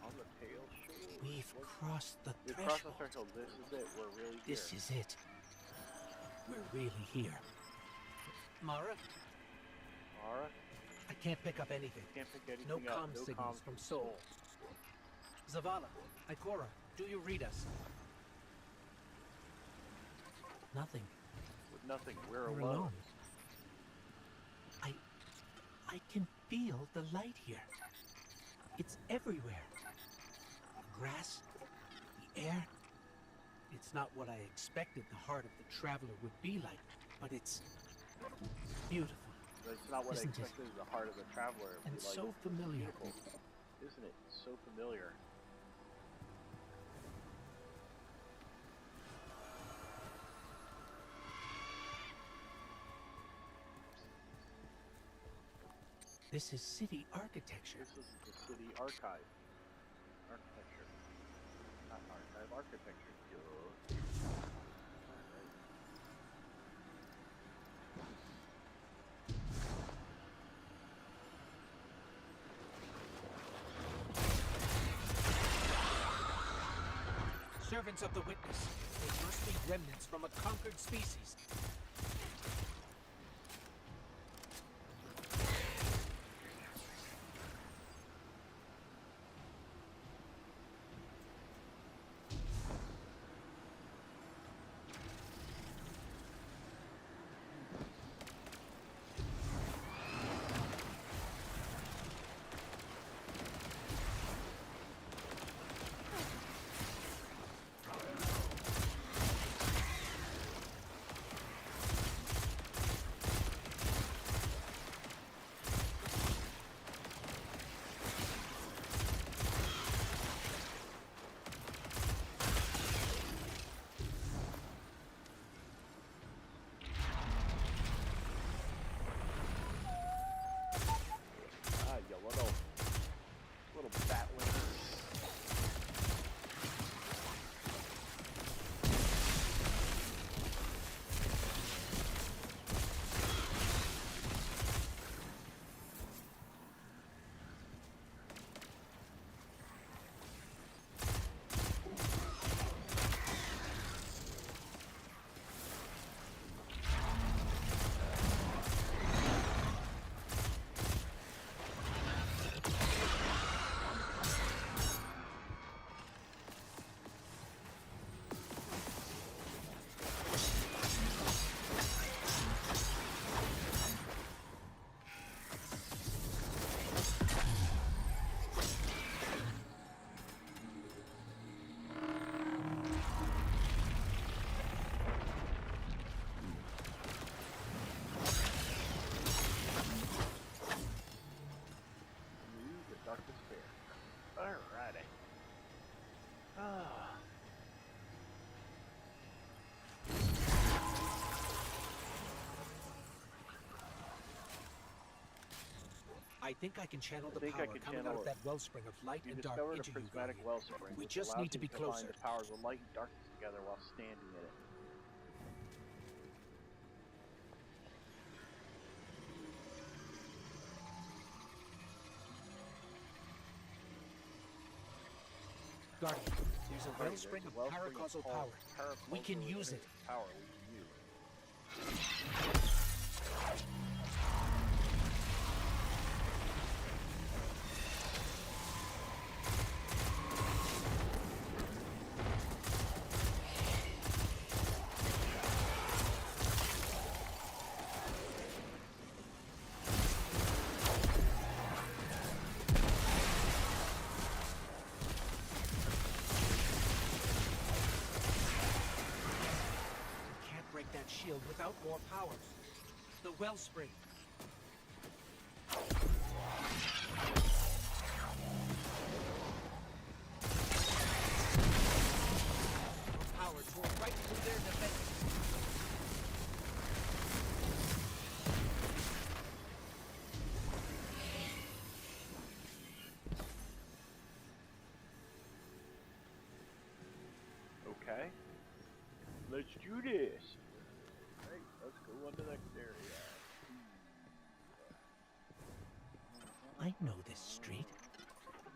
on the pale shore. We've crossed the We've crossed the threshold. threshold. This is it. We're really here. This is it. We're really here. Mara, Mara, I can't pick up anything. can't pick anything No up. comm signals from Seoul. Zavala, Ikora, do you read us? Nothing. With nothing, we're We're alone. alone. I can feel the light here. It's everywhere. The grass, the air. It's not what I expected the heart of the traveler would be like, but it's beautiful. But it's not what Isn't I it? expected the heart of the traveler would And be like. so familiar. Beautiful. Isn't it? So familiar. This is city architecture. This is the city archive. Architecture. Not archive, architecture. Duh. Alright. Servants of the witness. They must be remnants from a conquered species. Ah, you little bat wings. The darkest fair. Alrighty. Ah. I think I can channel the think I power can coming out channel of that wellspring of light You and dark discovered a into you, prismatic Guardian. wellspring. We which just allows need to you be combine closer. the powers of light and darkness together while standing in it. Guardian, there's a Guardian, wellspring there's of a wellspring paracausal called power. We can paracausal use it. Power we can use. We can't break that shield without more power. The wellspring. Our power tore right through their defenses. Okay. Let's do this. Alright, let's go on to the next area. I know this street.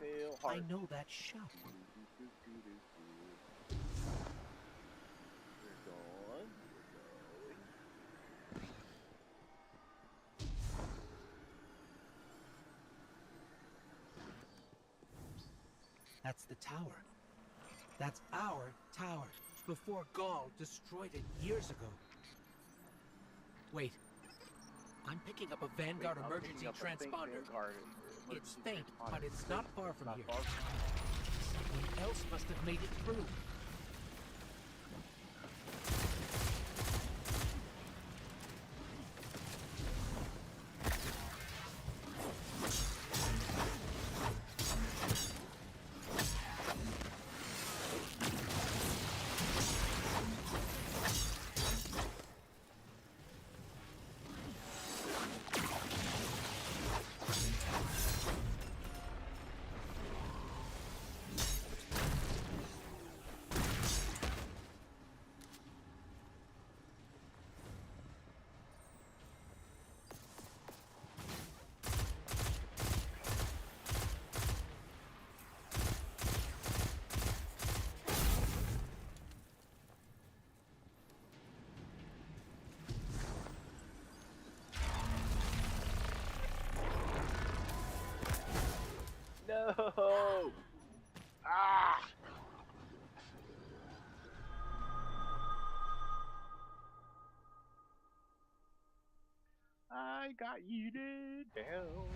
Pale I heart. know that shop. We're going. That's the tower. That's our tower. Before Gaul destroyed it years ago. Wait. I'm picking up a Vanguard emergency transponder. It's faint, but it's not far from here. Someone else must have made it through. No! Ah! I got yeeted down.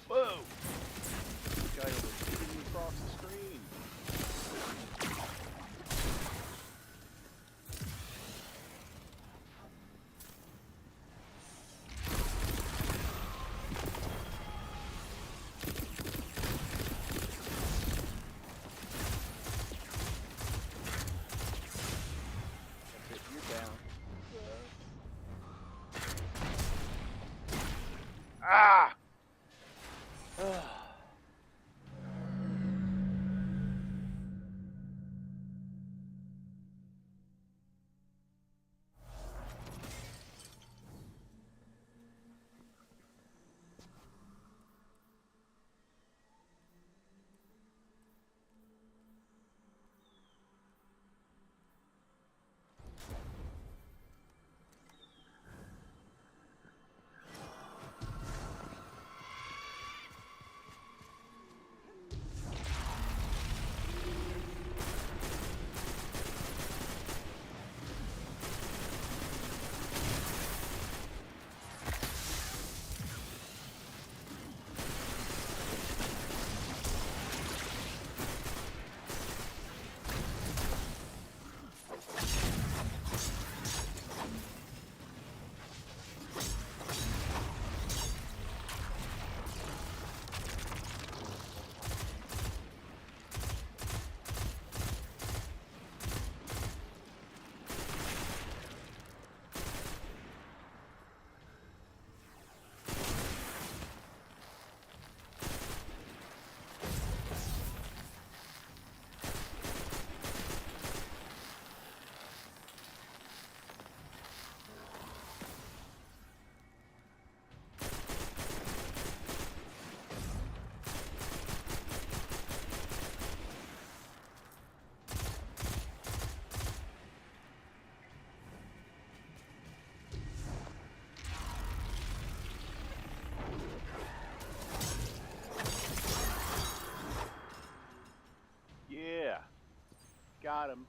Whoa! This guy was shooting me across the screen. That's it, you're down. Ah! Yeah. Got him.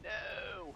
No!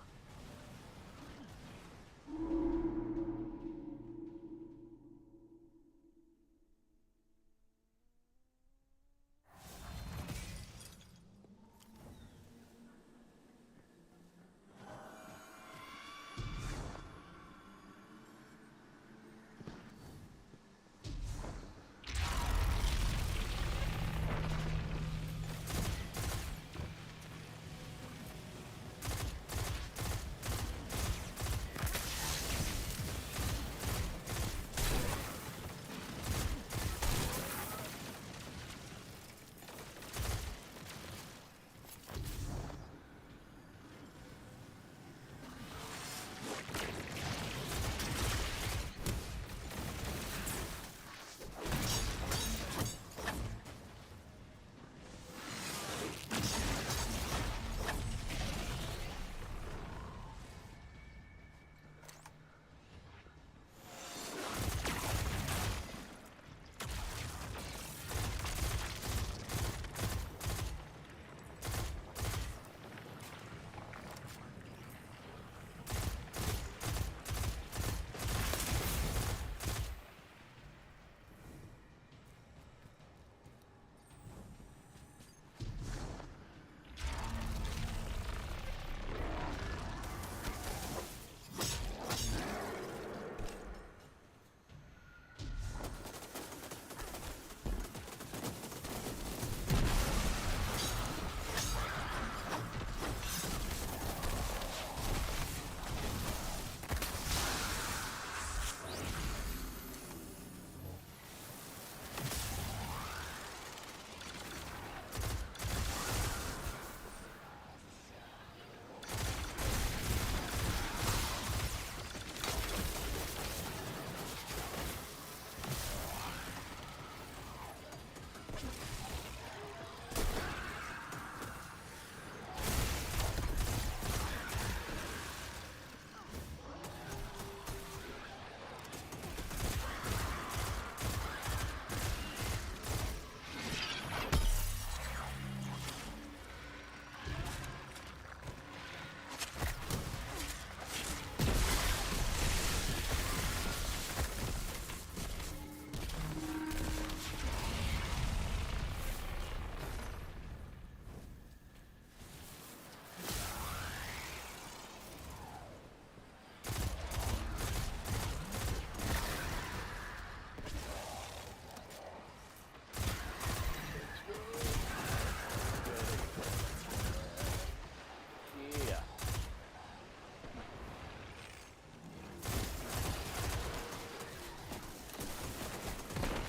Yeah.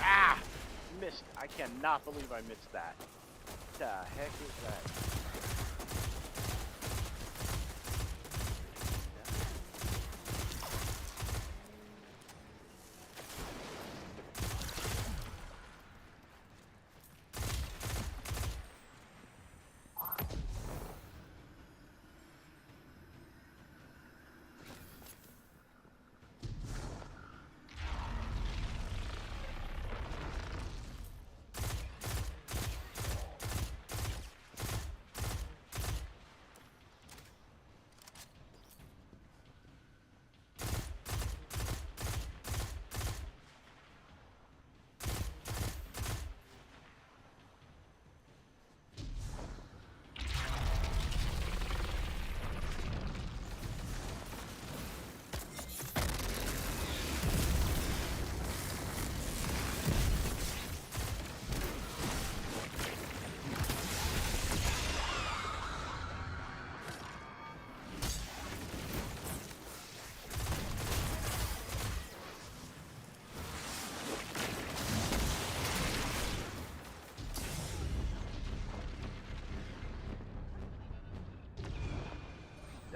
Ah! Missed. I cannot believe I missed that. The heck is that?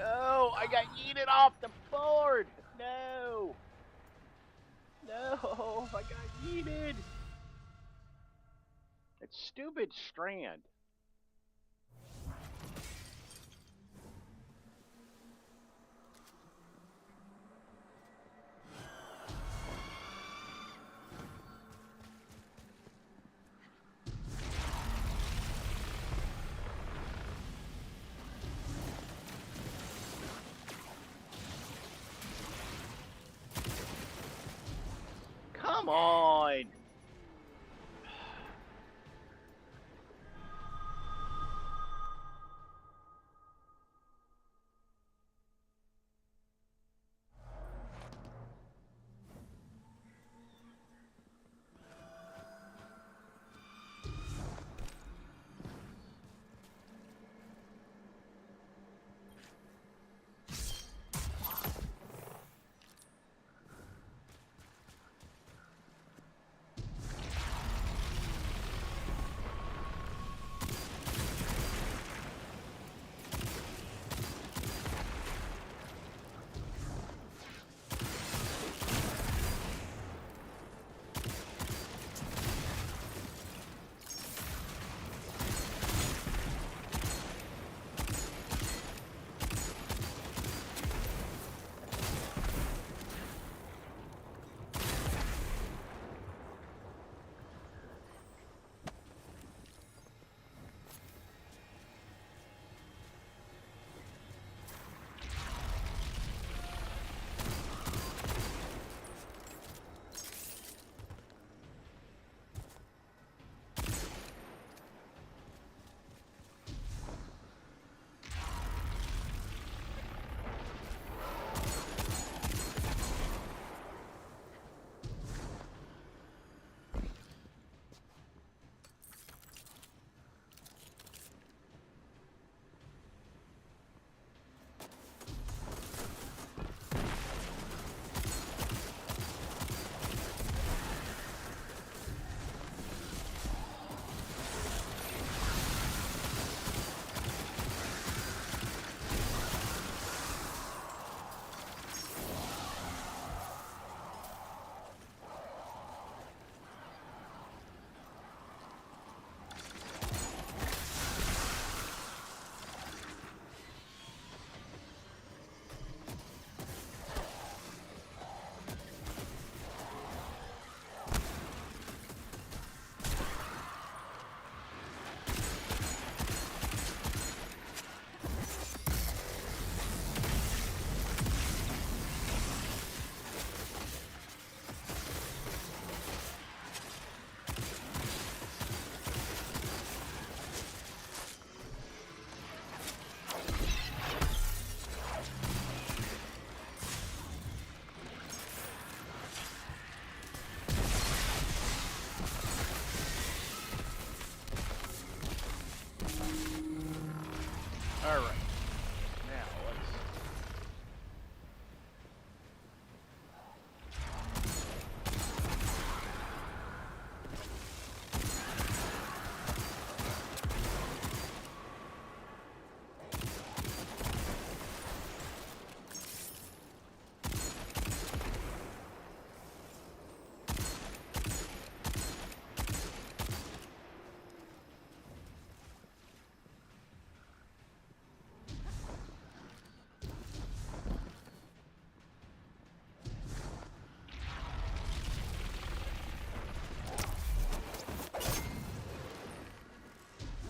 No, I got yeeted off the board. No. No, I got yeeted. That stupid strand. All right. Now let's.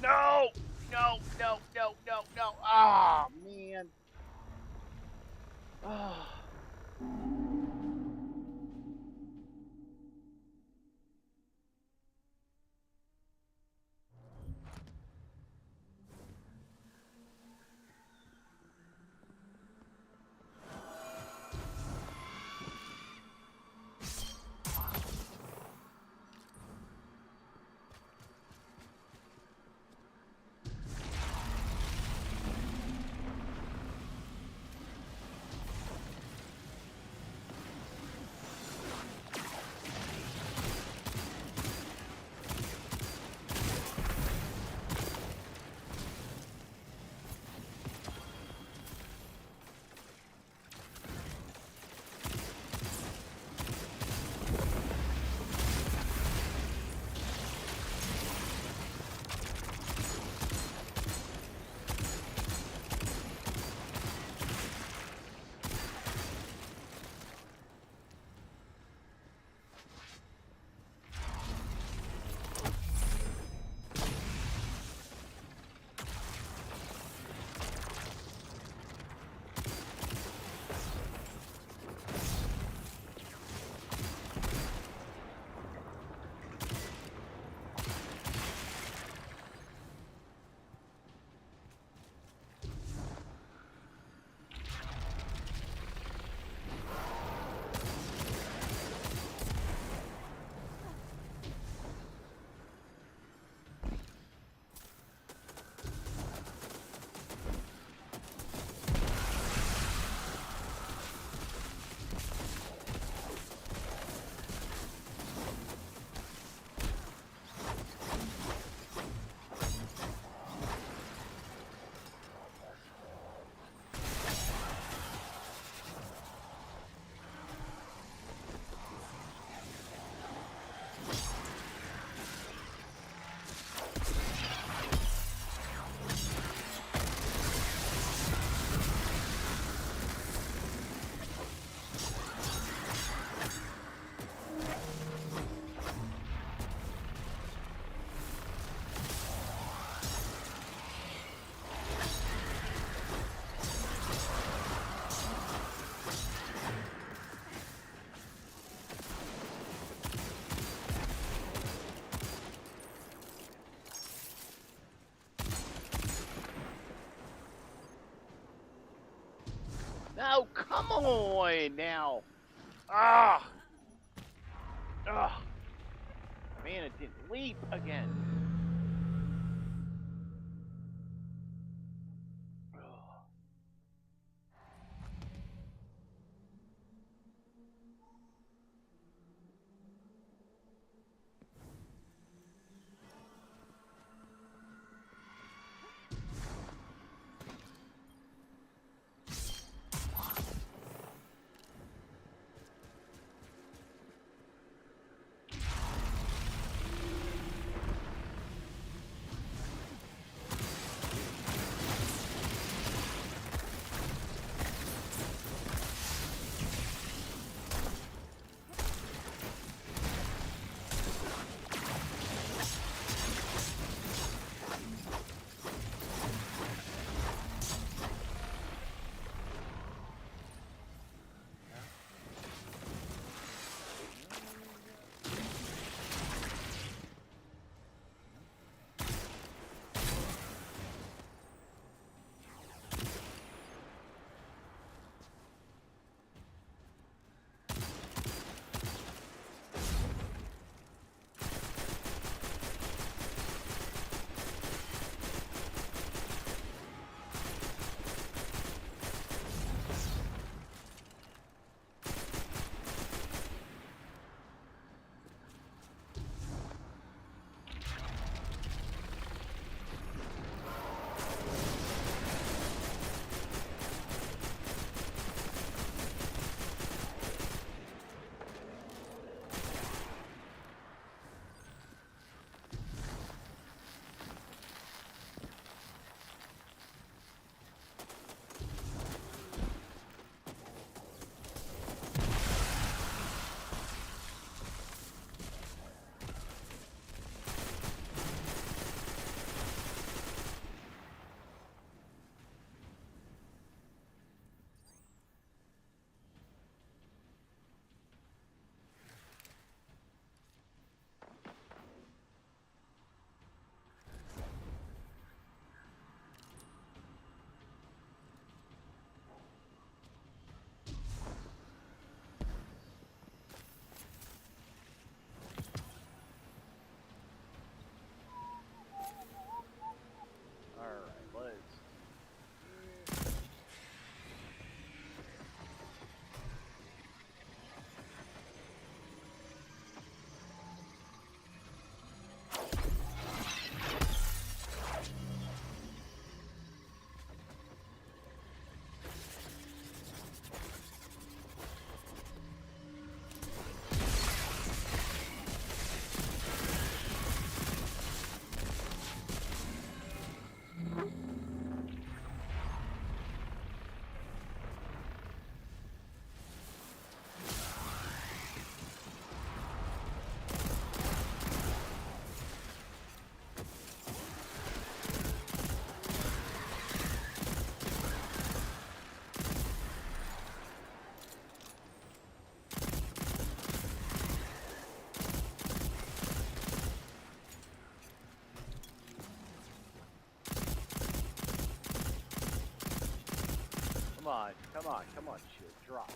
No! No! No! No! No! No! Ah, man. Ah. No, come on now. Ah. Ah. Man, it didn't leap again. Oh. come on, shield, drop.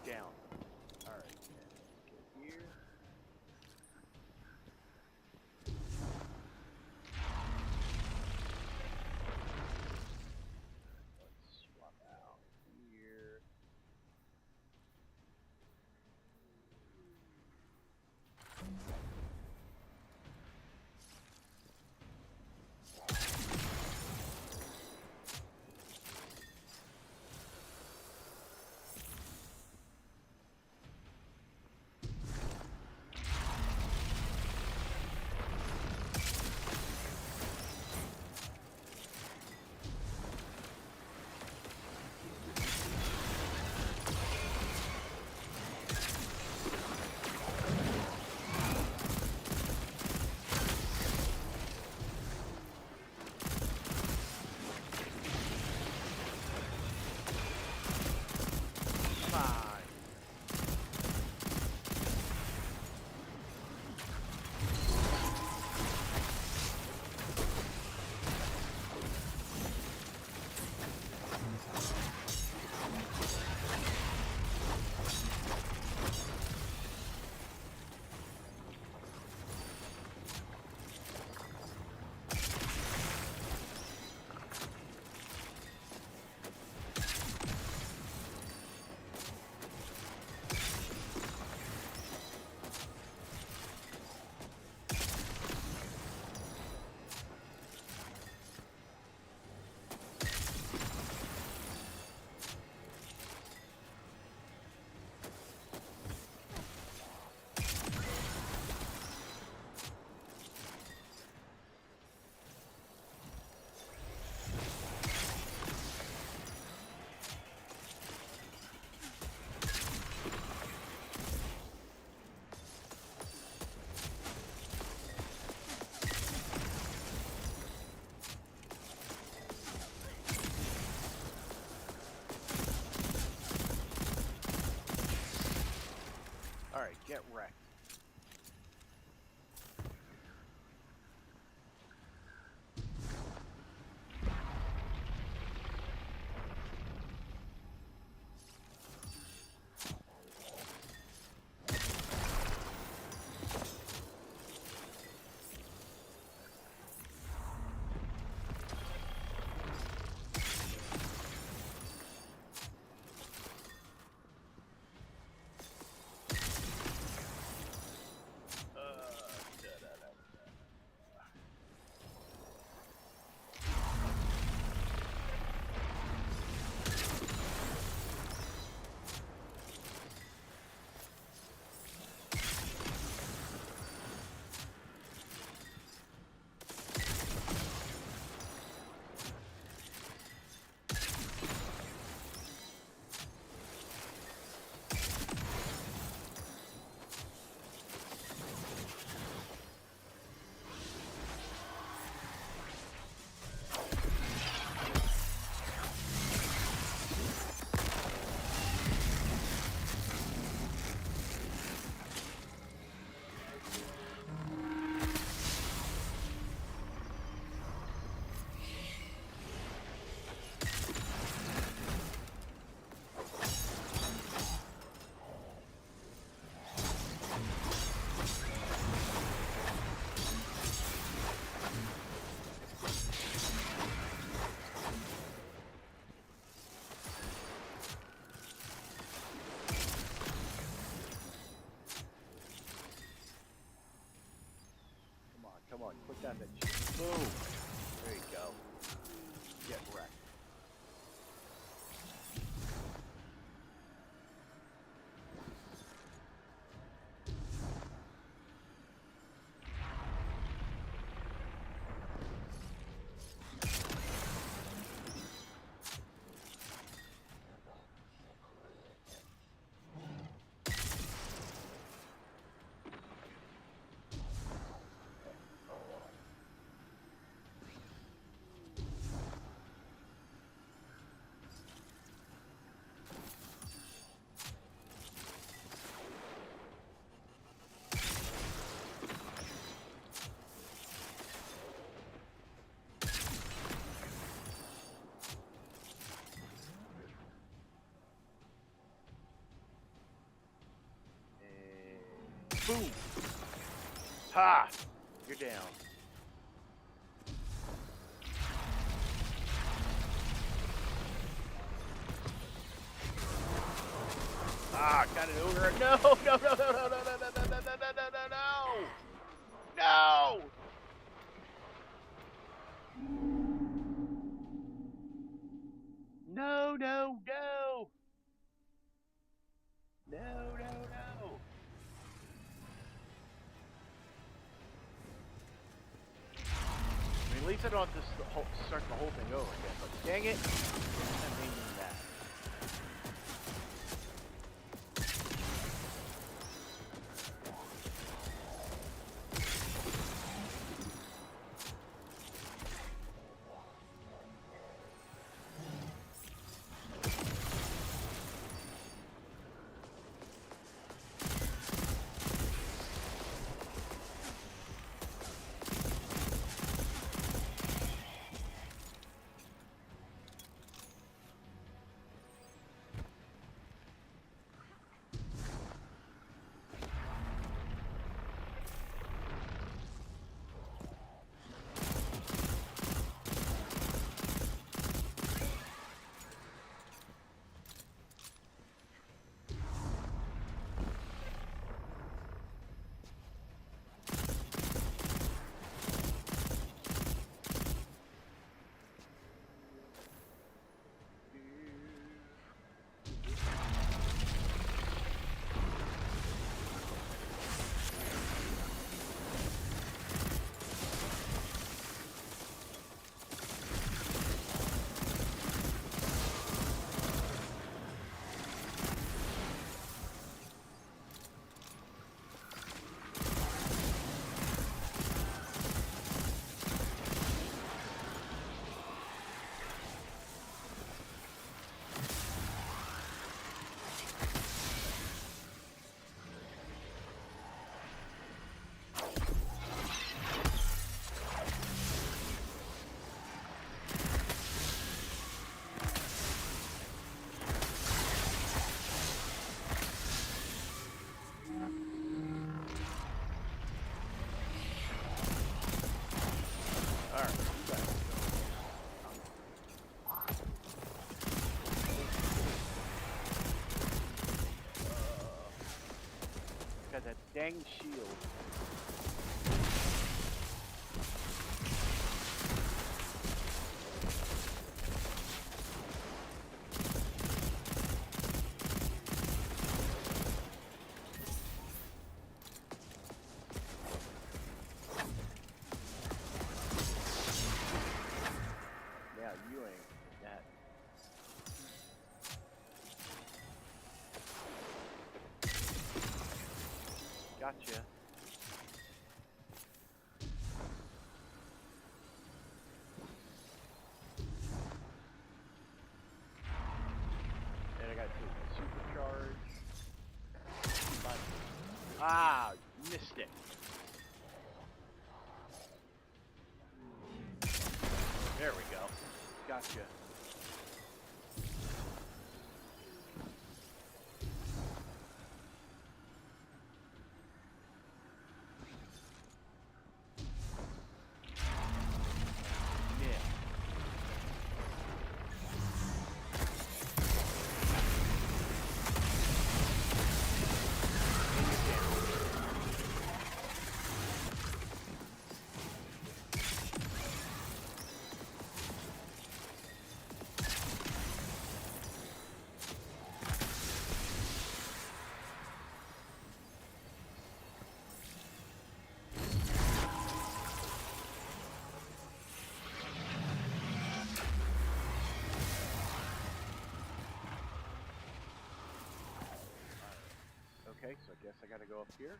Down. Alright, get here. Let's swap out here. Alright, get wrecked. Come on, click on that shit. Boom! There you go. Get wrecked. Boom. Ha! You're down. Ah, got it over. No, no, no, no, no, no, no, no, no, no, no, no, no, no, no! No, no, no! No, no, no! I mean, at least I don't have to start the whole thing over again, but dang it! I mean that. Got that dang shield. Yeah, you ain't that. Gotcha. And I got to supercharge. Ah, missed it. There we go. Gotcha. Yeah. Okay, so I guess I gotta go up here.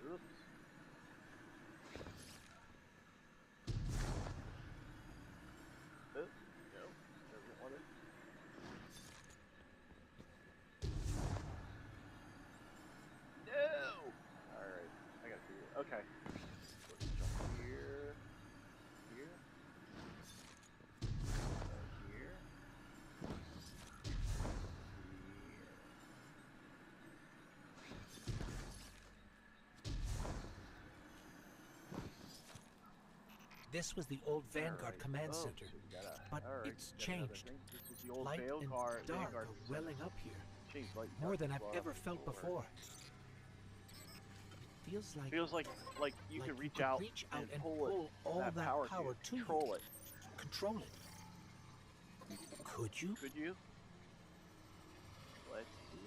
Oops. Oops. No, doesn't want it. No! Alright, I gotta figure it. Okay. Let's jump here. Here. This was the old Vanguard Alright. Command Oh, Center, so you gotta, but alright, it's got another changed. thing. This is the old Light and Vanguard dark are Center. welling up here, Changed light and more dark than as I've well ever after felt the war. before. Feels like Feels like you like could you reach could out reach and out and pull all that that power power to to you. control it. Control it. Could you? Could you? Let's see.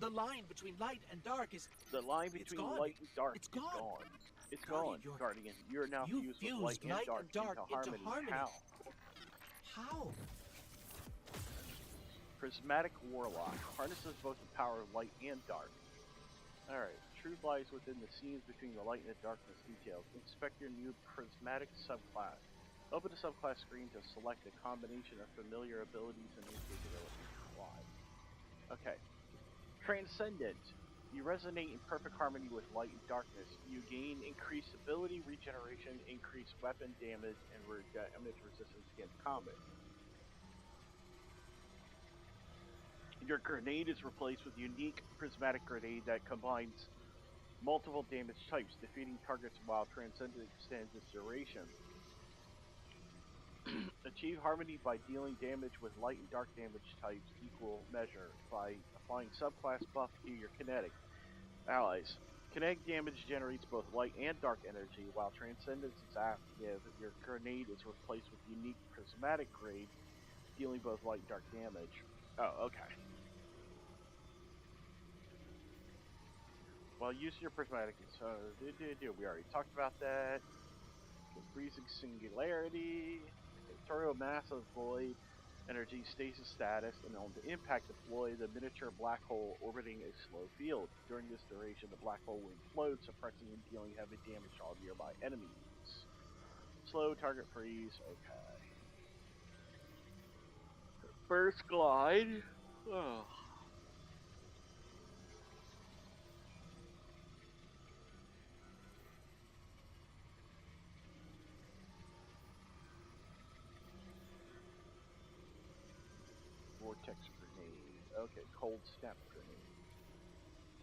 The line between light and dark is The line It's between gone. light and dark It's is gone. gone. It's Guardian, gone, you're- Guardian. You're now you fused with light and dark, into harmony. How? How? Prismatic Warlock harnesses both the power of light and dark. Alright, truth lies within the scenes between the light and the darkness details. Inspect your new Prismatic subclass. Open the subclass screen to select a combination of familiar abilities and new capabilities. Why? Okay. Transcendent. You resonate in perfect harmony with light and darkness. You gain increased ability, regeneration, increased weapon damage, and damage resistance against combat. Your grenade is replaced with a unique prismatic grenade that combines multiple damage types, defeating targets while Transcendent extends its duration. Achieve harmony by dealing damage with light and dark damage types equal measure by applying subclass buff to your kinetic allies. Kinetic damage generates both light and dark energy, while Transcendence is active. Your grenade is replaced with unique prismatic grade, dealing both light and dark damage. Oh, okay. While using your prismatic, we already talked about that. Freezing singularity, territorial mass of void, energy stasis status, and on the impact deploy the miniature black hole orbiting a slow field. During this duration, the black hole will implode, suppressing and dealing heavy damage to all nearby enemies. Slow target freeze, okay. First glide. Oh. Vortex grenade. Okay, cold snap grenade.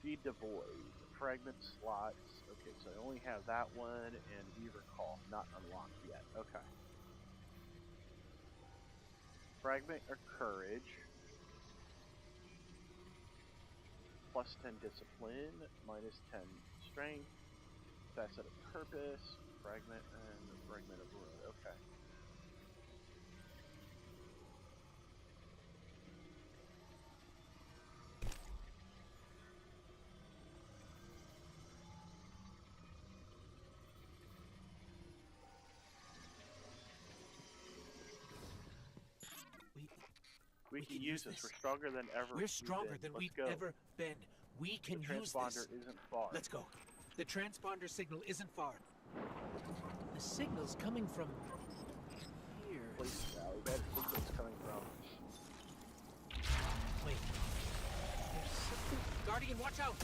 Feed the void. Fragment slots. Okay, so I only have that one and Weaver Call not unlocked yet. Okay. Fragment or courage. Plus 10 discipline, minus 10 strength. Facet of purpose. Fragment and fragment of ruin. Okay. We can use this. We're stronger than ever. We're stronger than Let's we've go. ever been. We can The use transponder this. isn't far. Let's go. The transponder signal isn't far. The signal's coming from here. Place Valley. That signal's coming from. Wait. There's something. Guardian, watch out!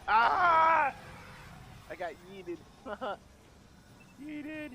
Ah! I got yeeted. Yeeted.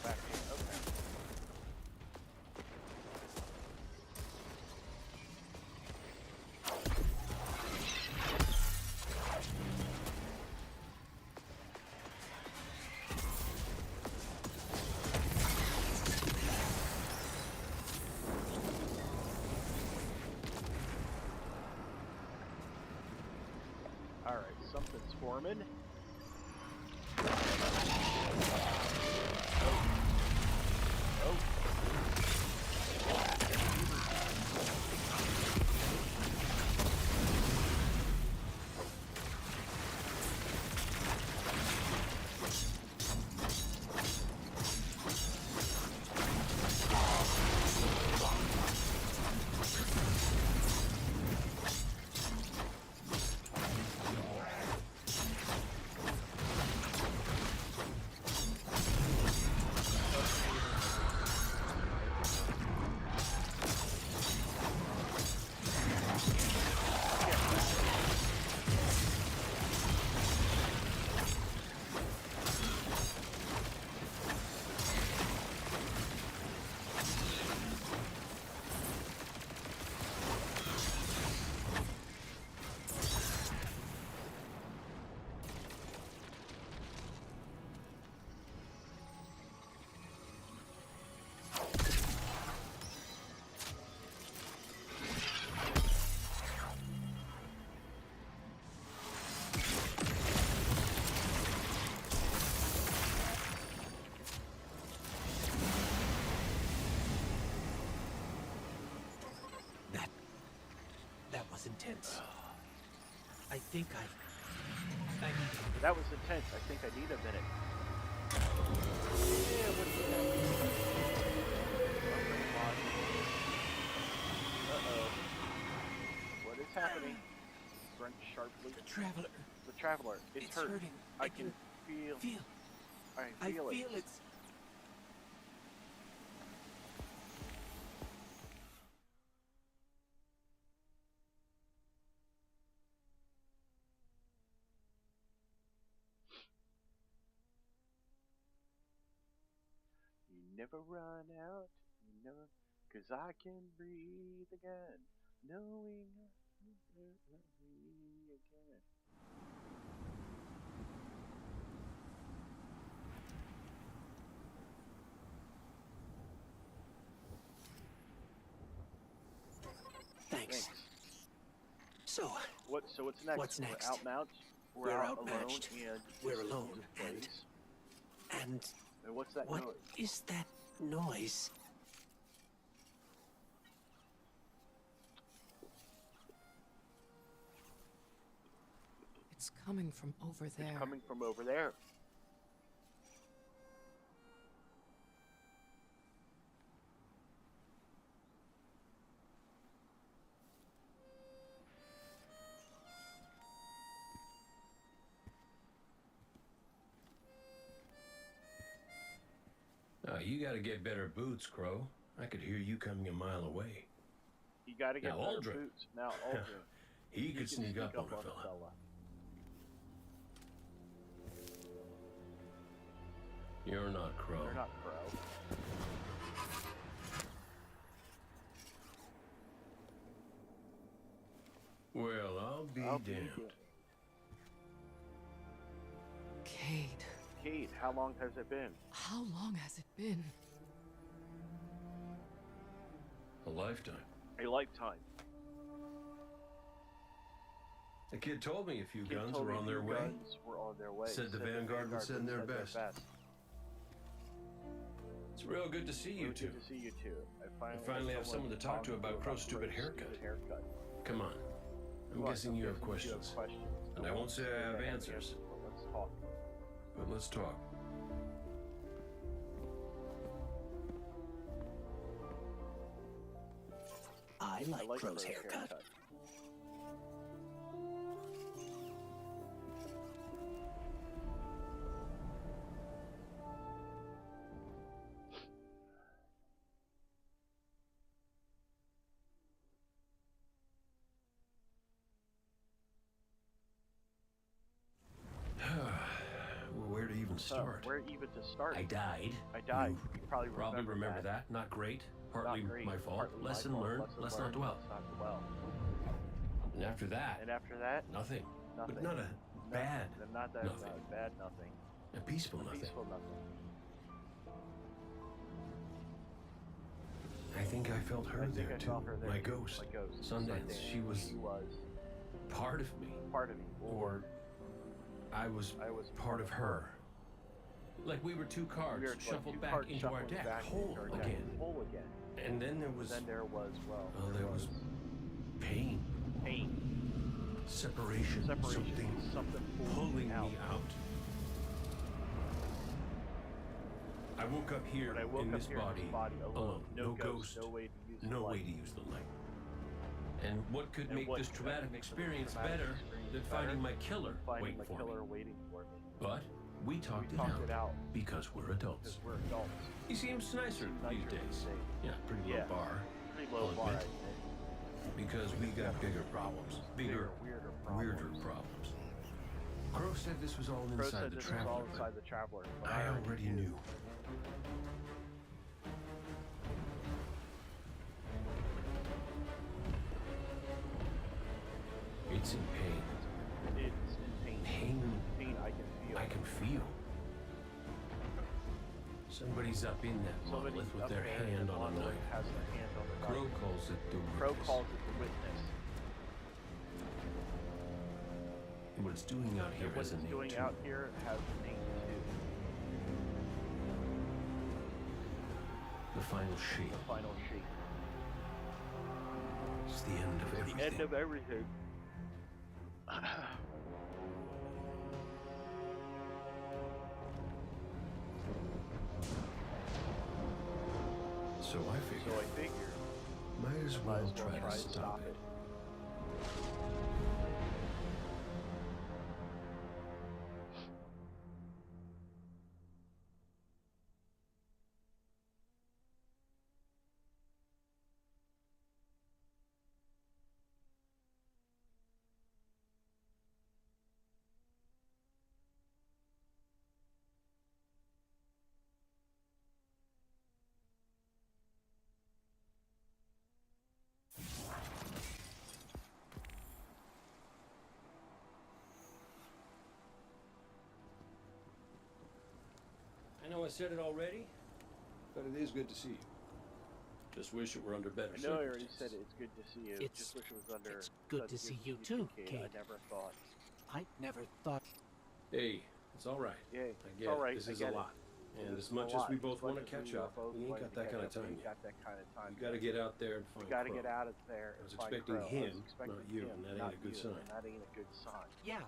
Back in. Okay. All right, something's forming. Oh, That was intense. I think I need to. that was intense. I think I need a minute. Yeah, what is that? Upgrade module. Uh-oh. What is happening? Grunt sharply. The traveler. The traveler. It's hurt. hurting. I can feel. I feel it. it's. You never run out. You never. 'Cause I can breathe again. Knowing I can breathe again. Thanks. Thanks. So, So what's next? What's next? We're outmatched. We're out outmatched. alone, and We're this is alone, the and- place. and And what's that what noise? is that noise? It's coming from over there. It's coming from over there. You gotta get better boots, Crow. I could hear you coming a mile away. You got to get Now, better Aldrin. boots. Now, Aldrin. He can could sneak up on a a fella. fella. You're not Crow. They're not Crow. Well, I'll be damned. Cade, Kate, how long has it been? how long has it been? A lifetime. A lifetime. The kid told me a few Kate guns told were me on their two way. guns were on their way. Said the Vanguard would send their best. It's real good to see you Really two. good to see you too. I finally have someone to talk to about Crow's stupid haircut. Come on. I'm guessing you have questions. And I won't say I have answers. Let's talk. But let's talk. I like Crow's haircut. Well, where to even start? Where even to start? I died. I died. You probably remember that. Not great. Partly Not great. my fault. Partly my Lesson fault. learned. Lesson Let's learned. not dwell. Let's not dwell. And after that, nothing. Nothing. But not a bad Not that nothing. bad nothing. A peaceful nothing. Peaceful nothing. I think I felt her I think there I too. felt her there My too. ghost. My ghost. Sundance. She was part of me. part of me. Or I was part of her. Like we were two cards We were shuffled back into our deck, whole again. Whole again. And then there was, Then there was there was pain, pain. separation, something pulling me out. I woke up here When I woke in up this here in body, alone. No ghost, no way to use the no way light. to use the light. And what could And make what this could traumatic make this experience traumatic better experience than better finding my killer Finding waiting my for killer me? waiting for me. But we talked, it out because we're adults. Because we're adults. He seems nicer these days. Yeah, pretty low Yeah. bar. Pretty low I'll bar, admit. I admit. Because we got bigger problems. Bigger, weirder problems. Crow said this was all Crow inside said the this was Traveler. all inside the Traveler. But I already knew. It's in pain. It's in pain. Pain I can feel. I can feel. Somebody's up in that Somebody's monolith with up their there hand and on a monolith knife. has their hand on the Crow knife. calls it the Crow witness. calls it the witness. And what it's doing out here And what has a it's name doing too. out here has a name too. The final shape. The final shape. It's the end of everything. The end of everything. So I figured. Might as well try to stop it. I know I said it already, but it is good to see you. Just wish it were under better I know I already circumstances. said it's good to see you. It's- Just wish it was under. it's good such to see you too, Cade. I never thought. I never thought. Hey, it's all right. Yeah, I it's get all right. it. This I is get a it. lot. And This as is a much as lot. we both want to Much as catch we up, both we ain't wanted got to that catch kind of up, we time ain't yet. got that kind of time. You got to get out there and find You got to Crow. get out of there I and was find expecting Crow. I him, was expecting not you, him, and that not ain't a good you, sign. and that ain't a good sign. Yeah,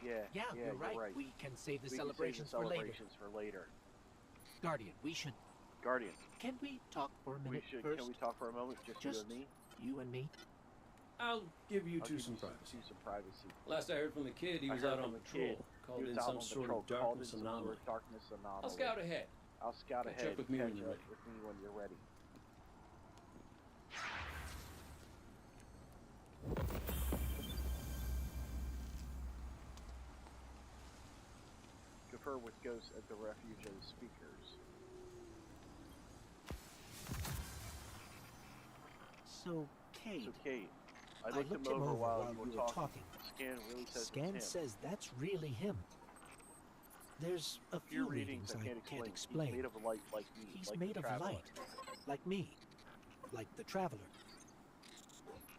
Yeah, you're right. We can save the We can save celebrations the for later. celebrations for later. Guardian, we should. Guardian, Can we talk for a we minute should. first? Can we talk for a moment, just you Just and me? you and me? I'll give you I'll two give some you privacy. some privacy. Last I heard from the kid, he I was heard out on from the patrol, kid. called He was in out some on sort patrol, of called darkness in some anomaly. sort of darkness anomaly. I'll scout ahead. I'll scout Catch ahead. up with me when Catch you're up ready. with me when you're ready. Confer with ghosts at the refuge of the speakers. So, Cade, So, Kate, I I looked looked him over while you were talking. Scan really says Scan it's him. says that's really him. There's a Few few readings readings I can't He's explain. He's made of light like me. He's like made the of Traveler. light, like me, like the Traveler.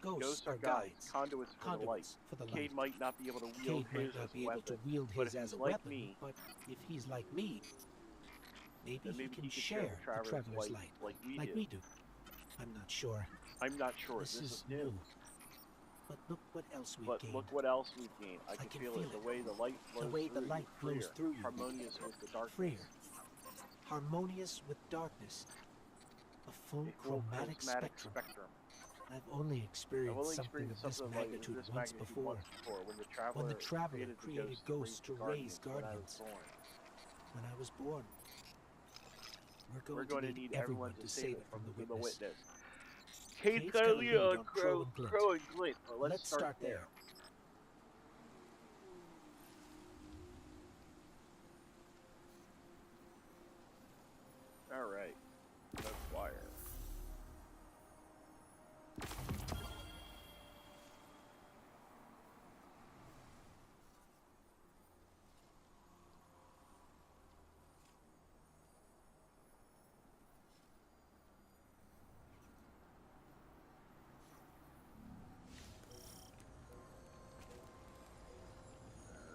Ghosts are guides, conduits for the light. conduits for the light. Cade might not be able to wield Cade his might not as be a able weapon, to wield but his if as he's a like weapon, me, but if he's like me, Maybe then he maybe can he can share share the the traveler's traveler's light, like we like do. we do. I'm not sure. I'm not sure. This This is is new. But look what else we've But gained. look what else we've gained. I can feel it. it. The way the light flows The way through the light you. flows Freer. through you. Harmonious with the darkness. Freer. Harmonious with darkness. A full A full chromatic spectrum. I've only experienced something of this magnitude once before. When the traveler created ghosts to raise guardians. When I was born. We're going to need everyone to save it from the witness. Kate's got got a a lead lead on on Crow Crow and and Glint. But let's start there. All right. Acquire.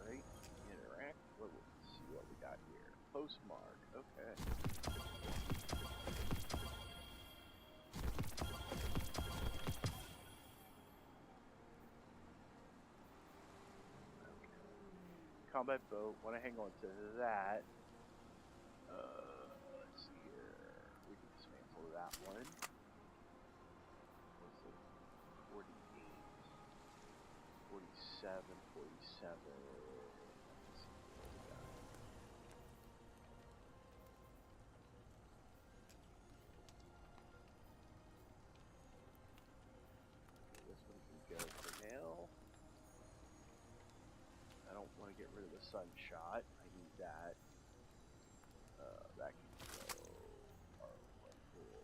Alright, interact. Let's see what we got here. Postmark, okay. Combat boat, want to hang on to that. Let's see here. We can dismantle that one. Let's see. 48, 47, 47. Let's see what we got. This one can go for now. I don't want to get rid of the sunshot. I need that. That can go. Alright, cool.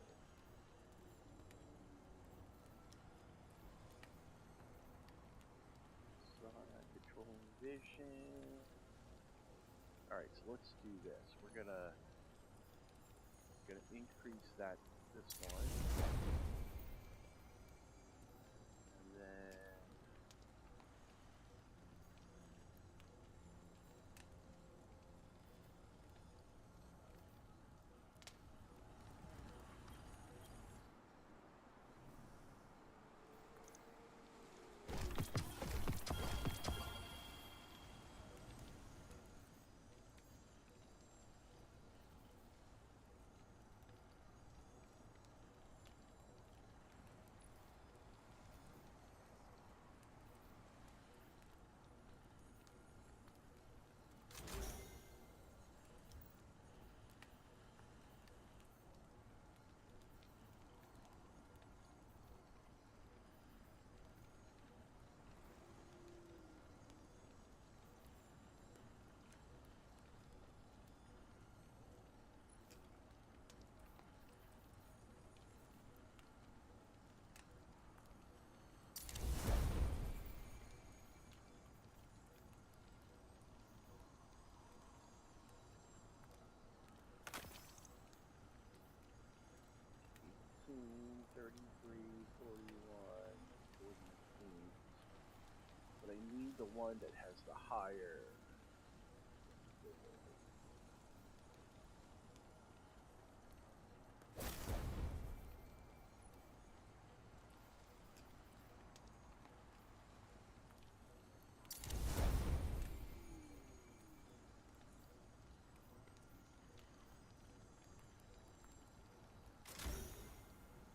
Sun, controlling vision. Alright, so let's do this. We're gonna increase this one. And then but I need the one that has the higher.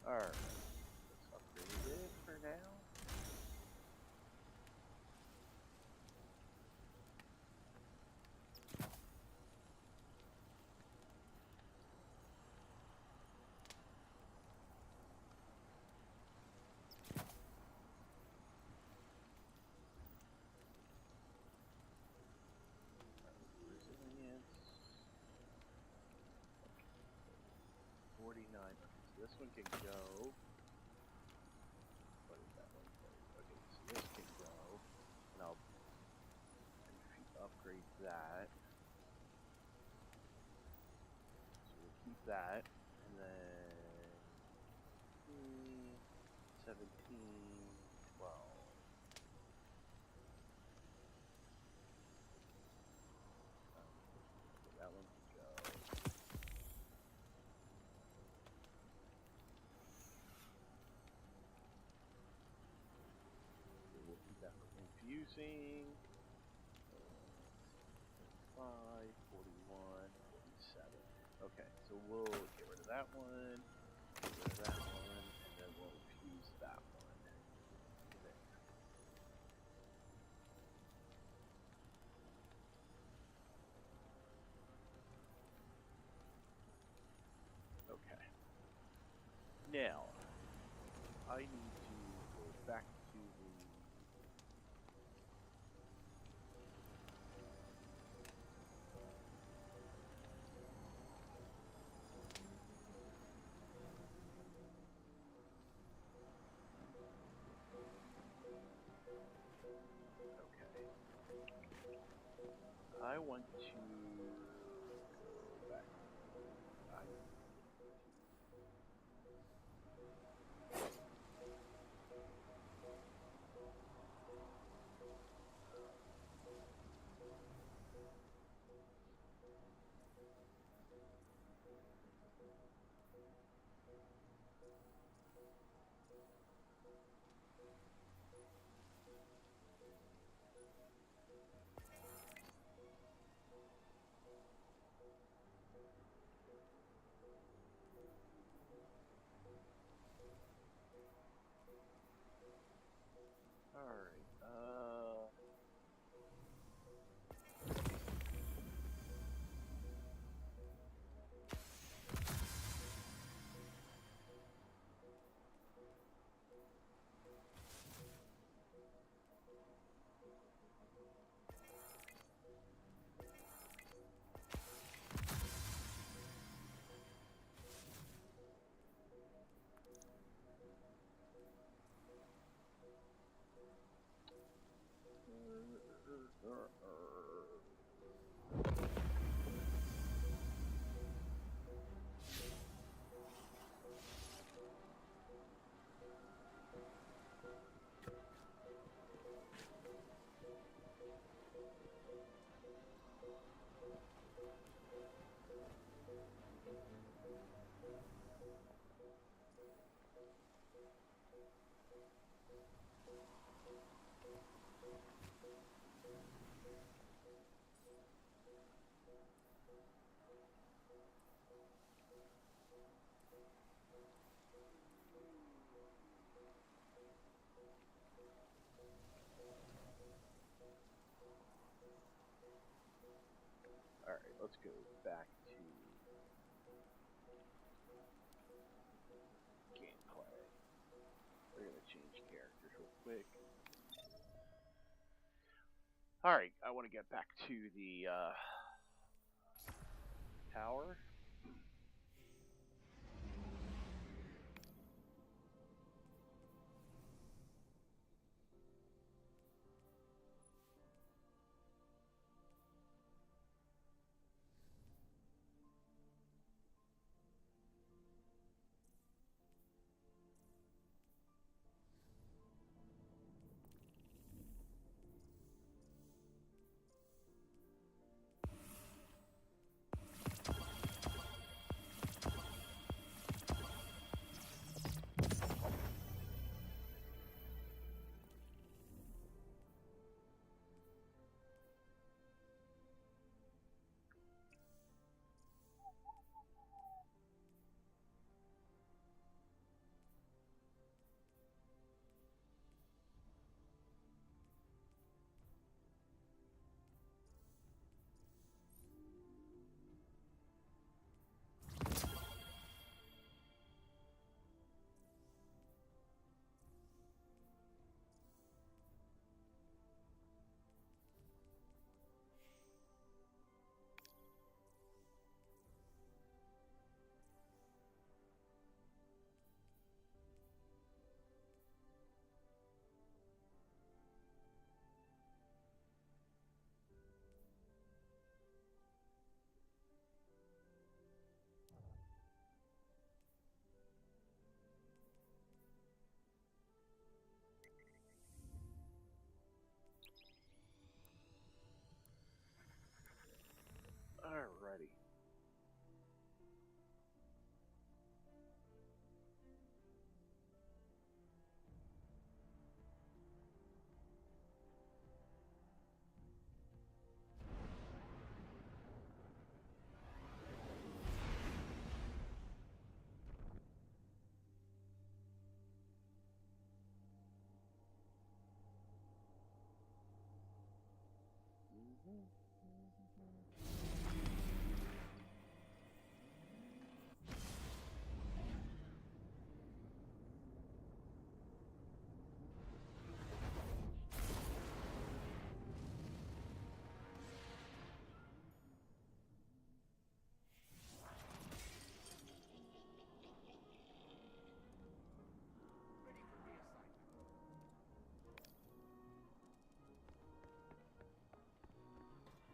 Alright, let's upgrade it for now. Resilience. Okay. 49. Okay, so this one can go. What is that one for? Okay, so this can go. And I'll upgrade that. So we'll keep that. And then 17, 12. Okay, that one can go. using. 5, 41, 47. Okay, so we'll get rid of that one, get rid of that one, and then we'll infuse that one. There. Okay. Now, I need to go back to the I want to go back. I all right. All right, let's go back to gameplay. We're gonna change characters real quick. All right, I want to get back to the tower.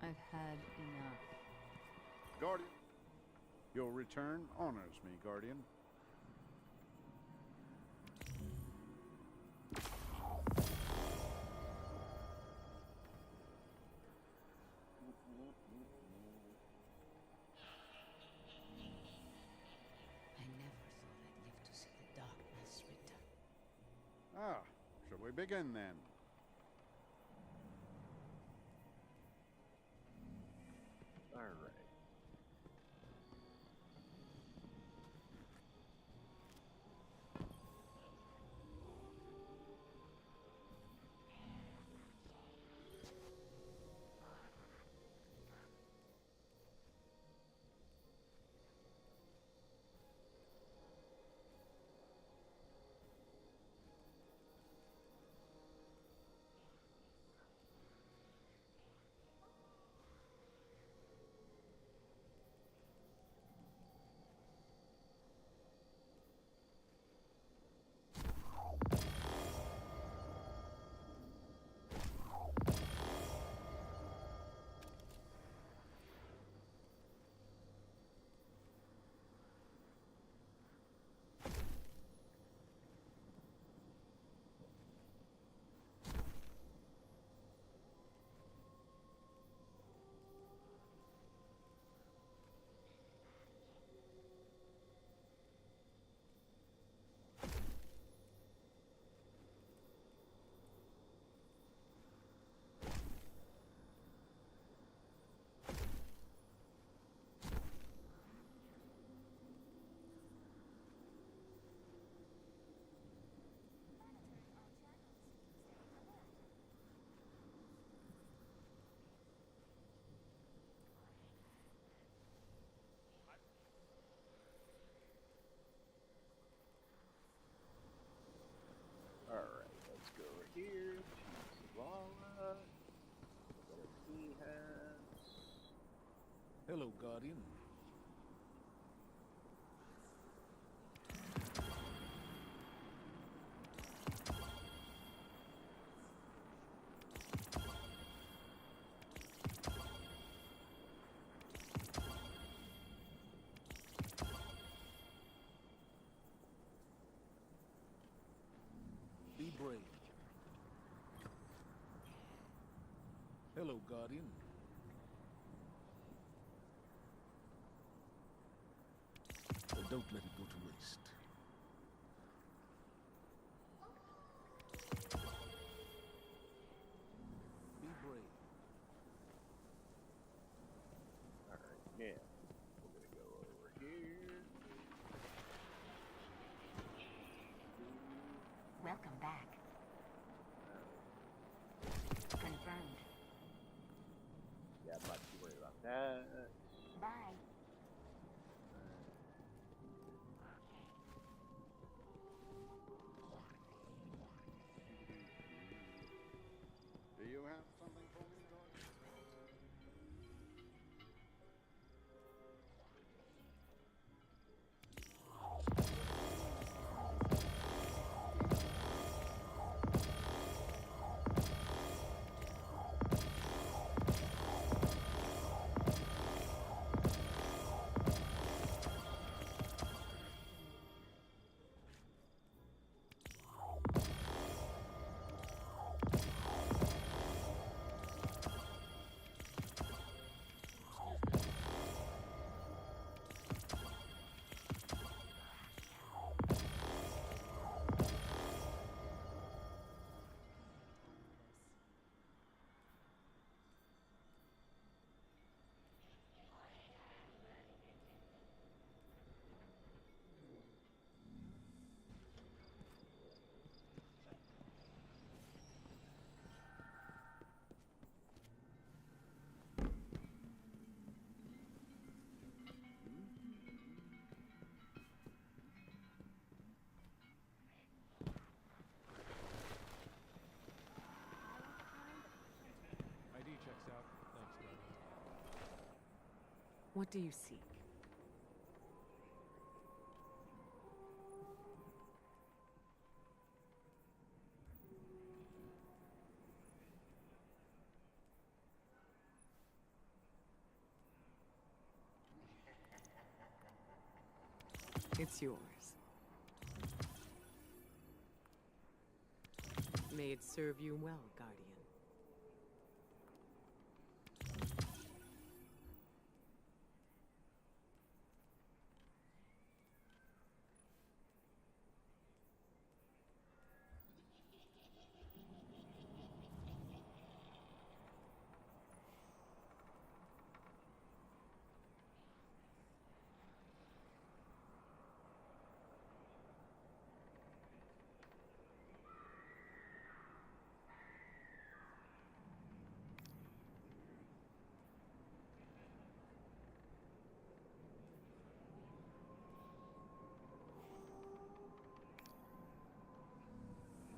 I've had enough. Guardian. Your return honors me, Guardian. I never thought I'd live to see the darkness return. Ah, shall we begin then? All right. All right, let's go over here to Zavala. Whatever he has. Hello, Guardian. Be brave. Hello, Guardian. But don't let it go to waste. Be brave. All right, yeah. We're gonna go over here. Welcome back. Confirmed. Yeah, I'm not too worried about that. Bye. Do you have something for me, Guardian? What do you seek? It's yours. May it serve you well, Guardian.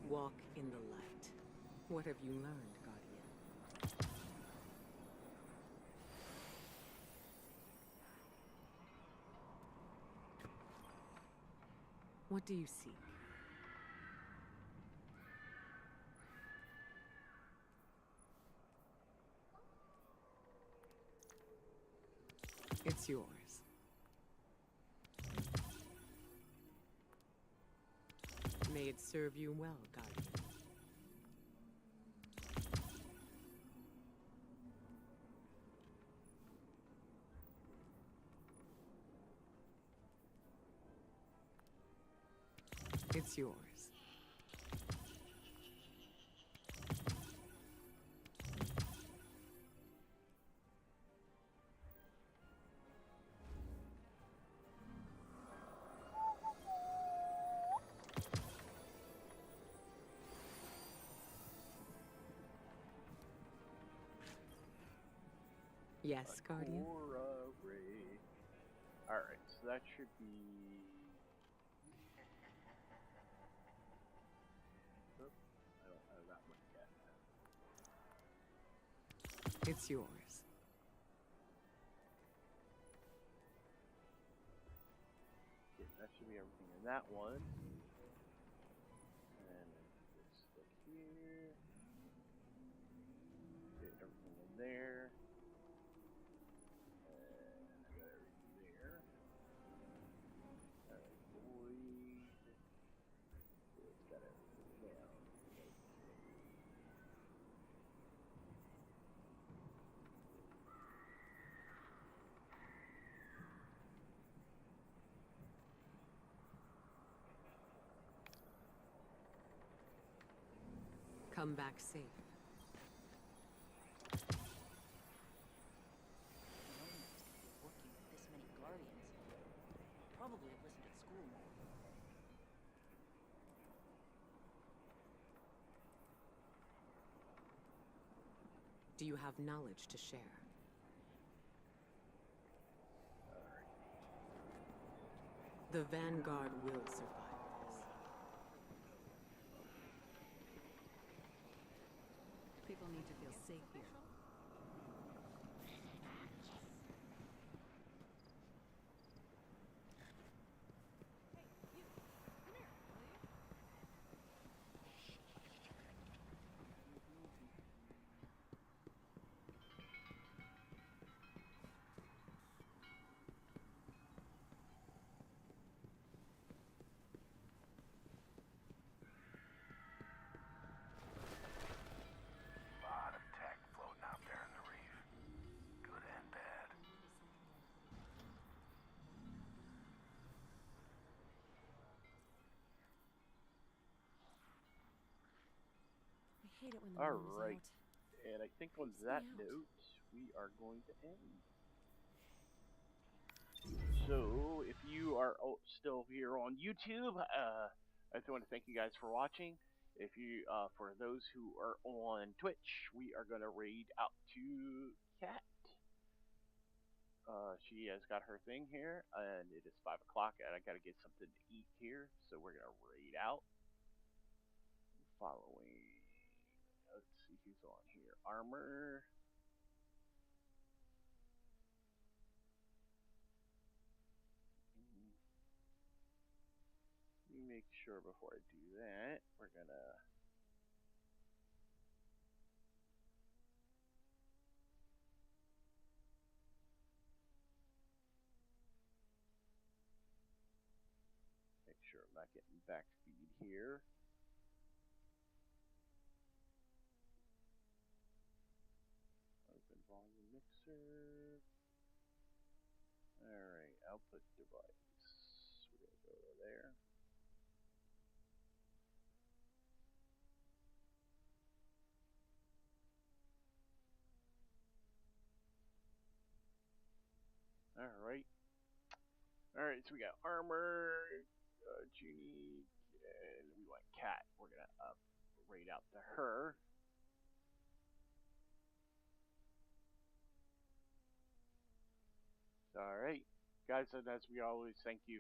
Walk in the light. What have you learned, Guardian? What do you seek? It's yours. May it serve you well, Guardian. It's yours. Yes, Guardian? Alright, so that should be... Oop, I don't have that one yet. It's yours. Okay, that should be everything in that one. And this stick here. Get everything in there. And I got everything there. Alright, void. It's got everything down. Come back safe. Working with this many guardians. Probably listened at school more. Do you have knowledge to share? The Vanguard will survive this. People need to feel safe here. Lot of tech floating out there in the reef. Good and bad. I hate it when the moon is Alright, out. and I think on Creeps me that out. note, we are going to end. So, if you are still here on YouTube, I just want to thank you guys for watching. If you, for those who are on Twitch, we are going to raid out to Kat. She has got her thing here, and it is 5 o'clock, and I got to get something to eat here, so we're going to raid out. Following, let's see who's on here. Armor. make sure before I do that, we're gonna make sure I'm not getting back feed here. Open volume mixer. Alright, output device. We're gonna go to there. Alright. Alright, so we got armor, Junie, and we want cat. We're gonna upgrade out to her. Alright. Guys, and as we always, thank you.